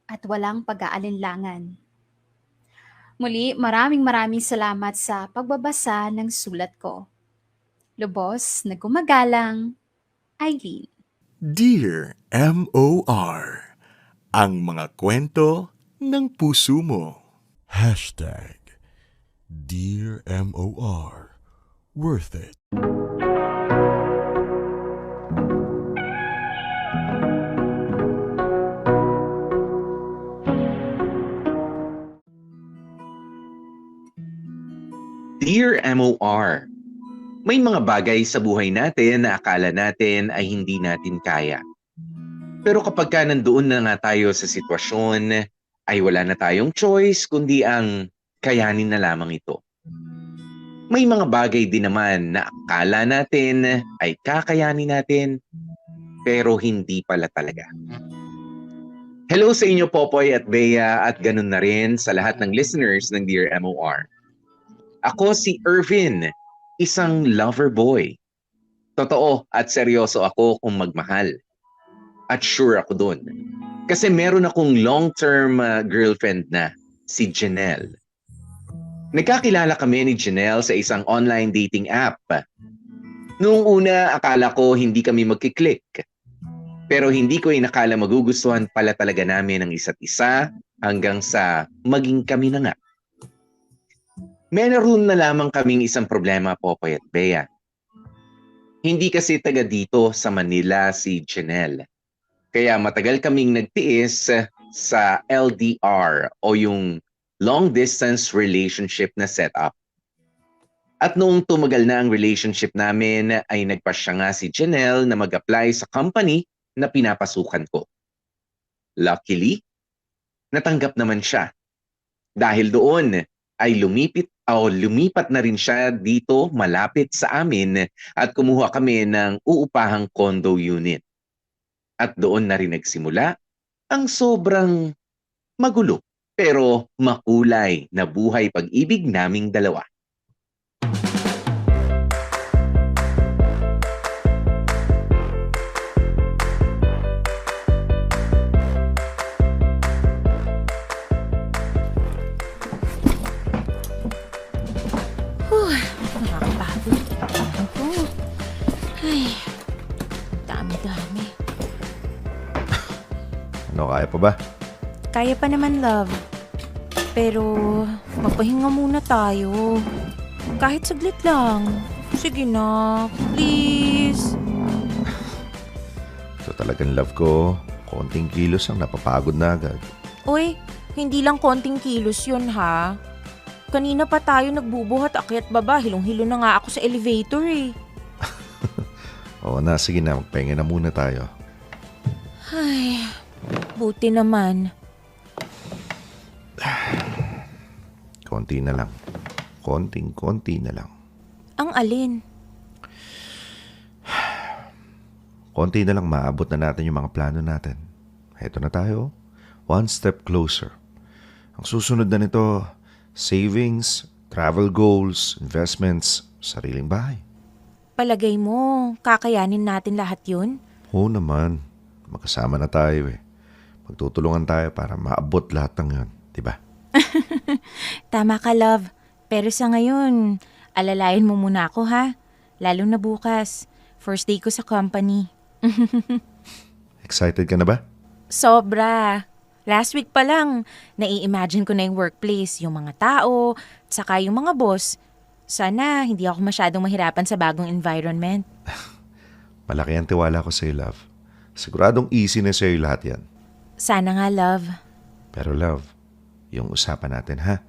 at walang pag-aalinlangan. Muli, maraming salamat sa pagbabasa ng sulat ko. Lubos na gumagalang, Eileen. Dear M.O.R. Ang mga kwento ng puso mo. Dear M.O.R. worth it. Dear MOR, may mga bagay sa buhay natin na akala natin ay hindi natin kaya. Pero kapag ka nandoon na nga tayo sa sitwasyon, ay wala na tayong choice kundi ang kayanin na lamang ito. May mga bagay din naman na akala natin ay kakayanin natin, pero hindi pala talaga. Hello sa inyo Popoy at Bea at ganun na rin sa lahat ng listeners ng Dear MOR. Ako si Irvin, isang lover boy. Totoo at seryoso ako kung magmahal. At sure ako dun. Kasi meron akong long-term girlfriend na, si Janelle. Nagkakilala kami ni Janelle sa isang online dating app. Noong una, akala ko hindi kami magkiklik. Pero hindi ko inakala magugustuhan pala talaga namin ang isa't isa hanggang sa maging kami na nga. Meron na lamang kaming isang problema, Popoy at Bea. Hindi kasi taga dito sa Manila si Janelle. Kaya matagal kaming nagtiis sa LDR o yung long distance relationship na setup. At noong tumagal na ang relationship namin ay nagpasya nga si Janelle na mag-apply sa company na pinapasukan ko. Luckily, natanggap naman siya. Dahil doon ay lumipat na rin siya dito malapit sa amin at kumuha kami ng uupahang condo unit. At doon na rin nagsimula ang sobrang magulo pero makulay na buhay pag-ibig naming dalawa. Nakakapagod. Ay, dami-dami. Ano, kaya pa ba? Kaya pa naman, love. Pero, magpahinga muna tayo. Kahit saglit lang. Sige na, please. Ito talagang love ko. Konting kilos ang napapagod na agad. Uy, hindi lang konting kilos yun, ha? Kanina pa tayo nagbubuhat akyat baba. Hilong-hilo na nga ako sa elevator eh. Oo na, sige na. Magpahinga na muna tayo. Ay, buti naman. Konti na lang. Konting-konti na lang. Ang alin? Konti na lang maabot na natin yung mga plano natin. Heto na tayo. One step closer. Ang susunod na nito, savings, travel goals, investments, sariling bahay. Palagay mo, kakayanin natin lahat yun? Oo naman. Magkasama na tayo eh. Magtutulungan tayo para maabot lahat ng yun. Diba? Tama ka, love. Pero sa ngayon, alalayan mo muna ako, ha? Lalo na bukas. First day ko sa company. Excited ka na ba? Sobra. Last week pa lang, nai-imagine ko na yung workplace, yung mga tao, saka yung mga boss. Sana hindi ako masyadong mahirapan sa bagong environment. Malaki ang tiwala ko sa'yo, love. Siguradong easy na sa'yo lahat yan. Sana nga, love. Pero love, yung usapan natin ha,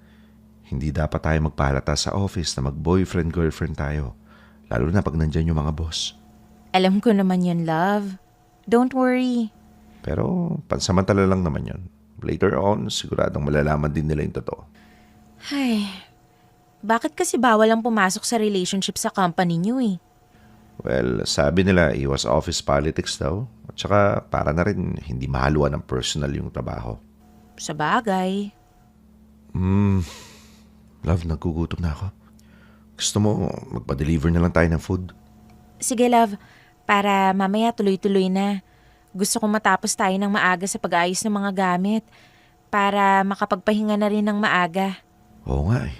hindi dapat tayo magpahalata sa office na mag-boyfriend-girlfriend tayo. Lalo na pag nandyan yung mga boss. Alam ko naman yun, love. Don't worry. Pero pansamantala lang naman yun. Later on, siguradong malalaman din nila yung totoo. Ay, bakit kasi bawal ang pumasok sa relationship sa company niyo eh? Well, sabi nila iwas office politics daw. At saka para na rin hindi mahaluan ng personal yung trabaho. Sa bagay. Love, nagkugutom na ako. Gusto mo magpa-deliver na lang tayo ng food? Sige, love. Para mamaya tuloy-tuloy na. Gusto kong matapos tayo ng maaga sa pag-ayos ng mga gamit. Para makapagpahinga na rin ng maaga. Oo nga eh.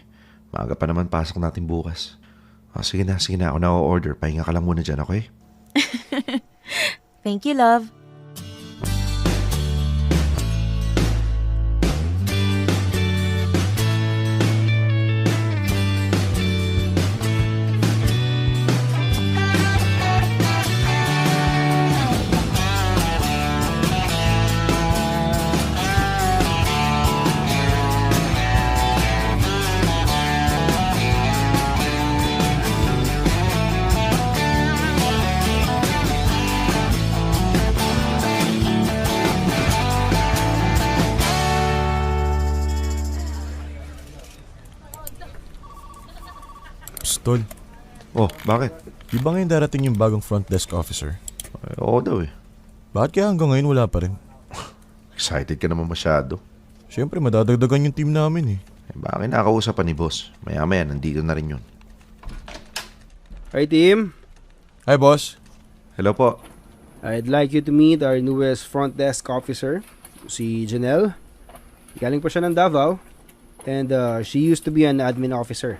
Maaga pa naman pasok natin bukas. Sige na. Ako na-order. Pahinga ka lang muna dyan, okay? Thank you, love. Tol, Oh, bakit? di ba ngayon darating yung bagong front desk officer? Oo daw eh. Bakit kaya hanggang ngayon wala pa rin? Excited ka naman masyado. Siyempre, madadagdagan yung team namin eh. Baka kinakausap pa ni boss. Maya-maya, nandito na rin yun. Hi team, Hi, boss. Hello po. I'd like you to meet our newest front desk officer, si Janelle. Galing pa siya ng Davao, and she used to be an admin officer.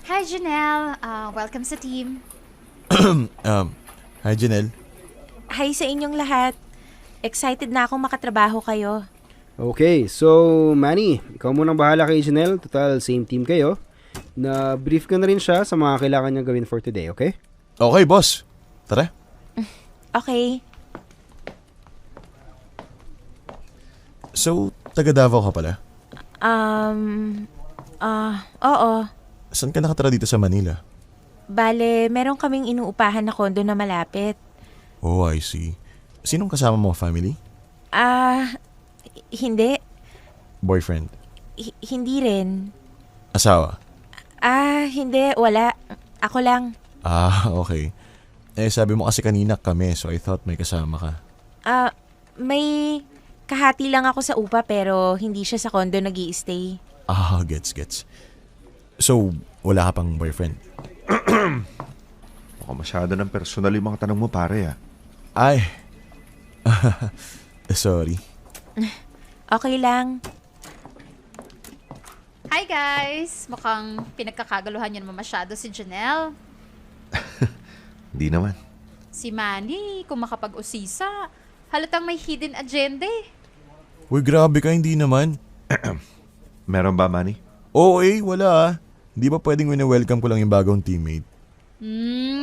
Hi, Janelle. Welcome sa team. Hi, Janelle. Hi sa inyong lahat. Excited na akong makatrabaho kayo. Okay, so Manny, ikaw munang bahala kay Janelle. Total, same team kayo. Na-brief ko na rin siya sa mga kailangan niya gawin for today, okay? Okay, boss. Tara. Okay. So, taga Davao ka pala? Oo. Saan ka nakatira dito sa Manila? Bale, meron kaming inuupahan na kondo na malapit. Oh, I see. Sinong kasama mo, family? Hindi. Boyfriend? Hindi rin. Asawa? Hindi. Wala. Ako lang. Okay. Sabi mo kasi kanina kami, so I thought may kasama ka. May kahati lang ako sa upa pero hindi siya sa kondo nag-i-stay. Gets. So, wala ka pang boyfriend? Mukhang masyado ng personal yung mga tanong mo, pare ah. Ay. Sorry. Okay lang. Hi guys! Mukhang pinagkakagaluhan niyo naman masyado si Janelle. Hindi naman. Si Manny, kung makapag-usisa, halatang may hidden agenda eh. Uy, grabe ka, hindi naman. Meron ba, Manny? Oo wala. Di ba pwedeng wini-welcome ko lang yung bagong teammate?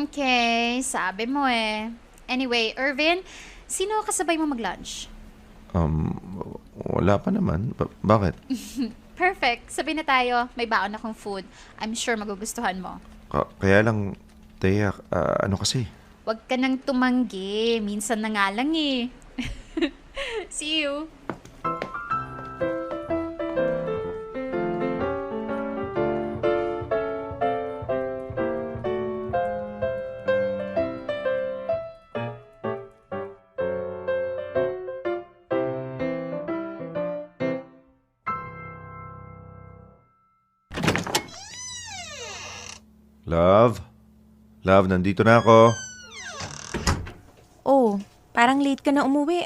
Okay, sabi mo eh. Anyway, Irvin, sino kasabay mo mag-lunch? Wala pa naman. Bakit? Perfect. Sabi na tayo, may baon akong food. I'm sure magugustuhan mo. Kaya lang, Thea, ano kasi? Huwag ka nang tumanggi. Minsan na nga lang eh. See you. Love, nandito na ako. Oh, parang late ka na umuwi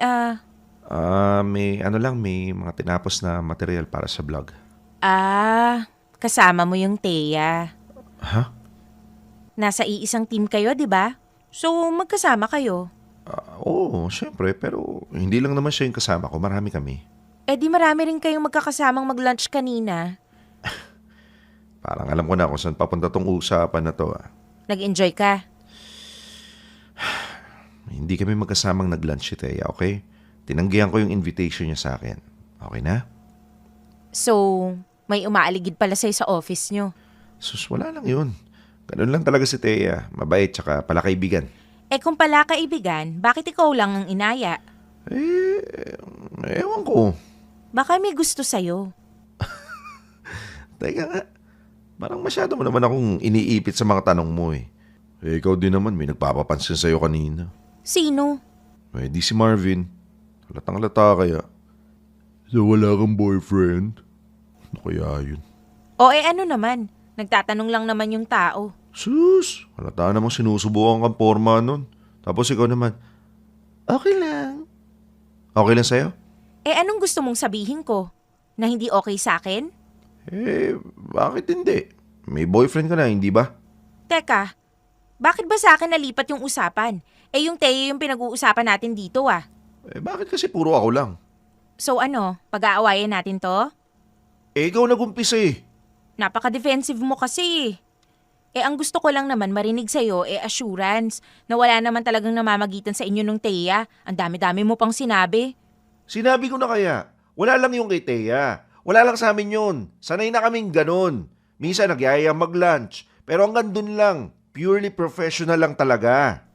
May mga tinapos na material para sa vlog. Kasama mo yung Thea. Ha? Nasa iisang team kayo, di ba? So, magkasama kayo. Oo, syempre, pero hindi lang naman siya yung kasama ko. Marami kami. Di marami rin kayong magkakasamang mag-lunch kanina. Parang alam ko na kung saan papunta tong usapan na to. Nag-enjoy ka? Hindi kami magkasamang nag-lunch si Thea, okay? Tinanggihan ko yung invitation niya sa akin. Okay na? So, may umaaligid pala sa'yo sa office nyo. Sus, wala lang yun. Ganun lang talaga si Thea. Mabait tsaka pala kaibigan. Kung pala kaibigan, bakit ikaw lang ang inaya? Ewan ko. Baka may gusto sa'yo. Teka nga. Parang masyado mo naman akong iniipit sa mga tanong mo eh. Ikaw din naman may nagpapapansin sa'yo kanina. Sino? Di si Marvin. Halatang-halata kaya. So wala kang boyfriend? Ano kaya yun? Ano naman? Nagtatanong lang naman yung tao. Sus! Halata namang sinusubukan kang forma nun. Tapos ikaw naman, okay lang. Okay lang sa'yo? Anong gusto mong sabihin ko? Na hindi okay sa akin? Bakit hindi? May boyfriend ka na, hindi ba? Teka, bakit ba sa akin nalipat yung usapan? Yung Thea yung pinag-uusapan natin dito Bakit kasi puro ako lang? So pag-aawayan natin to? Ikaw nag-umpisa eh. Napaka-defensive mo kasi. Ang gusto ko lang naman marinig sa'yo assurance na wala naman talagang namamagitan sa inyo nung Thea. Ang dami-dami mo pang sinabi. Sinabi ko na kaya, wala lang yung kay Thea. Wala lang sa amin yun. Sanay na kaming ganun. Minsan nagyayaya mag-lunch. Pero hanggang dun lang. Purely professional lang talaga.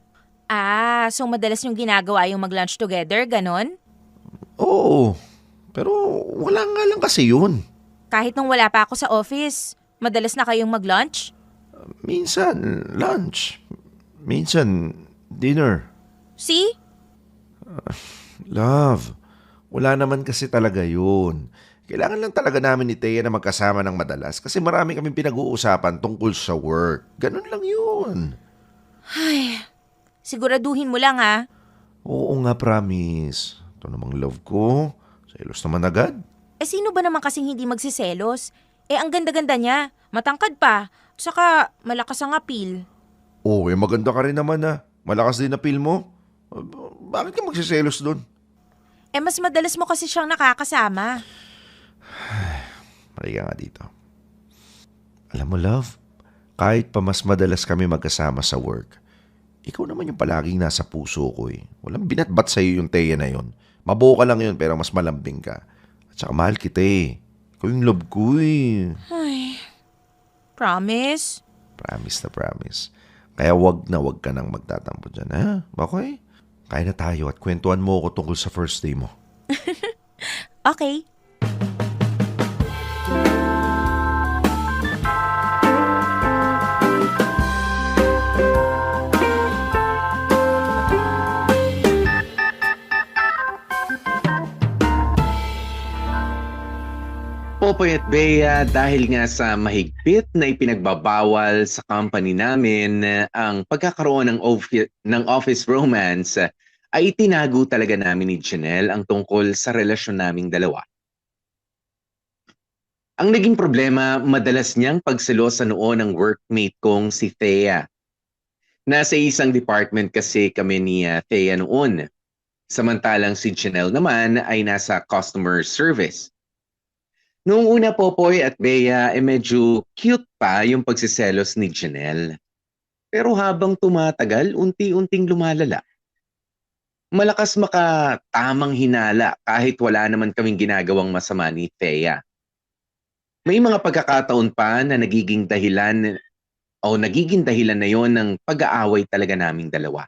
So madalas yung ginagawa yung mag-lunch together, ganon? Oo. Pero wala nga lang kasi yun. Kahit nung wala pa ako sa office, madalas na kayong mag-lunch? Minsan, lunch. Minsan, dinner. See? Love, wala naman kasi talaga yun. Kailangan lang talaga namin ni Thea na magkasama ng madalas kasi marami kaming pinag-uusapan tungkol sa work. Ganun lang yun. Ay, siguraduhin mo lang ha. Oo nga, promise. Ito namang love ko. Selos naman agad. Sino ba naman kasing hindi magsiselos? Ang ganda-ganda niya. Matangkad pa. Saka malakas ang appeal. Maganda ka rin naman na. Malakas din na feel mo. Bakit ka magsiselos doon? Mas madalas mo kasi siyang nakakasama. Mali ka nga dito. Alam mo, love, kahit pa mas madalas kami magkasama sa work, ikaw naman yung palaging nasa puso ko eh. Walang binatbat sa'yo yung Thea na yun. Maboka lang yun pero mas malambing ka. At saka mahal kita eh. Ikaw yung love ko eh. Ay, promise? Promise na promise. Kaya wag ka nang magtatampo dyan, ha? Okay? Kaya na tayo at kwentuhan mo ako tungkol sa first day mo. Okay. Popoy at Bea, dahil nga sa mahigpit na ipinagbabawal sa company namin ang pagkakaroon ng office romance, ay itinago talaga namin ni Janelle ang tungkol sa relasyon naming dalawa. Ang naging problema, madalas niyang pagselosa noon ng workmate kong si Thea. Nasa isang department kasi kami ni Thea noon. Samantalang si Janelle naman ay nasa customer service. Noong una, Popoy at Bea, medyo cute pa yung pagsiselos ni Janelle. Pero habang tumatagal, unti-unting lumalala. Malakas makatamang hinala kahit wala naman kaming ginagawang masama ni Thea. May mga pagkakataon pa na nagiging dahilan na yon ng pag-aaway talaga naming dalawa.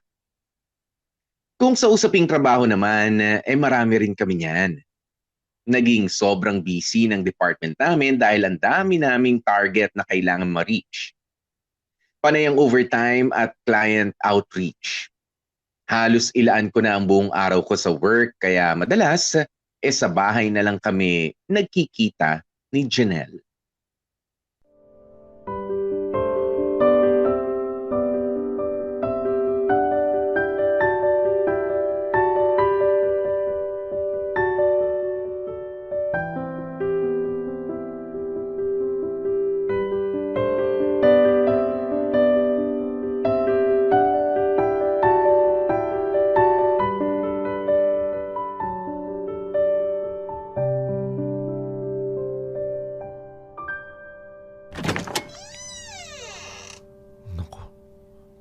Kung sa usaping trabaho naman, marami rin kami niyan. Naging sobrang busy ng department namin dahil ang dami naming target na kailangan ma-reach. Panay ang overtime at client outreach. Halos ilaan ko na ang buong araw ko sa work kaya madalas sa bahay na lang kami nagkikita ni Janelle.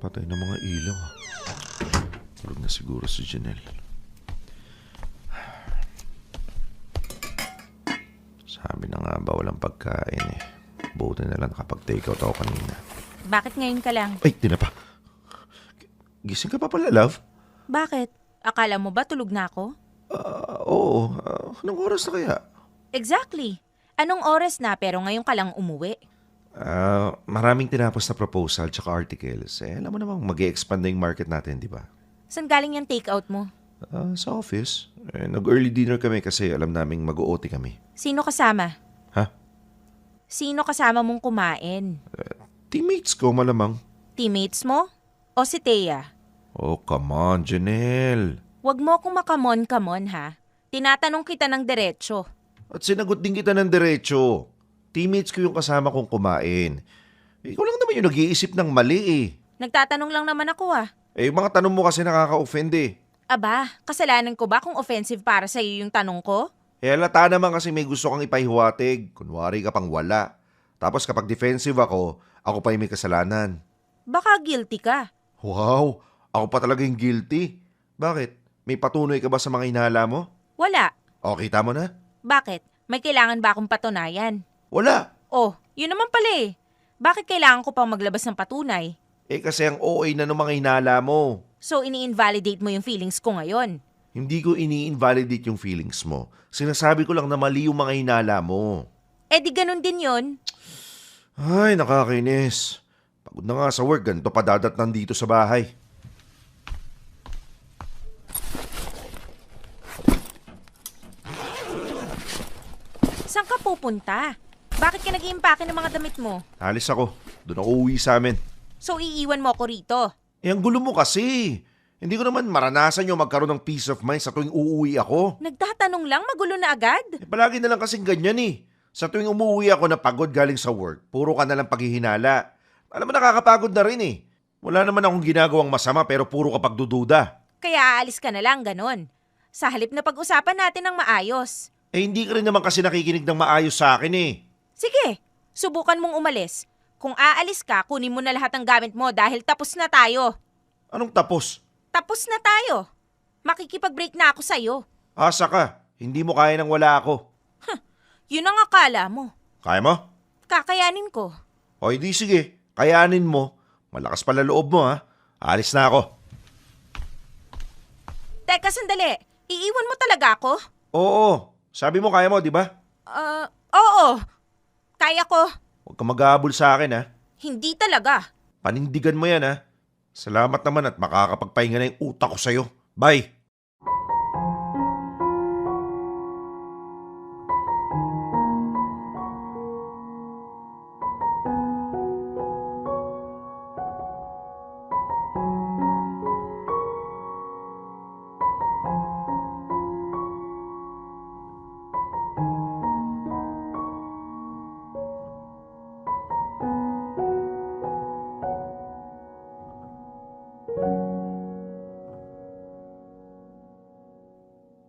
Patay na mga ilaw. Tulog na siguro si Janelle. Sabi na nga ba walang pagkain eh. Buti na lang nakapag-take out ako kanina. Bakit ngayon ka lang? Ay, di na pa. Gising ka pa pala, love? Bakit? Akala mo ba tulog na ako? Oo. Anong oras na kaya? Exactly. Anong oras na pero ngayon ka lang umuwi? Maraming tinapos na proposal tsaka articles. Alam mo namang mag-e-expand na yung market natin, di ba? Saan galing yung take-out mo? Sa office. Nag-early dinner kami kasi alam naming mag-OT kami. Sino kasama? Ha? Sino kasama mong kumain? Teammates ko, malamang. Teammates mo? O si Thea? Oh, come on, Janelle. Huwag mo akong makamon-kamon ha. Tinatanong kita ng diretsyo. At sinagot din kita ng diretsyo. Teammates ko yung kasama kong kumain. Ikaw lang naman yung nag-iisip ng mali eh. Nagtatanong lang naman ako ah. Yung mga tanong mo kasi nakaka-offend eh. Aba, kasalanan ko ba kung offensive para sa iyo yung tanong ko? Halata naman kasi may gusto kang ipahiwatig. Kunwari ka pang wala. Tapos kapag defensive ako pa yung may kasalanan. Baka guilty ka. Wow, ako pa talaga yung guilty. Bakit? May patunoy ka ba sa mga hinala mo? Wala. O, kita mo na? Bakit? May kailangan ba akong patunayan? Wala. Oh, yun naman pala eh. Bakit kailangan ko pang maglabas ng patunay? Kasi ang OA na ng mga hinala mo. So, ini-invalidate mo yung feelings ko ngayon? Hindi ko ini-invalidate yung feelings mo. Sinasabi ko lang na mali yung mga hinala mo. Di ganun din yun. Ay, nakakainis. Pagod na nga sa work, ganito pa dadatnan dito sa bahay. Saan ka pupunta? Bakit ka nag-iimpake ng mga damit mo? Alis ako. Doon ako uwi sa amin. So iiwan mo ako rito? Ang gulo mo kasi. Hindi ko naman maranasan yung magkaroon ng peace of mind sa tuwing uuwi ako. Nagtatanong lang, magulo na agad? Palagi na lang kasing ganyan eh. Sa tuwing umuwi ako na pagod galing sa work, puro ka na lang paghihinala. Alam mo, nakakapagod na rin eh. Wala naman akong ginagawang masama pero puro ka pagdududa. Kaya aalis ka na lang, ganon. Sa halip na pag-usapan natin ng maayos. Hindi ka rin naman kasi nakikinig ng maayos sa akin eh. Sige, subukan mong umalis. Kung aalis ka, kunin mo na lahat ng gamit mo dahil tapos na tayo. Anong tapos? Tapos na tayo. Makikipag-break na ako sa'yo. Asa ka. Hindi mo kaya nang wala ako. Yun ang akala mo. Kaya mo? Kakayanin ko. O hindi sige. Kayanin mo. Malakas pala loob mo ha. Alis na ako. Teka, sandali. Iiwan mo talaga ako? Oo. Sabi mo kaya mo, di ba? Oo. Kaya ko. Huwag ka mag-aabol sa akin ha. Hindi talaga. Panindigan mo yan ha. Salamat naman at makakapagpahinga na yung utak ko sa'yo. Bye!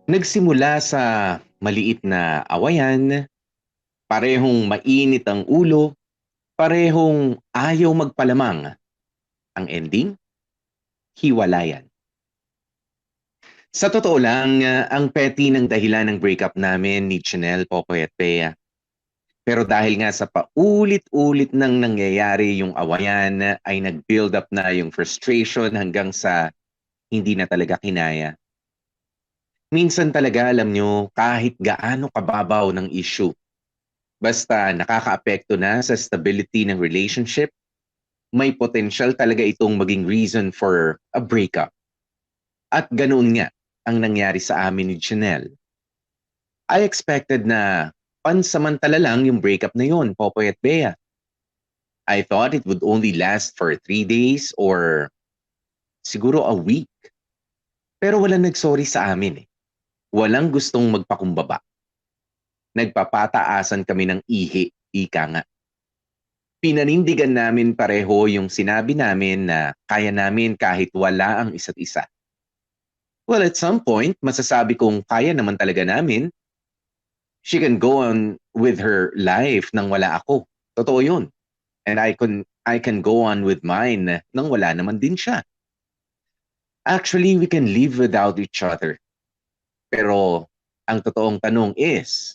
Nagsimula sa maliit na awayan, parehong mainit ang ulo, parehong ayaw magpalamang. Ang ending? Hiwalayan. Sa totoo lang, ang petty ng dahilan ng breakup namin ni Janelle, Popoy at Bea. Pero dahil nga sa paulit-ulit nang nangyayari yung awayan, ay nag-build up na yung frustration hanggang sa hindi na talaga kinaya. Minsan talaga, alam nyo, kahit gaano kababaw ng issue, basta nakakaapekto na sa stability ng relationship, may potential talaga itong maging reason for a breakup. At ganoon nga ang nangyari sa amin ni Janelle. I expected na pansamantala lang yung breakup na yun, Popoy at Bea. I thought it would only last for 3 days or siguro a week. Pero walang nagsorry sa amin eh. Walang gustong magpakumbaba. Nagpapataasan kami ng ihi, ika nga. Pinanindigan namin pareho yung sinabi namin na kaya namin kahit wala ang isa't isa. Well, at some point, masasabi kong kaya naman talaga namin. She can go on with her life nang wala ako. Totoo yun. And I can go on with mine nang wala naman din siya. Actually, we can live without each other. Pero ang totoong tanong is,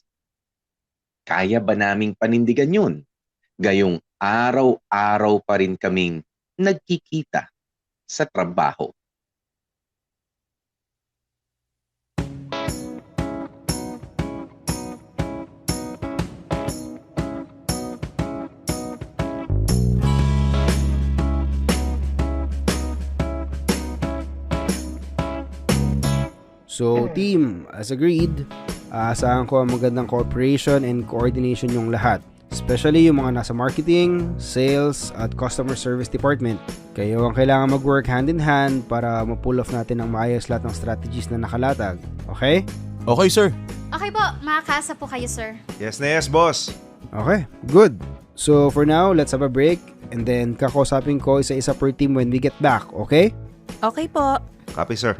kaya ba naming panindigan yun? Gayong araw-araw pa rin kaming nagkikita sa trabaho. So team, as agreed, aasahan ko ang magandang cooperation and coordination yung lahat. Especially yung mga nasa marketing, sales, at customer service department. Kayo ang kailangan mag-work hand in hand para ma-pull off natin ng maayos lahat ng strategies na nakalatag. Okay? Okay, sir. Okay po, makakasa po kayo, sir. Yes na yes, boss. Okay, good. So for now, let's have a break and then kakausapin ko isa-isa per team when we get back, okay? Okay po. Copy, sir.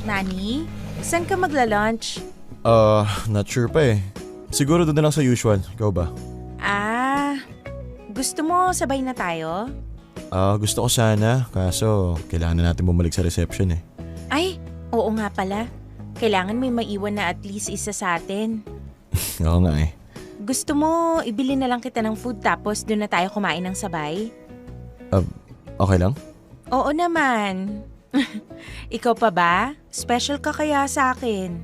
Nani, saan ka magla-lunch? Not sure pa eh. Siguro doon na lang sa usual. Ikaw ba? Gusto mo sabay na tayo? Gusto ko sana, kaso kailangan na natin bumalik sa reception eh. Ay, oo nga pala. Kailangan may maiwan na at least isa sa atin. Oo nga eh. Gusto mo, ibili na lang kita ng food tapos doon na tayo kumain ng sabay? Okay lang? Oo naman. Ikaw pa ba? Special ka kaya sa akin?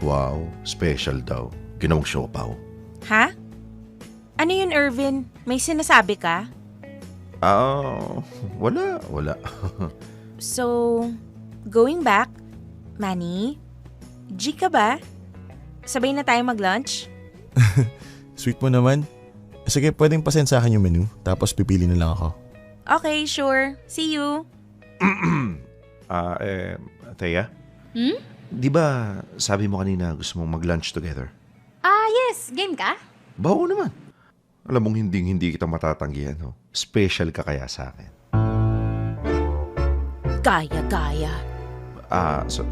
Wow, special daw. Ginawang siopaw. Ha? Ano yun, Irvin? May sinasabi ka? Wala. So, going back, Manny, G ka ba? Sabay na tayo mag-lunch? Sweet mo naman. Sige, pwedeng pasend sa akin yung menu, tapos pipili na lang ako. Okay, sure. See you. Thea? Hmm? Di ba sabi mo kanina gusto mong mag-lunch together? Yes. Game ka? Bao naman. Alam mong hindi kita matatanggihan, no? Special ka kaya sa akin. Gaya.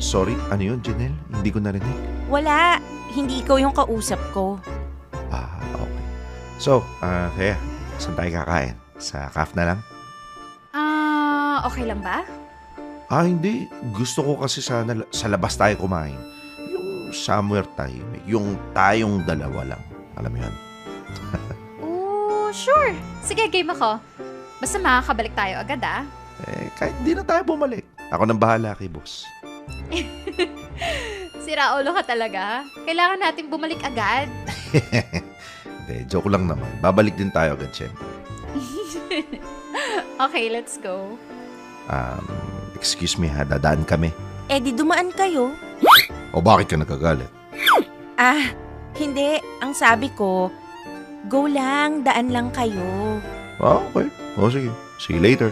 Sorry, ano yun, Janelle? Hindi ko narinig. Wala. Hindi ikaw yung kausap ko. Okay. So, Thea, saan tayo kakain? Sa CAF na lang? Okay lang ba? Hindi. Gusto ko kasi sana sa labas tayo kumain. Yung somewhere tahimik. Yung tayong dalawa lang. Alam mo yan? Sure. Sige, game ako. Basta makakabalik tayo agad, Kahit di na tayo bumalik. Ako nang bahala kay boss. Sira ulo ka talaga. Kailangan natin bumalik agad. Hindi, joke lang naman. Babalik din tayo agad, syempre. Okay, let's go. Excuse me ha, dadaan kami. Di dumaan kayo. O bakit ka nagagalit? Hindi. Ang sabi ko, go lang, daan lang kayo. Okay. O sige. See you later.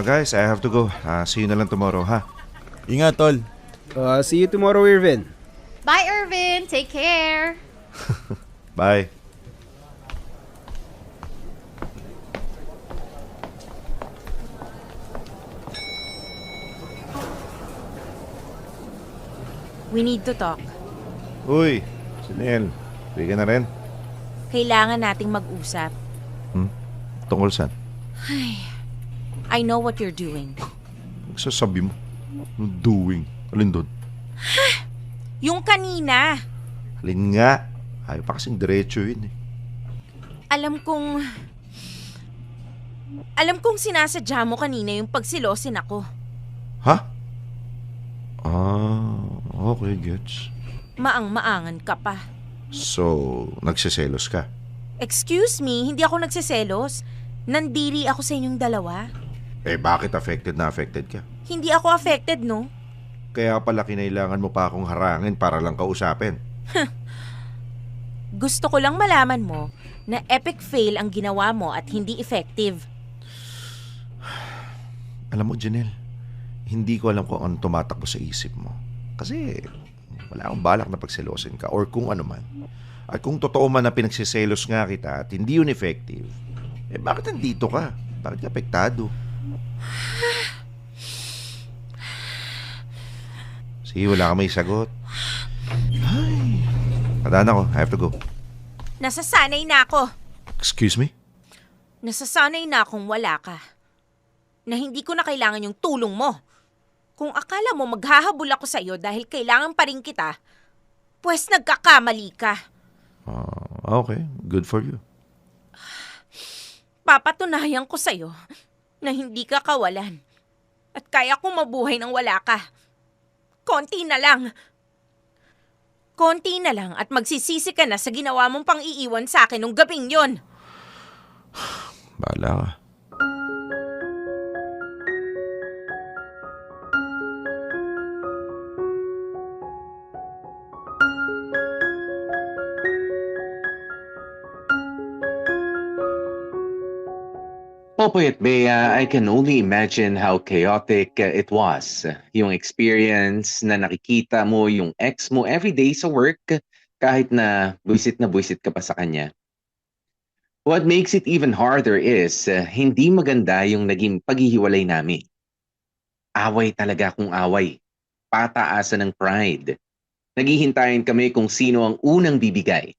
Guys, I have to go. See you na lang tomorrow, ha? Ingat, tol. See you tomorrow, Irvin. Bye, Irvin. Take care. Bye. We need to talk. Uy, Janelle. Uwi ka na rin. Kailangan nating mag-usap. Tungkol saan? I know what you're doing. Sasabi mo. Doing. Alin doon? Yung kanina. Alin nga. Ayaw pa kasing diretso yun eh. Alam kong sinasadya mo kanina yung pagsilosin ako. Ha? Okay, gets. Maang-maangan ka pa. So, nagsiselos ka? Excuse me, hindi ako nagsiselos. Nandiri ako sa inyong dalawa. Bakit affected ka? Hindi ako affected, no? Kaya pala kinailangan mo pa akong harangin para lang kausapin. Gusto ko lang malaman mo na epic fail ang ginawa mo at hindi effective. Alam mo, Janelle, hindi ko alam kung ano tumatakbo sa isip mo. Kasi wala akong balak na pagselosin ka or kung ano man. At kung totoo man na pinagsiselos nga kita at hindi yun effective, bakit nandito ka? Bakit ka apektado? Sige, wala ka may sagot. Ay, tandaan ako. I have to go. Nasasanay na ako. Excuse me? Nasasanay na akong wala ka. Na hindi ko na kailangan yung tulong mo. Kung akala mo maghahabol ako sa'yo dahil kailangan pa rin kita, pues nagkakamali ka. Okay. Good for you. Papatunayan ko sa'yo na hindi ka kawalan. At kaya kong mabuhay nang wala ka. Konti na lang. Konti na lang at magsisisi ka na sa ginawa mong pang-iiwan sa akin nung gabing yon. Bahala ka. Popoy at Bea, I can only imagine how chaotic it was. Yung experience na nakikita mo yung ex mo everyday sa work kahit na buwisit ka pa sa kanya. What makes it even harder is hindi maganda yung naging paghihiwalay namin. Away talaga kung away. Pataasan ng pride. Naghihintayin kami kung sino ang unang bibigay.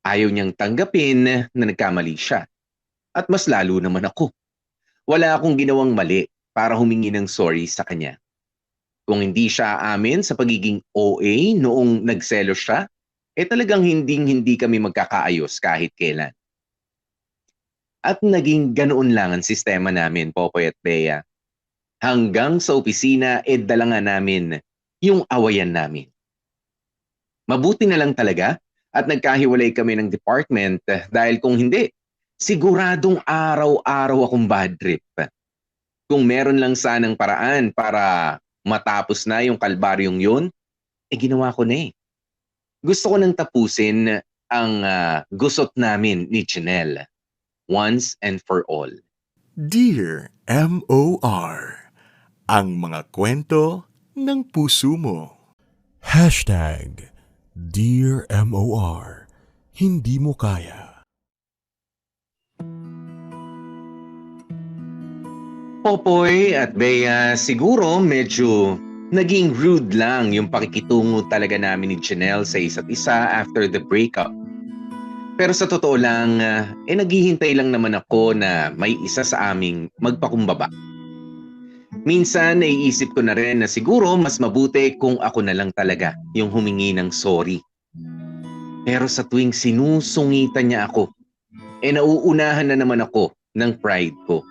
Ayaw niyang tanggapin na nagkamali siya. At mas lalo naman ako. Wala akong ginawang mali para humingi ng sorry sa kanya. Kung hindi siya amin sa pagiging OA noong nagselos siya, talagang hindi kami magkakaayos kahit kailan. At naging ganoon lang ang sistema namin, Popoy at Bea. Hanggang sa opisina, dala nga namin yung awayan namin. Mabuti na lang talaga at nagkahiwalay kami ng department dahil kung hindi, siguradong araw-araw akong bad trip. Kung meron lang sanang paraan para matapos na yung kalbaryong yun, ginawa ko na eh. Gusto ko nang tapusin ang gusot namin ni Janelle. Once and for all. Dear M.O.R. Ang mga kwento ng puso mo. Dear M.O.R. Hindi mo kaya. Popoy at Bea, siguro medyo naging rude lang yung pakikitungo talaga namin ni Janelle sa isa't isa after the breakup. Pero sa totoo lang, naghihintay lang naman ako na may isa sa aming magpakumbaba. Minsan, naiisip ko na rin na siguro mas mabuti kung ako na lang talaga yung humingi ng sorry. Pero sa tuwing sinusungitan niya ako, nauunahan na naman ako ng pride ko.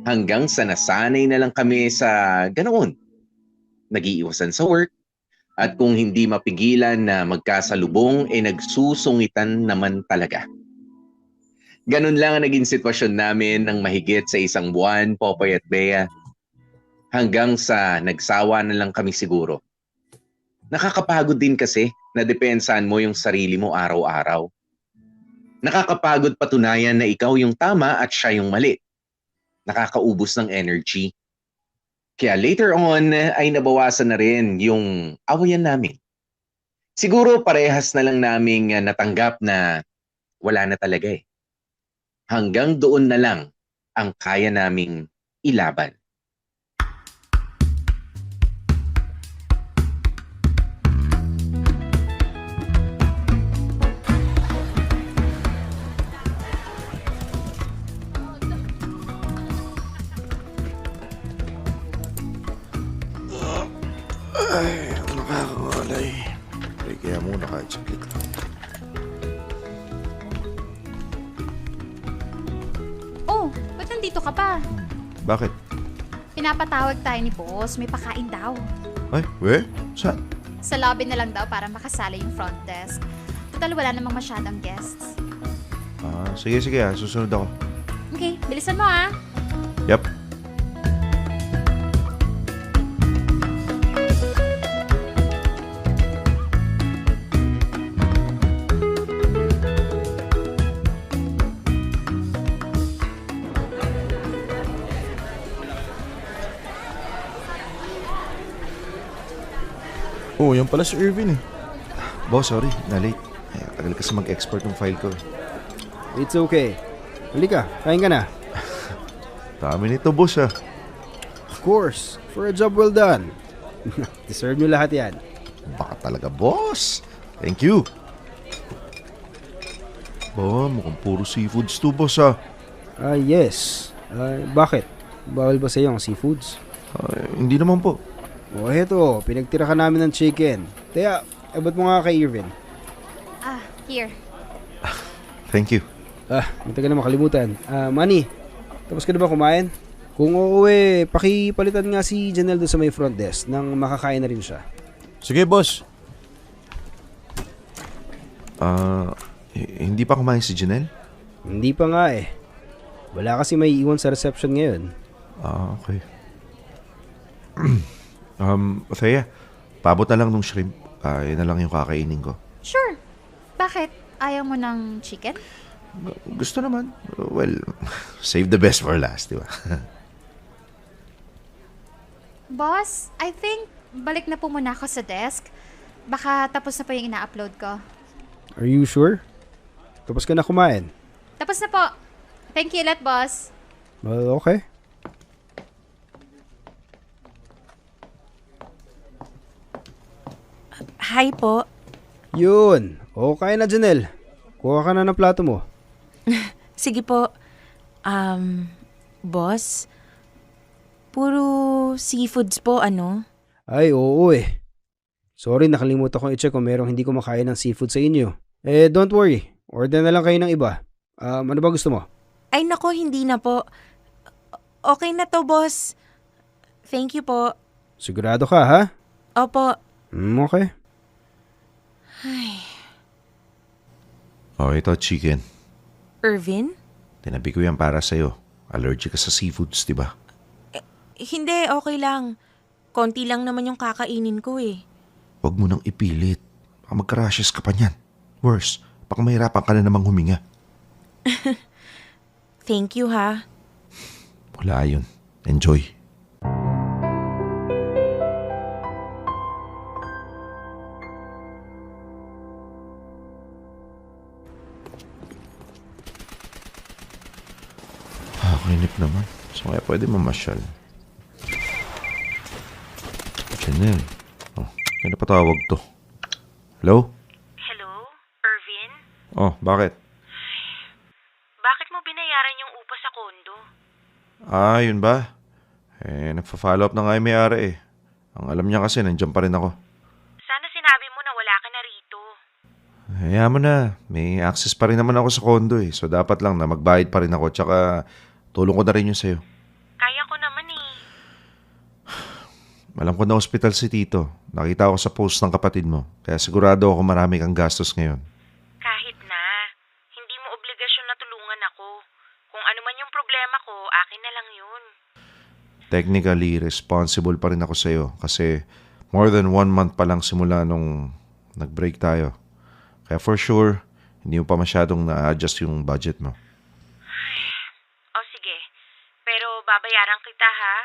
Hanggang sa nasanay na lang kami sa ganoon. Nag-iiwasan sa work, at kung hindi mapigilan na magkasalubong, nagsusungitan naman talaga. Ganun lang ang naging sitwasyon namin ng mahigit sa 1 buwan, Popoy at Bea. Hanggang sa nagsawa na lang kami siguro. Nakakapagod din kasi na depensahan mo yung sarili mo araw-araw. Nakakapagod patunayan na ikaw yung tama at siya yung mali. Nakakaubos ng energy. Kaya later on ay nabawasan na rin yung awayan namin. Siguro parehas na lang naming natanggap na wala na talaga eh. Hanggang doon na lang ang kaya naming ilaban. Ay, nakakangalay. Kaya muna kahit saglit. Oh, ba't nandito ka pa? Bakit? Pinapatawag tayo ni boss. May pakain daw. Ay, we? Saan? Sa lobby na lang daw para makasala yung front desk. Total, wala namang masyadong guests. Sige, susunod ako. Okay, bilisan mo ah. Yep. Oh, yan pala si Irvin eh. Boss, sorry, na-late. Tagal kasi mag-export ng file ko. It's okay. Halika, kain ka na. Dami nito, boss ah. Of course, for a job well done. Deserve nyo lahat yan. Baka talaga, boss. Thank you. Mukhang puro seafoods to, boss ah. Yes. Bakit? Bawal ba sa'yo ang seafoods? Hindi naman po. Heto, pinagtira ka namin ng chicken. Kaya, abot mo nga kay Irvin. Here. Thank you. Hindi ka na makalimutan. Manny, tapos ka na ba kumain? Kung oo pakipalitan nga si Janelle doon sa may front desk nang makakain na rin siya. Sige, boss. Hindi pa kumain si Janelle? Hindi pa nga eh. Wala kasi may iwan sa reception ngayon. Okay. Thea, paabot na lang nung shrimp. Yun na lang yung kakainin ko. Sure. Bakit? Ayaw mo ng chicken? Gusto naman. Well, save the best for last, di ba? Boss, I think balik na po muna ako sa desk. Baka tapos na po yung ina-upload ko. Are you sure? Tapos ka na kumain? Tapos na po. Thank you ulit, boss. Well, okay. Hi po. Yun. Okay na, Janelle. Kuha ka na ng plato mo. Sige po. Boss, puro seafoods po, ano? Ay, oo eh. Sorry, nakalimutan kong i-check kung merong hindi kumakain ng seafood sa inyo. Don't worry. Order na lang kayo ng iba. Ano ba gusto mo? Ay nako, hindi na po. Okay na to, boss. Thank you po. Sigurado ka, ha? Opo. Okay. Oh, ito, chicken. Irvin? Tinabi ko yan para sa'yo. Allergic ka sa seafoods, di ba? Hindi, okay lang. Konti lang naman yung kakainin ko eh. Huwag mo nang ipilit. Baka magka-rashes ka pa niyan. Worse, baka mahirapan ka na namang huminga. Thank you ha. Wala yun. Enjoy. Kinip naman. So kaya pwede mamasyal. Chanel. Oh, kaya patawag to. Hello? Hello, Irvin? Oh, bakit? Bakit mo binayaran yung upa sa kondo? Ah, yun ba? Nagpa-follow up na nga yung may-ari eh. Ang alam niya kasi, nandiyan pa rin ako. Sana sinabi mo na wala ka na rito. Hayaan mo na. May access pa rin naman ako sa condo eh. So dapat lang na magbayad pa rin ako. Tsaka tulong ko na rin yun sa'yo. Kaya ko naman eh. Alam ko na hospital si Tito. Nakita ko sa post ng kapatid mo. Kaya sigurado ako marami kang gastos ngayon. Kahit na, hindi mo obligasyon na tulungan ako. Kung ano man yung problema ko, akin na lang yun. Technically, responsible pa rin ako sa'yo. Kasi more than 1 month pa lang simula nung nag-break tayo. Kaya for sure, hindi mo pa masyadong na-adjust yung budget mo. O sige, pero babayaran kita ha.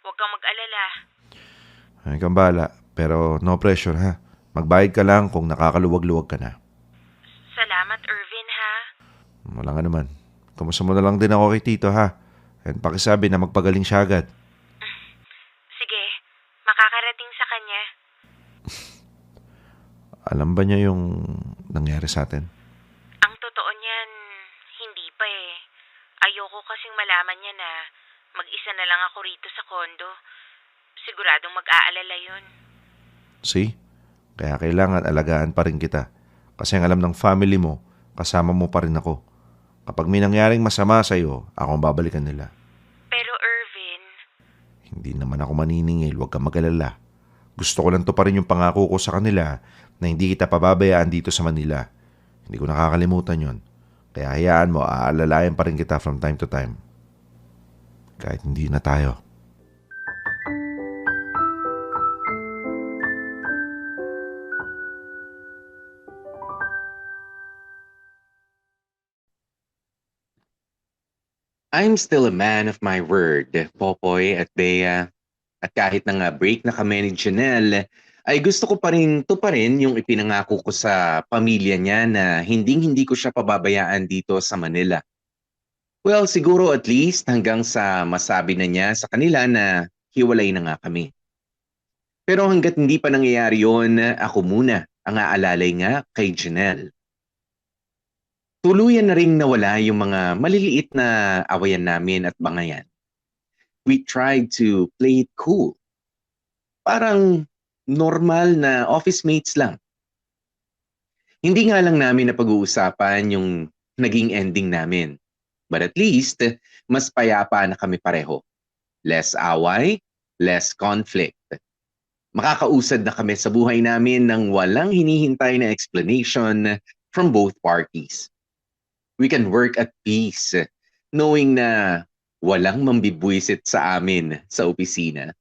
Huwag kang mag-alala. Ay kang bahala. Pero no pressure ha. Magbayad ka lang kung nakakaluwag-luwag ka na. Salamat, Irvin ha. Wala nga naman. Kamusta mo na lang din ako kay Tito ha. And pakisabi na magpagaling siya agad. Sige, makakarating sa kanya. Alam ba niya yung nangyari sa atin? Ang totoo niyan, hindi pa eh. Ayoko kasing malaman niya na mag-isa na lang ako rito sa kondo. Siguradong mag-aalala yun. See? Kaya kailangan alagaan pa rin kita. Kasi ang alam ng family mo, kasama mo pa rin ako. Kapag may nangyaring masama sa'yo, ako ang babalikan nila. Pero Irvin... Hindi naman ako maniningil, huwag kang mag-alala. Gusto ko lang to pa rin yung pangako ko sa kanila na hindi kita pababayaan dito sa Manila. Hindi ko nakakalimutan yon. Kaya hayaan mo, aalalayan pa rin kita from time to time. Kahit hindi na tayo. I'm still a man of my word, Popoy at Bea. At kahit na nga break na kami ni Janelle, ay gusto ko pa rin tuparin yung ipinangako ko sa pamilya niya na hindi ko siya pababayaan dito sa Manila. Well, siguro at least hanggang sa masabi na niya sa kanila na hiwalay na nga kami. Pero hanggat hindi pa nangyayari yun, ako muna ang aalalay nga kay Janelle. Tuluyan na ring nawala yung mga maliliit na awayan namin at bangayan. We tried to play it cool. Parang normal na office mates lang. Hindi nga lang namin napag-uusapan yung naging ending namin. But at least, mas payapa na kami pareho. Less away, less conflict. Makakausad na kami sa buhay namin ng walang hinihintay na explanation from both parties. We can work at peace, knowing na walang mambibwisit sa amin sa opisina.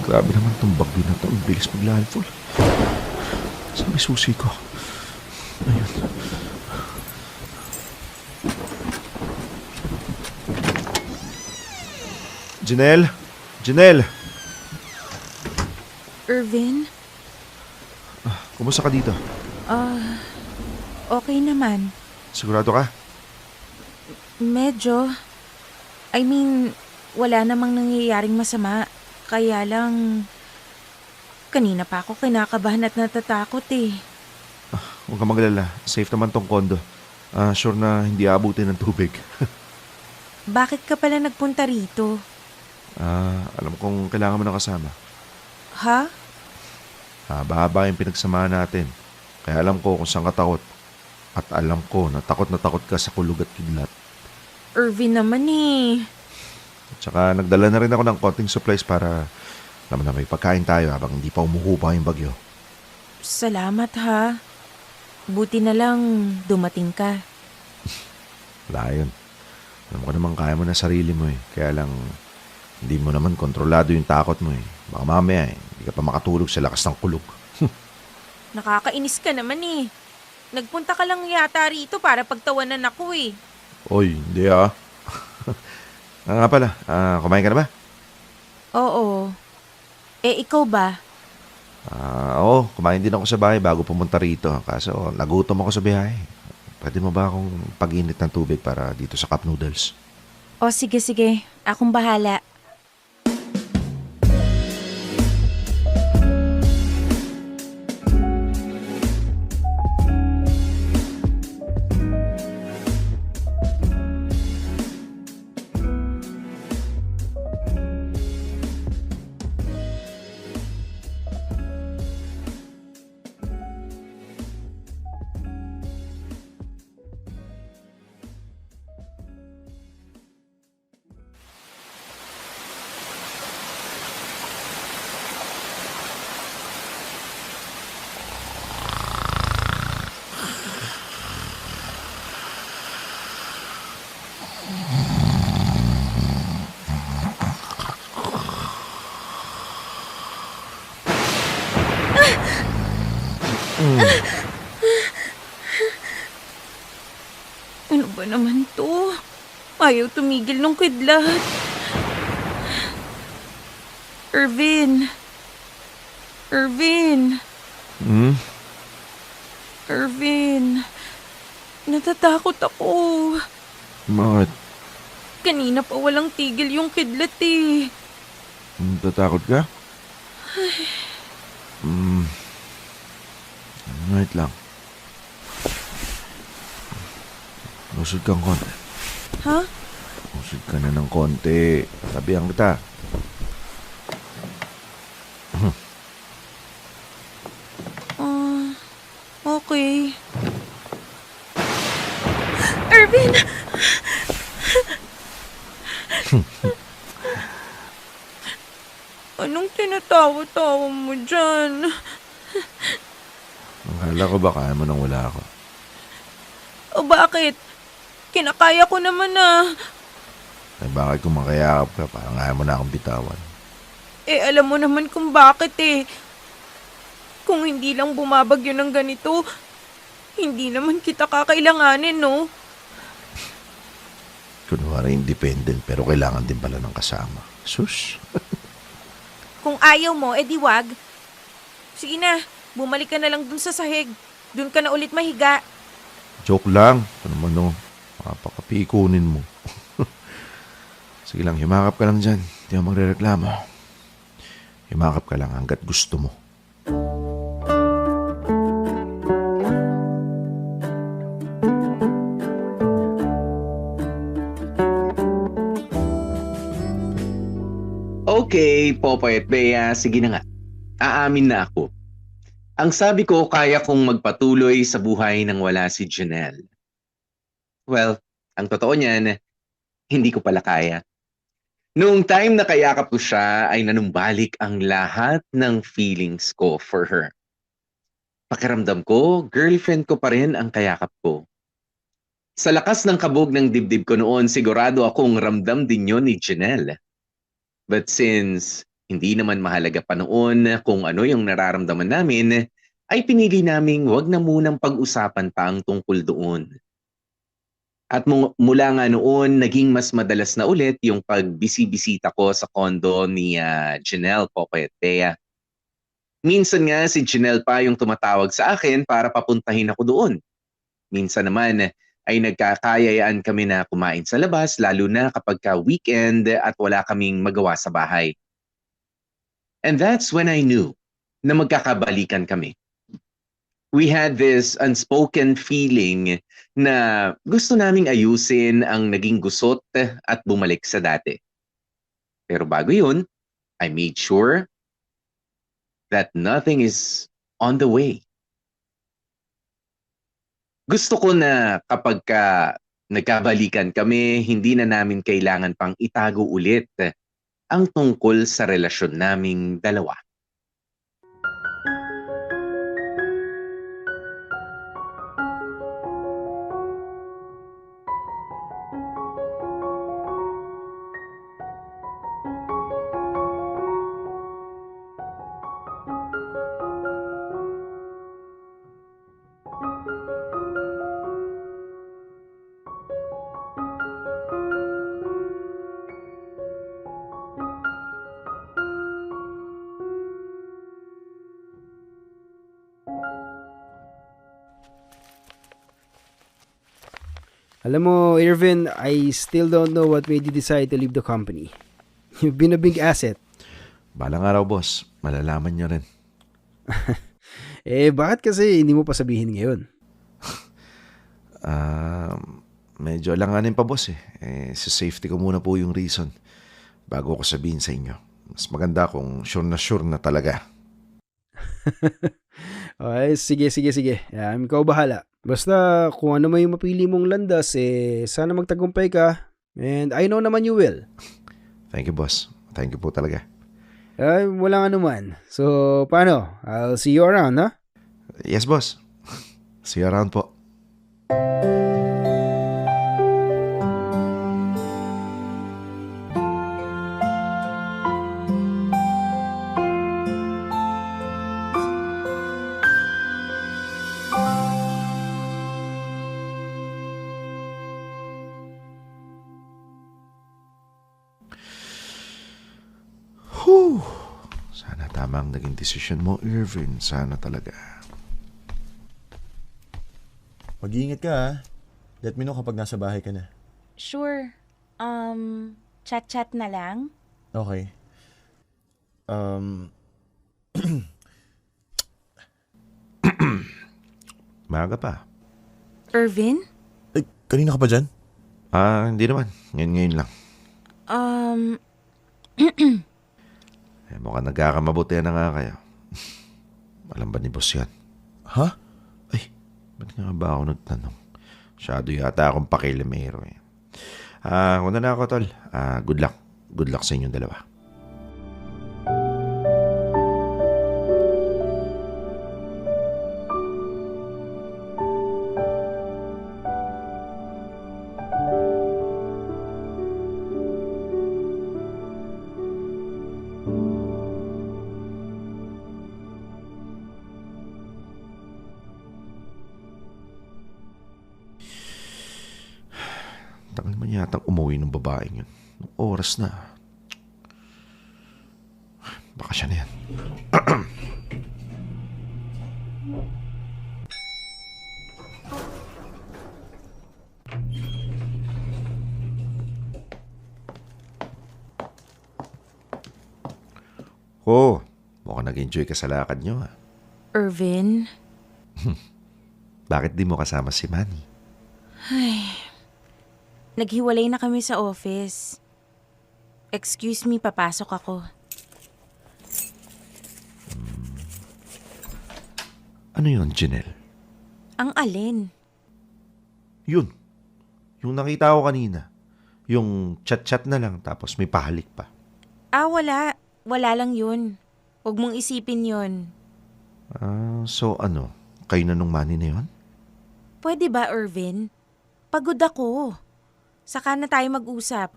Grabe naman itong bagyo na ito. Ang bilis maglalfol. Saan may susi ko? Ayun. Janelle? Janelle! Irvin? Kumusta ka dito? Okay naman. Sigurado ka? Medyo. I mean, wala namang nangyayaring masama. Kaya lang, kanina pa ako kinakabahan at natatakot eh. Huwag ka magalala. Safe naman tong kondo. Sure na hindi aabutin ng tubig. Bakit ka pala nagpunta rito? Alam kong kailangan mo ng kasama. Ha? Haba-haba yung pinagsamahan natin. Kaya alam ko kung saan ka takot. At alam ko na takot ka sa kulog at kidlat. Irvin naman eh. Tsaka nagdala na rin ako ng konting supplies para alam mo na may pagkain tayo habang hindi pa umuhupa yung bagyo. Salamat ha. Buti na lang dumating ka. Wala yun. Alam ko naman kaya mo na sarili mo eh. Kaya lang hindi mo naman kontrolado yung takot mo eh. Baka mamaya hindi ka pa makatulog sa lakas ng kulog. Nakakainis ka naman eh. Nagpunta ka lang yata rito para pagtawanan ako eh. Oy, hindi nga pala, kumain ka na ba? Oo. Ikaw ba? Oo, kumain din ako sa bahay bago pumunta rito. Kaso nagutom ako sa biyahe. Pwede mo ba akong pag-init ng tubig para dito sa cup noodles? O sige. Akong bahala. Ano ba naman to? Ayaw tumigil ng kidlat. Irvin. Irvin. Natatakot ako. Bakit? Kanina pa walang tigil yung kidlat eh. Natatakot ka? Wait lang. Lusod kang konti. Ha? Lusod ka na ng konti. Sabihan kita. Okay. Irvin! Anong tinatawa-tawa mo dyan? Akala ko ba kaya mo nang wala ako? O bakit? Kinakaya ko naman ah. Eh bakit kung makayakap ka, parang ayaw mo na akong bitawan. Alam mo naman kung bakit eh. Kung hindi lang bumabagyo ng ganito, hindi naman kita kakailanganin, no? Kunwari independent pero kailangan din pala ng kasama. Sus. Kung ayaw mo, edi wag. Sige na, bumalik ka na lang dun sa sahig. Dun ka na ulit mahiga. Joke lang. Ano naman no? Mapakapikunin mo. Sige lang, himakap ka lang dyan. Hindi ako magre-reklamo. Himakap ka lang hanggat gusto mo. Okay, Popoy at Bea, sige na nga. Aamin na ako. Ang sabi ko, kaya kong magpatuloy sa buhay nang wala si Janelle. Well, ang totoo niyan, hindi ko pala kaya. Noong time na kayakap ko siya, ay nanumbalik ang lahat ng feelings ko for her. Pakiramdam ko, girlfriend ko pa rin ang kayakap ko. Sa lakas ng kabog ng dibdib ko noon, sigurado akong ramdam din yon ni Janelle. But since hindi naman mahalaga pa noon kung ano yung nararamdaman namin, ay pinili naming wag na munang pag-usapan pa ang tungkol doon. At mula nga noon, naging mas madalas na ulit yung pagbisibisita ko sa condo ni Janelle, Popoy at Bea. Minsan nga si Janelle pa yung tumatawag sa akin para papuntahin ako doon. Minsan naman ay nagkakayayaan kami na kumain sa labas, lalo na kapag weekend at wala kaming magawa sa bahay. And that's when I knew na magkakabalikan kami. We had this unspoken feeling na gusto naming ayusin ang naging gusot at bumalik sa dati. Pero bago yun, I made sure that nothing is on the way. Gusto ko na kapag nagkabalikan kami, hindi na namin kailangan pang itago ulit ang tungkol sa relasyon naming dalawa. Alam mo, Irvin, I still don't know what made you decide to leave the company. You've been a big asset. Balang araw, boss. Malalaman niyo rin. Bakit kasi hindi mo pa sabihin ngayon? Medyo alanganin pa, boss sa safety ko muna po yung reason bago ko sabihin sa inyo. Mas maganda kung sure na talaga. Okay, sige. Ikaw bahala. Basta kung ano may mapili mong landas, sana magtagumpay ka. And I know naman you will. Thank you, boss. Thank you po talaga. Wala nga naman. So, paano? I'll see you around, ha? Yes, boss. See you around po. Sana tama ang naging desisyon mo, Irvin. Sana talaga. Mag-iingat ka ha. Let me know kapag nasa bahay ka na. Sure. Chat-chat na lang? Okay. Maaga pa. Irvin? Kanina ka pa dyan? Hindi naman. Ngayon lang. Mukhang nagkakamabuti na nga kayo. Alam ba ni boss yan? Ha? Ba't nga ba ako nagtanong? Masyado yata akong pakilamero Una na ako, tol. Good luck. Good luck sa inyong dalawa. Tagal naman yatang umuwi ng babaeng yun. Oras na. Baka siya na yan. Mukhang nag-enjoy ka sa lakad nyo Irvin? Bakit di mo kasama si Manny? Naghiwalay na kami sa office. Excuse me, papasok ako. Ano yun, Janelle? Ang alin? Yun. Yung nakita ko kanina. Yung chat-chat na lang tapos may pahalik pa. Wala. Wala lang yun. Huwag mong isipin yun. So ano? Kayo na nung Manny na yun? Pwede ba, Irvin? Pagod ako. Saka na tayo mag-usap.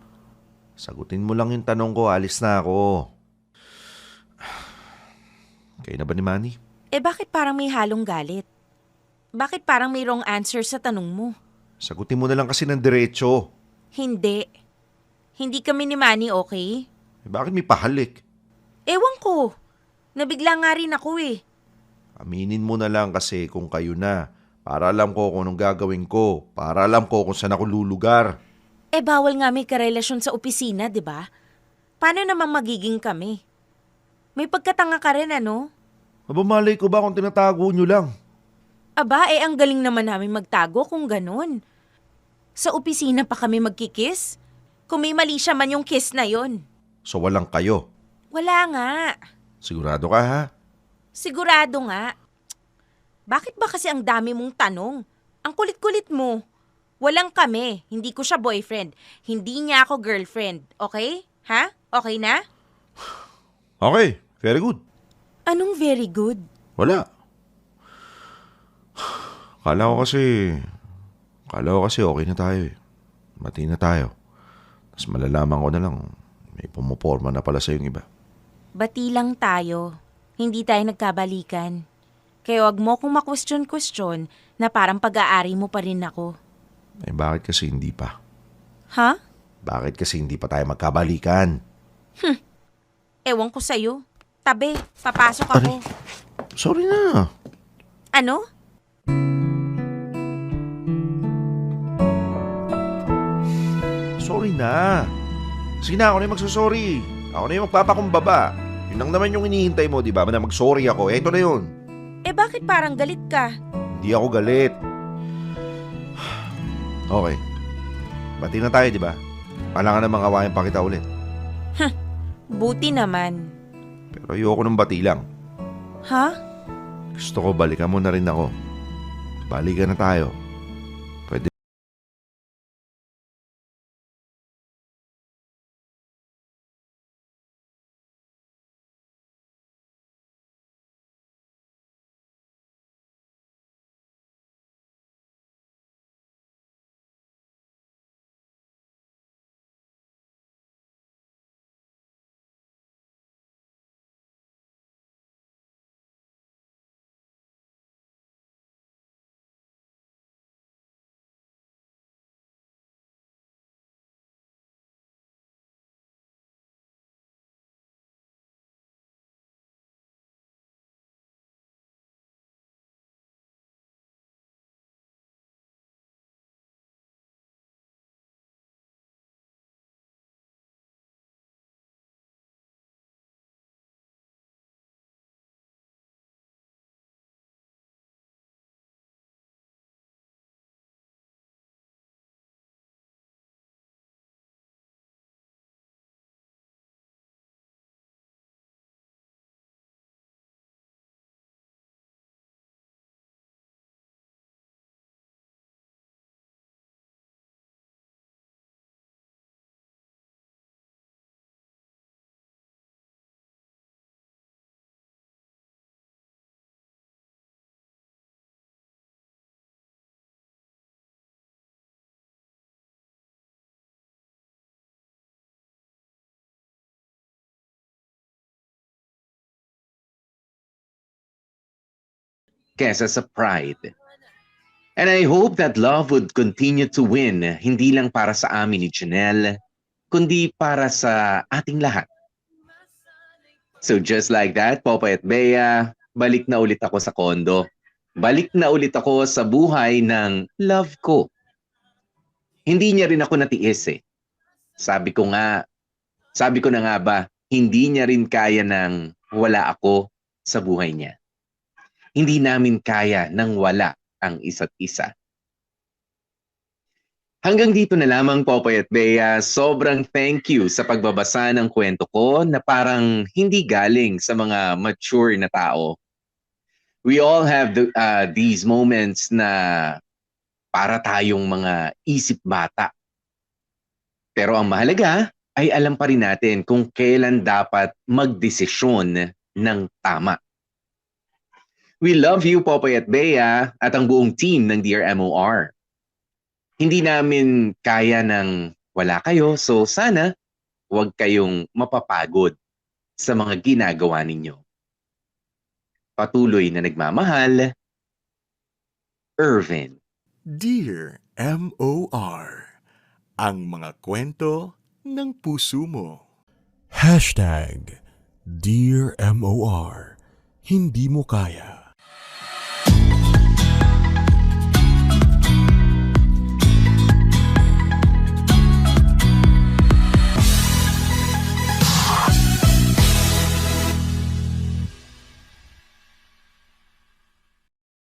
Sagutin mo lang yung tanong ko, alis na ako. Kayo na ba ni Manny? Bakit parang may halong galit? Bakit parang may wrong answer sa tanong mo? Sagutin mo na lang kasi ng diretso. Hindi. Hindi kami ni Manny, okay? Bakit may pahalik? Ewan ko. Nabigla nga rin ako eh. Aminin mo na lang kasi kung kayo na. Para alam ko kung anong gagawin ko. Para alam ko kung saan ako lulugar. Bawal nga may karelasyon sa opisina, di ba? Paano naman magiging kami? May pagkatanga ka rin, ano? Mabamalay ko ba kung tinatago nyo lang? Aba, ang galing naman namin magtago kung ganun. Sa opisina pa kami magkikis? Kung may mali siya man yung kiss na yon. So walang kayo. Wala nga. Sigurado ka ha? Sigurado nga. Bakit ba kasi ang dami mong tanong? Ang kulit-kulit mo. Walang kami. Hindi ko siya boyfriend. Hindi niya ako girlfriend. Okay? Ha? Okay na? Okay, very good. Anong very good? Wala. Kala ko kasi okay na tayo eh. Mati na tayo. Tapos malalaman ko na lang, may pumuporma na pala sa yung iba. Bati lang tayo. Hindi tayo nagkabalikan. Kaya wag mo kong ma-question-question na parang pag-aari mo pa rin ako. Bakit kasi hindi pa? Ha? Bakit kasi hindi pa tayo magkabalikan? Ewan ko sa'yo. Tabi, papasok ako. Sorry na. Ano? Sorry na. Sige na, ako na yung magsasorry. Ako na yung magpapakumbaba. Yun lang naman yung hinihintay mo, di ba? Na mag-sorry ako. Eto na yun. Bakit parang galit ka? Hindi ako galit. Okay. Bati na tayo, di ba? Kailangan namang awayan pa kita ulit. Buti naman. Pero ayoko ng bati lang. Ha? Gusto ko balikan mo na rin ako. Balikan na tayo. Pwede. Kesa sa pride. And I hope that love would continue to win, hindi lang para sa amin ni Janelle, kundi para sa ating lahat. So just like that, Popoy at Bea, balik na ulit ako sa kondo. Balik na ulit ako sa buhay ng love ko. Hindi niya rin ako natiis eh. Sabi ko na nga ba, hindi niya rin kaya ng wala ako sa buhay niya. Hindi namin kaya nang wala ang isa't isa. Hanggang dito na lamang, Popoy at Bea. Sobrang thank you sa pagbabasa ng kwento ko na parang hindi galing sa mga mature na tao. We all have these moments na para tayong mga isip bata. Pero ang mahalaga ay alam pa rin natin kung kailan dapat magdesisyon ng tama. We love you, Popoy at Bea, at ang buong team ng Dear MOR. Hindi namin kaya ng wala kayo, so sana huwag kayong mapapagod sa mga ginagawa ninyo. Patuloy na nagmamahal, Irvin. Dear M.O.R. Ang mga kwento ng puso mo. #Dear MOR. Hindi mo kaya.